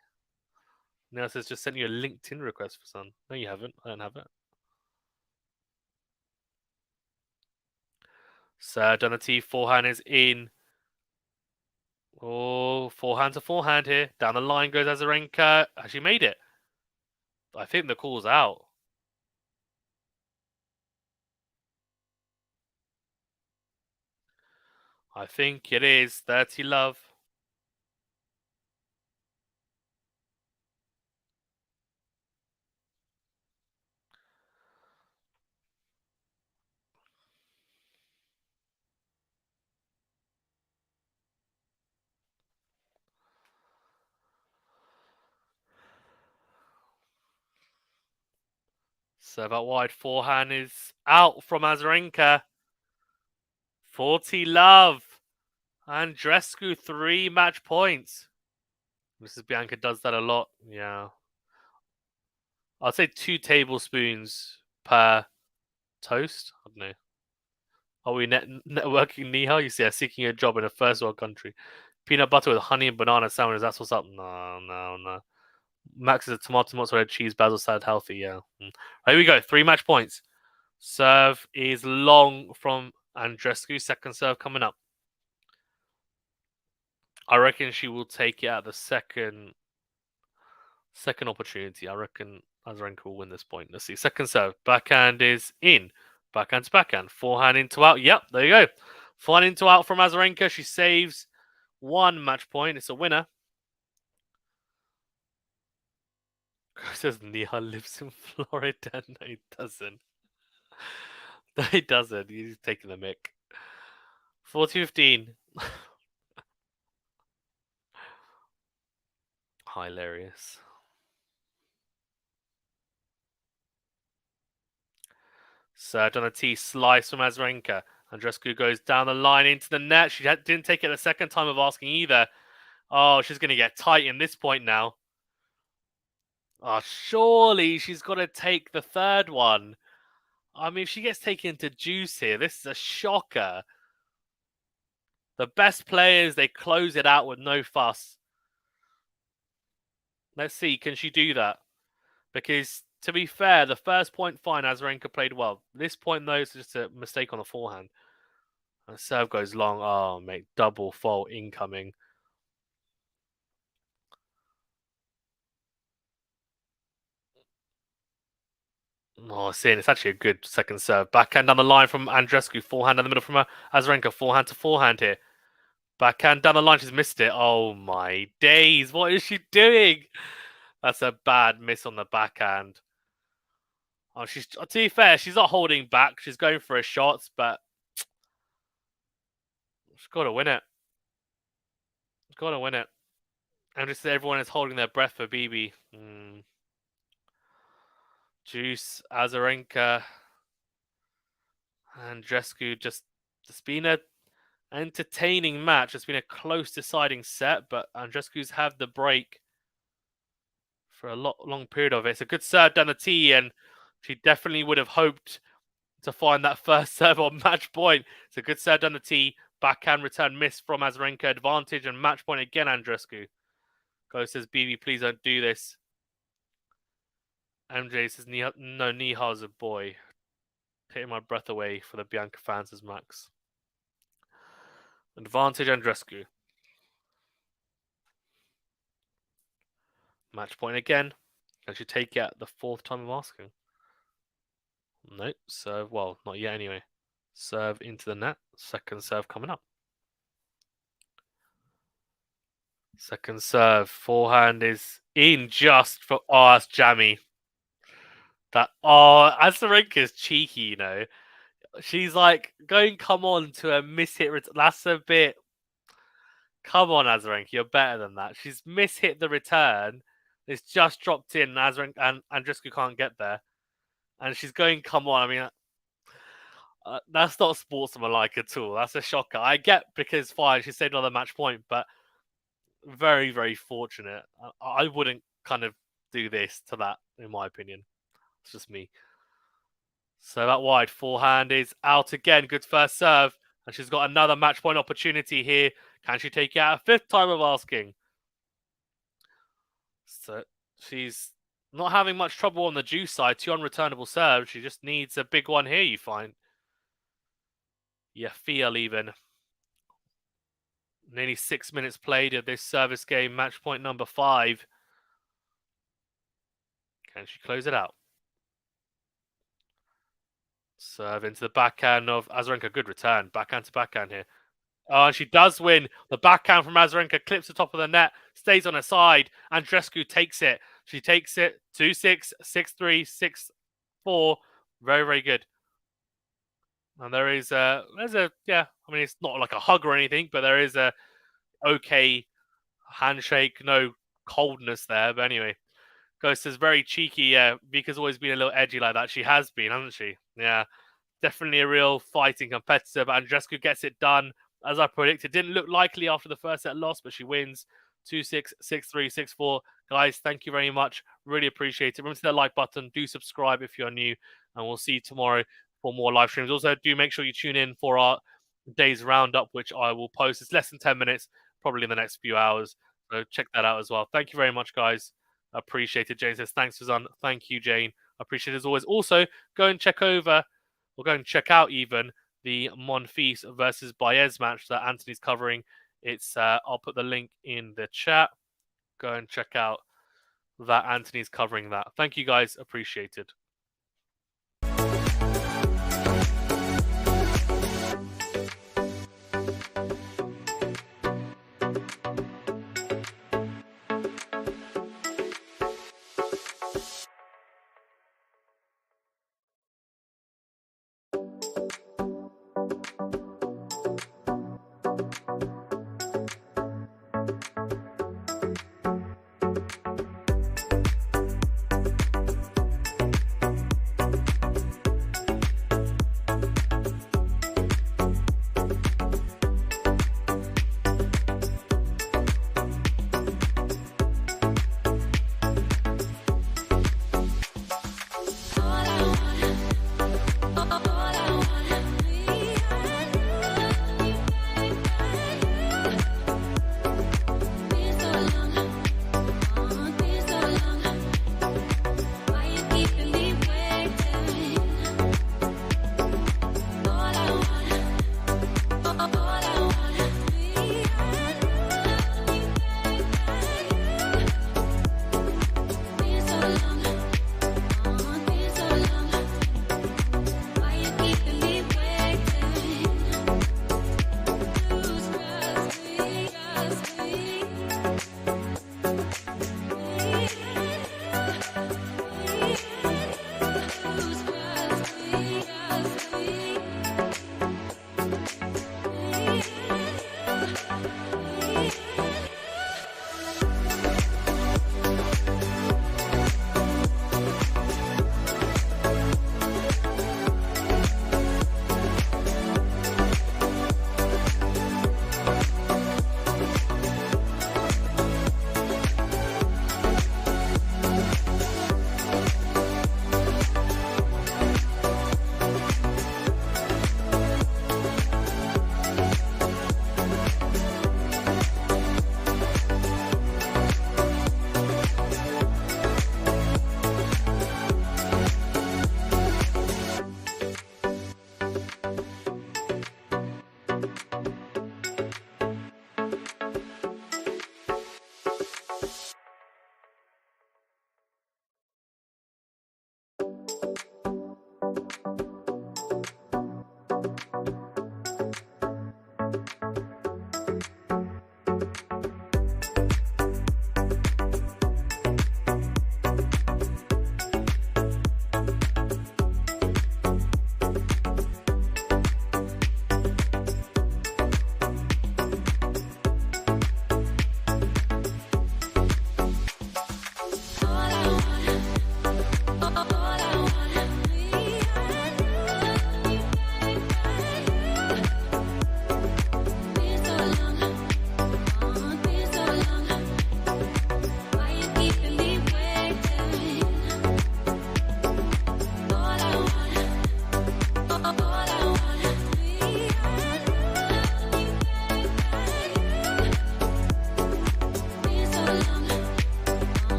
Now it says just sent you a LinkedIn request for some. No, you haven't. I don't have it. So Donati forehand is in. Oh, forehand to forehand here. Down the line goes Azarenka. She made it. I think the call's out. I think it is 30 love. Serve out wide. Forehand is out from Azarenka. 40 love. Andreescu 3 match points. Mrs. Bianca does that a lot. Yeah. I'd say 2 tablespoons per toast. I don't know. Are we networking Nihal? You see, seeking a job in a first world country. Peanut butter with honey and banana sandwiches. That's what's up. No. Max is a tomato, mozzarella, cheese, basil salad, healthy. Yeah. Here we go. 3 match points. Serve is long from Andreescu. Second serve coming up. I reckon she will take it at the second opportunity. I reckon Azarenka will win this point. Let's see. Second serve. Backhand is in. Backhand to backhand. Forehand into out. Yep, there you go. Forehand into out from Azarenka. She saves 1 match point. It's a winner. Says Nia lives in Florida. No, he doesn't. No, he doesn't. He's taking the mick. 40-15. Hilarious. Served on a tee, slice from Azarenka. Andreescu goes down the line into the net. She didn't take it the second time of asking either. Oh, she's going to get tight in this point now. Oh, surely she's got to take the third one. I mean, if she gets taken to juice here, this is a shocker. The best players, they close it out with no fuss. Let's see, can she do that? Because, to be fair, the first point, fine, Azarenka played well. This point, though, is just a mistake on the forehand. And the serve goes long. Oh, mate, double fault incoming. Oh, seeing it's actually a good second serve. Backhand down the line from Andreescu. Forehand in the middle from Azarenka. Forehand to forehand here. Backhand down the line. She's missed it. Oh, my days. What is she doing? That's a bad miss on the backhand. Oh, to be fair, she's not holding back. She's going for her shots, but she's got to win it. She's got to win it. And just everyone is holding their breath for BB. Juice, Azarenka, Andreescu. Just been a entertaining match. It's been a close deciding set, but Andreescu's had the break for a long period of it. It's a good serve down the tee, and she definitely would have hoped to find that first serve on match point. It's a good serve down the tee. Backhand return miss from Azarenka. Advantage and match point again, Andreescu. Go says, BB, please don't do this. MJ says, no, Niha's a boy. Taking my breath away for the Bianca fans as Max. Advantage, Andreescu. Match point again. Can she take it the fourth time of asking? No. Serve. Well, not yet anyway. Serve into the net. Second serve coming up. Second serve. Forehand is in just for... Oh, that's jammy. Azarenka is cheeky, you know. She's like going, come on, to a miss-hit. That's a bit... Come on, Azarenka, you're better than that. She's miss-hit the return. It's just dropped in. Azarenka and Andreescu can't get there. And she's going, come on. I mean, that's not sportsmanlike at all. That's a shocker. I get because fine, she saved another match point, but very, very fortunate. I wouldn't kind of do this to that, in my opinion. It's just me. So that wide forehand is out again. Good first serve. And she's got another match point opportunity here. Can she take it out a fifth time of asking? So she's not having much trouble on the juice side. 2 unreturnable serves. She just needs a big one here, you find. You feel even. Nearly 6 minutes played of this service game. Match point number 5. Can she close it out? Serve into the backhand of Azarenka. Good return. Backhand to backhand here. Oh, and she does win. The backhand from Azarenka clips the top of the net, stays on her side. Andreescu takes it. She takes it 2-6, 6-3, 6-4. Very, very good. And there's a, yeah, I mean, it's not like a hug or anything, but there is a okay handshake, no coldness there. But anyway, Ghost is very cheeky. Yeah, Vika's always been a little edgy like that. She has been, hasn't she? Yeah, definitely a real fighting competitor. But Andreescu gets it done. As I predicted, didn't look likely after the first set loss, but she wins 2-6, 6-3, 6-4. Guys, thank you very much. Really appreciate it. Remember to hit that like button. Do subscribe if you're new, and we'll see you tomorrow for more live streams. Also, do make sure you tune in for our day's roundup, which I will post. It's less than 10 minutes, probably in the next few hours. So check that out as well. Thank you very much, guys. Appreciate it. Jane says, thanks, Suzanne. Thank you, Jane. Appreciate it as always. Also, go and check out even the Monfils versus Baez match that Anthony's covering It's I'll put the link in the chat. Go and check out that. Anthony's covering that. Thank you guys, appreciated.